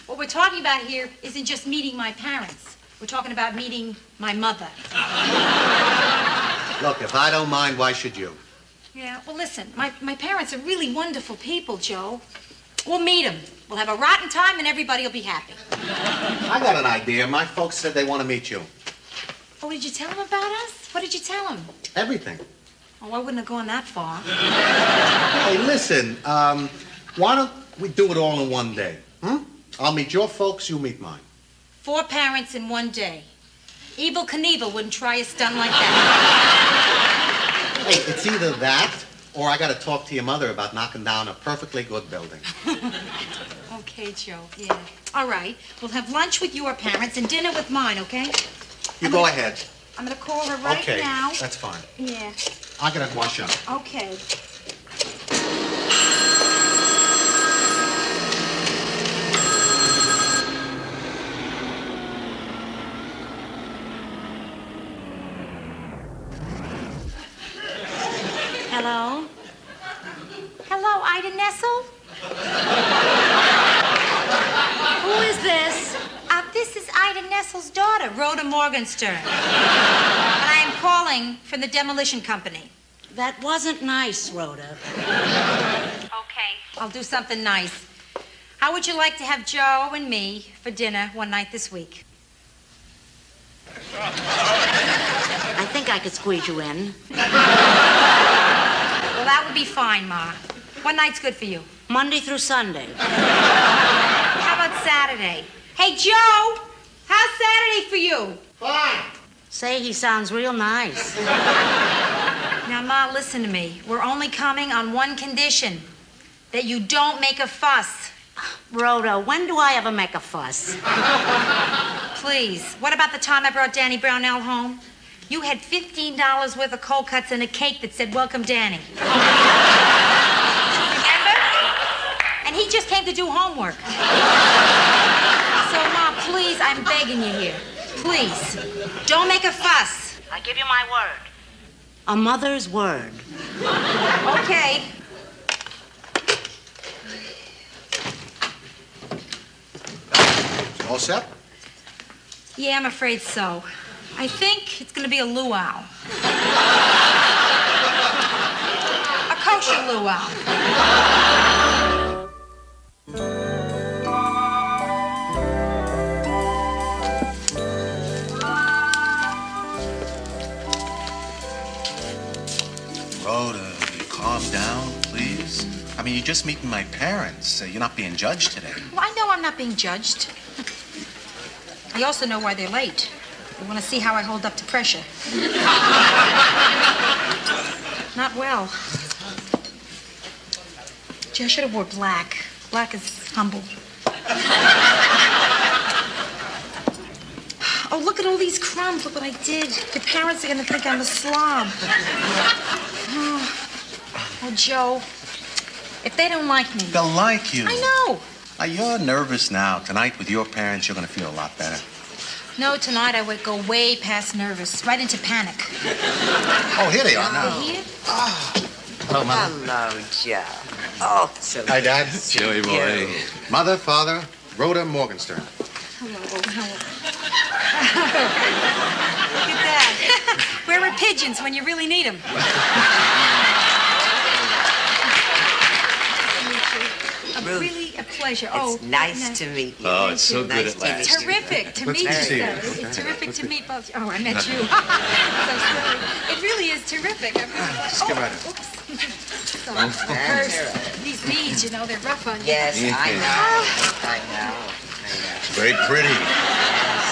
What we're talking about here isn't just meeting my parents. We're talking about meeting my mother. Look, if I don't mind, why should you? Yeah, well, listen, my parents are really wonderful people, Joe. We'll meet them. We'll have a rotten time and everybody will be happy. I got an idea. My folks said they want to meet you. Oh, did you tell them about us? What did you tell them? Everything. Oh, I wouldn't have gone that far. Hey, listen, why don't we do it all in one day? I'll meet your folks, you meet mine. 4 parents in one day. Evel Knievel wouldn't try a stunt like that. Hey, it's either that, or I gotta talk to your mother about knocking down a perfectly good building. Okay, Joe, yeah. All right, we'll have lunch with your parents and dinner with mine, okay? You go ahead. I'm gonna call her right Okay, now. that's fine. Yeah. I gotta wash up. Okay. Hello? Hello, Ida Nessel? Who is this? This is Ida Nessel's daughter, Rhoda Morgenstern. And I am calling from the demolition company. That wasn't nice, Rhoda. Okay. I'll do something nice. How would you like to have Joe and me for dinner one night this week? I think I could squeeze you in. Well, that would be fine, Ma. What night's good for you? Monday through Sunday. How about Saturday? Hey, Joe! How's Saturday for you? Fine. Say he sounds real nice. Now, Ma, listen to me. We're only coming on one condition. That you don't make a fuss. Rhoda, when do I ever make a fuss? Please. What about the time I brought Danny Brownell home? You had $15 worth of cold cuts and a cake that said, "Welcome, Danny." Remember? And he just came to do homework. So, Ma, please, I'm begging you here. Please, don't make a fuss. I give you my word. A mother's word. Okay. All set? Yeah, I'm afraid so. I think it's going to be a luau. A kosher luau. Rhoda, will you calm down, please? I mean, you're just meeting my parents. You're not being judged today. Well, I know I'm not being judged. I also know why they're late. They want to see how I hold up to pressure. Not well. Gee, I should have wore black. Black is humble. Oh, look at all these crumbs. Look what I did. Your parents are going to think I'm a slob. Oh, Joe, if they don't like me... They'll like you. I know. You're nervous now. Tonight, with your parents, you're going to feel a lot better. No, tonight I would go way past nervous, right into panic. Oh, here they are now. They're here? Hello, Mother. Hello, Joe. Oh, so Hi, Dad. Joey boy. Mother, Father, Rhoda Morgenstern. Hello. Look at that. Where are pigeons when you really need them? Really a pleasure. It's nice to meet you. Oh, it's so good at last. Terrific to meet you. It's terrific to meet both. Oh, I met you. So silly. It really is terrific. Just get right in. First, these beads, you know, they're rough on you. Yes, I know. Very pretty.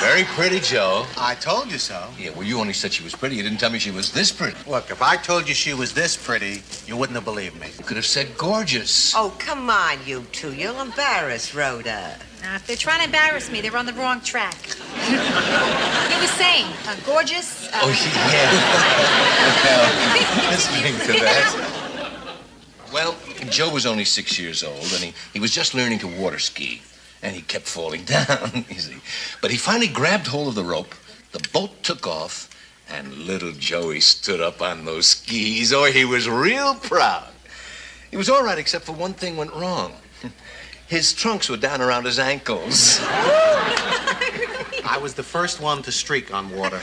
Very pretty, Joe. I told you so. Yeah, well, you only said she was pretty. You didn't tell me she was this pretty. Look, if I told you she was this pretty, you wouldn't have believed me. You could have said gorgeous. Oh, come on, you two. You'll embarrass Rhoda. Now, if they're trying to embarrass me, they're on the wrong track. He was saying, gorgeous. Oh, yeah. Well, listening to that. Well, Joe was only 6 years old, and he was just learning to water ski. And he kept falling down, you see. But he finally grabbed hold of the rope, the boat took off, and little Joey stood up on those skis. Oh, he was real proud. He was all right, except for one thing went wrong. His trunks were down around his ankles. I was the first one to streak on water.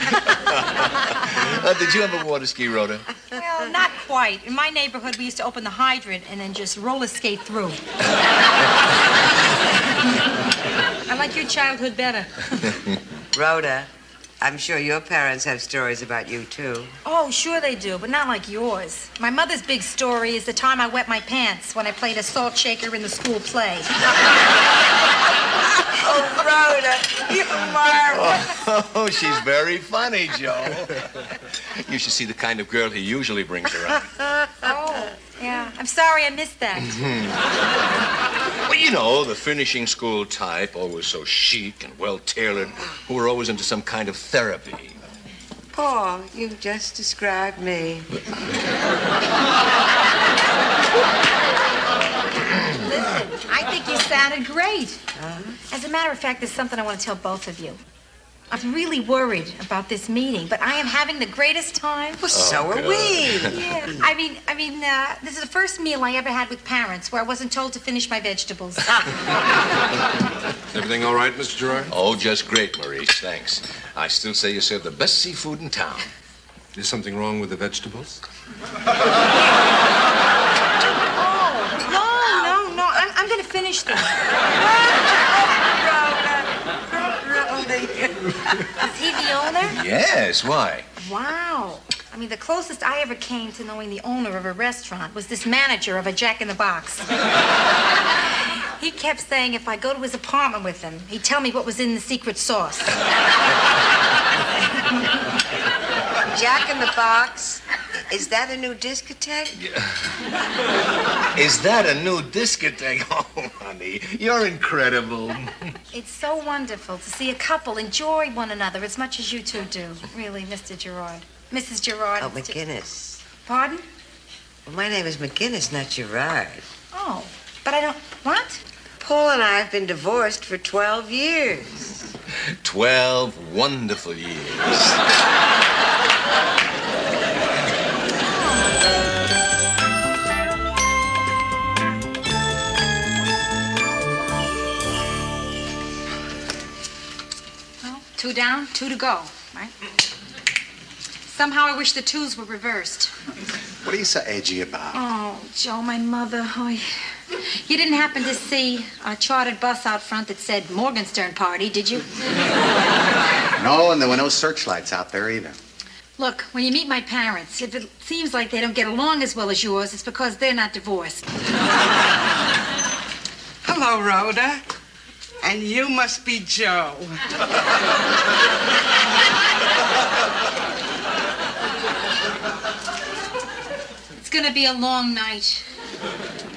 Did you ever water ski, Rhoda? Well, not quite. In my neighborhood, we used to open the hydrant and then just roller skate through. I like your childhood better. Rhoda, I'm sure your parents have stories about you, too. Oh, sure they do, but not like yours. My mother's big story is the time I wet my pants when I played a salt shaker in the school play. Oh, Rhoda, you're marvelous. Oh, she's very funny, Joe. You should see the kind of girl he usually brings around. Oh, yeah. I'm sorry I missed that. Well, you know, the finishing school type, always so chic and well-tailored, who are always into some kind of therapy. Paul, you've just described me. Listen, I think you sounded great. As a matter of fact, there's something I want to tell both of you. I'm really worried about this meeting, but I am having the greatest time. Well, so are we. Yeah. I mean, this is the first meal I ever had with parents where I wasn't told to finish my vegetables. Everything all right, Mr. Gerard? Oh, just great, Maurice. Thanks. I still say you serve the best seafood in town. Is something wrong with the vegetables? No. I'm going to finish them. Is he the owner? Yes, why? Wow. I mean, the closest I ever came to knowing the owner of a restaurant was this manager of a Jack in the Box. He kept saying if I go to his apartment with him, he'd tell me what was in the secret sauce. Jack in the Box? Is that a new discotheque? Is that a new discotheque? Oh, honey, you're incredible. It's so wonderful to see a couple enjoy one another as much as you two do. Really, Mr. Gerard. Mrs. Gerard. Oh, McGinnis. Pardon? Well, my name is McGinnis, not Gerard. Oh, but I don't... What? Paul and I have been divorced for 12 years. 12 wonderful years. Well, 2 down, 2 to go, right? Somehow I wish the twos were reversed. What are you so edgy about? Oh, Joe, my mother. Oh, you didn't happen to see a chartered bus out front that said Morgenstern Party, did you? No, and there were no searchlights out there either. Look, when you meet my parents, if it seems like they don't get along as well as yours, it's because they're not divorced. Hello, Rhoda. And you must be Joe. It's gonna be a long night.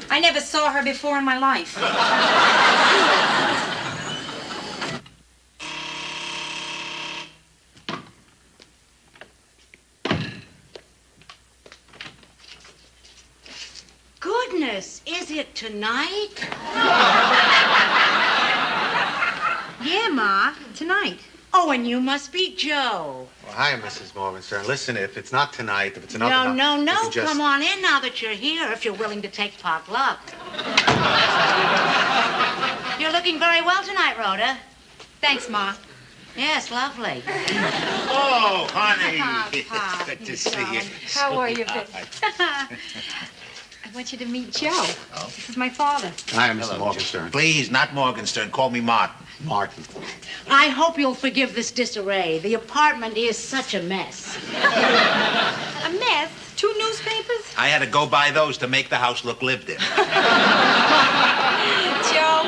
I never saw her before in my life. Goodness, is it tonight? Yeah, Ma, tonight. Oh, and you must be Joe. Well, hi, Mrs. Morgenstern. Listen, if it's not tonight, if it's another No, night, you just... Come on in now that you're here, if you're willing to take potluck. You're looking very well tonight, Rhoda. Thanks, Ma. Yes, lovely. Oh, honey. Pop, Good to see you. How are you, babe? I want you to meet Joe. This is my father. Hi, Mr. Morgenstern. Please, not Morgenstern. Call me Martin. Martin. I hope you'll forgive this disarray. The apartment is such a mess. A mess? 2 newspapers? I had to go buy those to make the house look lived in. Joe,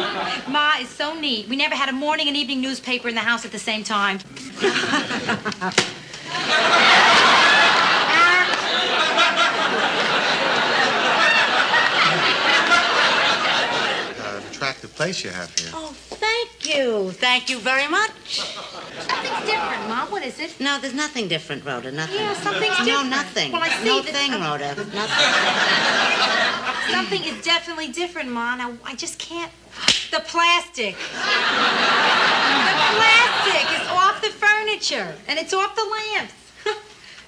Ma is so neat. We never had a morning and evening newspaper in the house at the same time. Attractive place you have here. Oh, thank you. Thank you very much. Something's different, Mom. What is it? No, there's nothing different, Rhoda. Nothing. Yeah, something's No, different. nothing. Well, I see no that- thing, Rhoda. Nothing. Something is definitely different, Ma. Now, I just can't... The plastic. The plastic is off the furniture. And it's off the lamps.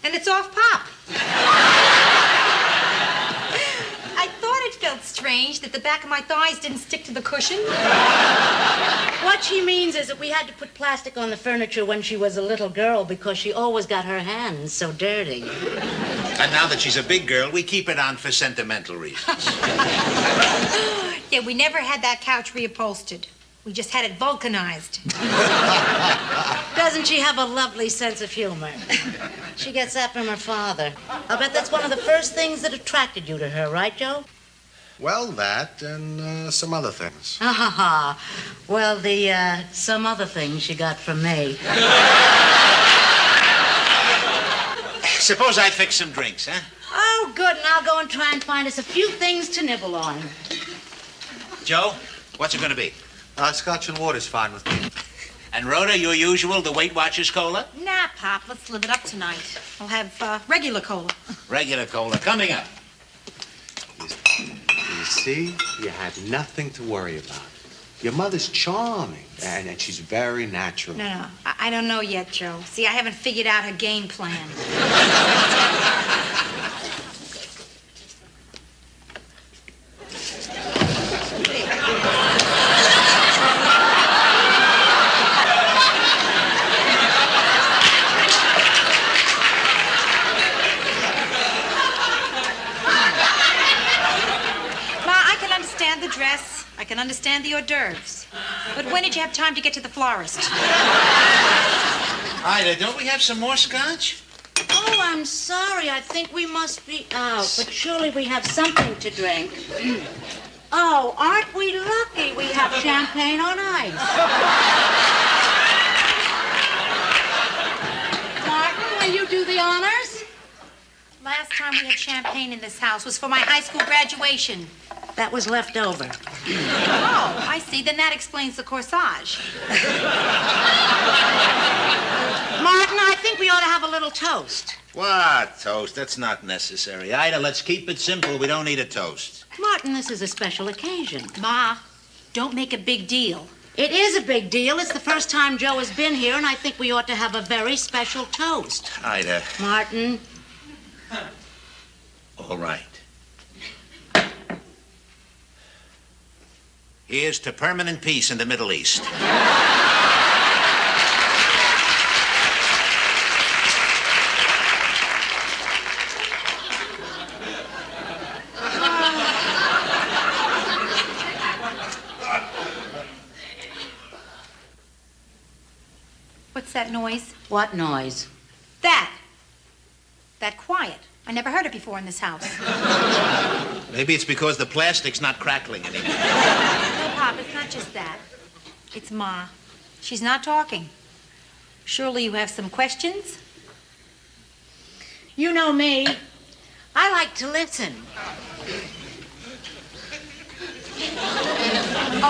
And it's off Pop. I thought it felt strange that the back of my thighs didn't stick to the cushion. What she means is that we had to put plastic on the furniture when she was a little girl because she always got her hands so dirty. And now that she's a big girl, we keep it on for sentimental reasons. Yeah, we never had that couch reupholstered. We just had it vulcanized. Doesn't she have a lovely sense of humor? She gets that from her father. I'll bet that's one of the first things that attracted you to her, right, Joe? Well, that and some other things. Ha ha ha. Well, the some other things she got from me. Suppose I fix some drinks, huh? Oh, good, and I'll go and try and find us a few things to nibble on. Joe, what's it going to be? Scotch and water's fine with me. And Rhoda, your usual, the Weight Watchers cola? Nah, Pop, let's live it up tonight. I'll have regular cola. Regular cola. Coming up. You see, you had nothing to worry about. Your mother's charming, and she's very natural. No, I don't know yet, Joe. See, I haven't figured out her game plan. The dress. I can understand the hors d'oeuvres. But when did you have time to get to the florist? Ida, don't we have some more scotch? Oh, I'm sorry. I think we must be out. But surely we have something to drink. Oh, aren't we lucky we have champagne on ice? Martin, will you do the honors? Last time we had champagne in this house was for my high school graduation. That was left over. Oh, I see. Then that explains the corsage. Martin, I think we ought to have a little toast. What toast? That's not necessary. Ida, let's keep it simple. We don't need a toast. Martin, this is a special occasion. Ma, don't make a big deal. It is a big deal. It's the first time Joe has been here, and I think we ought to have a very special toast. Ida. Martin. All right. Here's to permanent peace in the Middle East. What's that noise? What noise? That quiet. I never heard it before in this house. Maybe it's because the plastic's not crackling anymore. No, Pop, it's not just that. It's Ma. She's not talking. Surely you have some questions? You know me. I like to listen.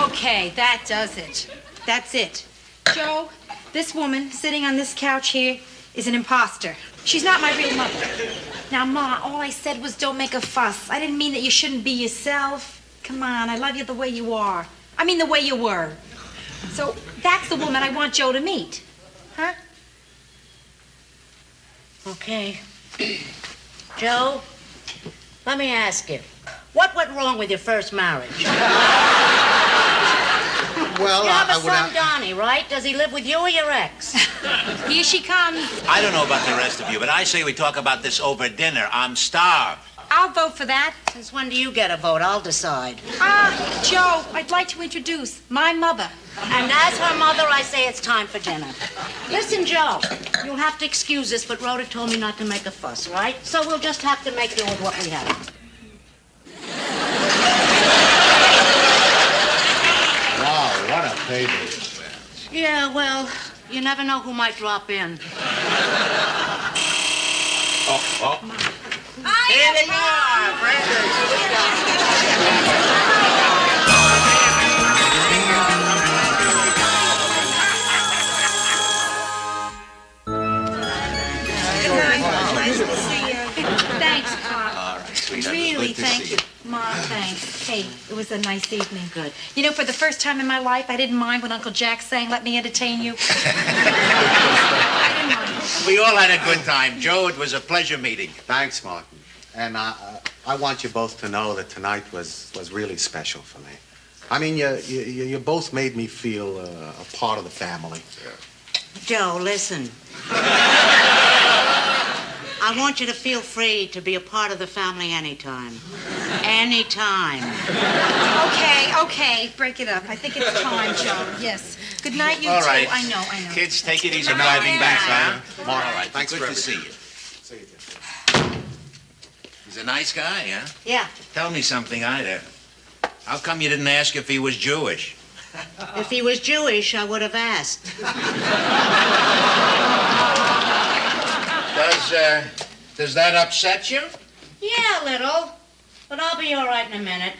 Okay, that does it. That's it. Joe, this woman sitting on this couch here is an imposter. She's not my real mother. Now, Ma, all I said was don't make a fuss. I didn't mean that you shouldn't be yourself. Come on, I love you the way you are. I mean the way you were. So that's the woman I want Joe to meet. Huh? Okay. Joe, let me ask you. What went wrong with your first marriage? Well, you have a I would son, Donnie, right? Does he live with you or your ex? Here she comes. I don't know about the rest of you, but I say we talk about this over dinner. I'm starved. I'll vote for that. Since when do you get a vote? I'll decide. Joe, I'd like to introduce my mother. And as her mother, I say it's time for dinner. Listen, Joe, you'll have to excuse us, but Rhoda told me not to make a fuss, right? So we'll just have to make do with what we have. Wow, what a baby. Yeah, well, you never know who might drop in. Oh. Here they are, Nice to see you. Thanks, Pop. All right, sweetheart. Really, Good to thank see you. Ma, thanks. Hey, it was a nice evening. Good. You know, for the first time in my life, I didn't mind when Uncle Jack sang, "Let me entertain you." I didn't mind. We all had a good time. Joe, it was a pleasure meeting. Thanks, Martin. And I want you both to know that tonight was really special for me. I mean, you both made me feel a part of the family. Joe, listen. I want you to feel free to be a part of the family anytime. Anytime. Okay, break it up. I think it's time, Joe. Yes. Good night, you All two. right. I know. Kids, take it easy Good night. driving back, huh? All All right. Thanks Good for to see everything. you. He's a nice guy, huh? Yeah. Tell me something, Ida. How come you didn't ask if he was Jewish? If he was Jewish, I would have asked. Does that upset you? Yeah, a little. But I'll be all right in a minute.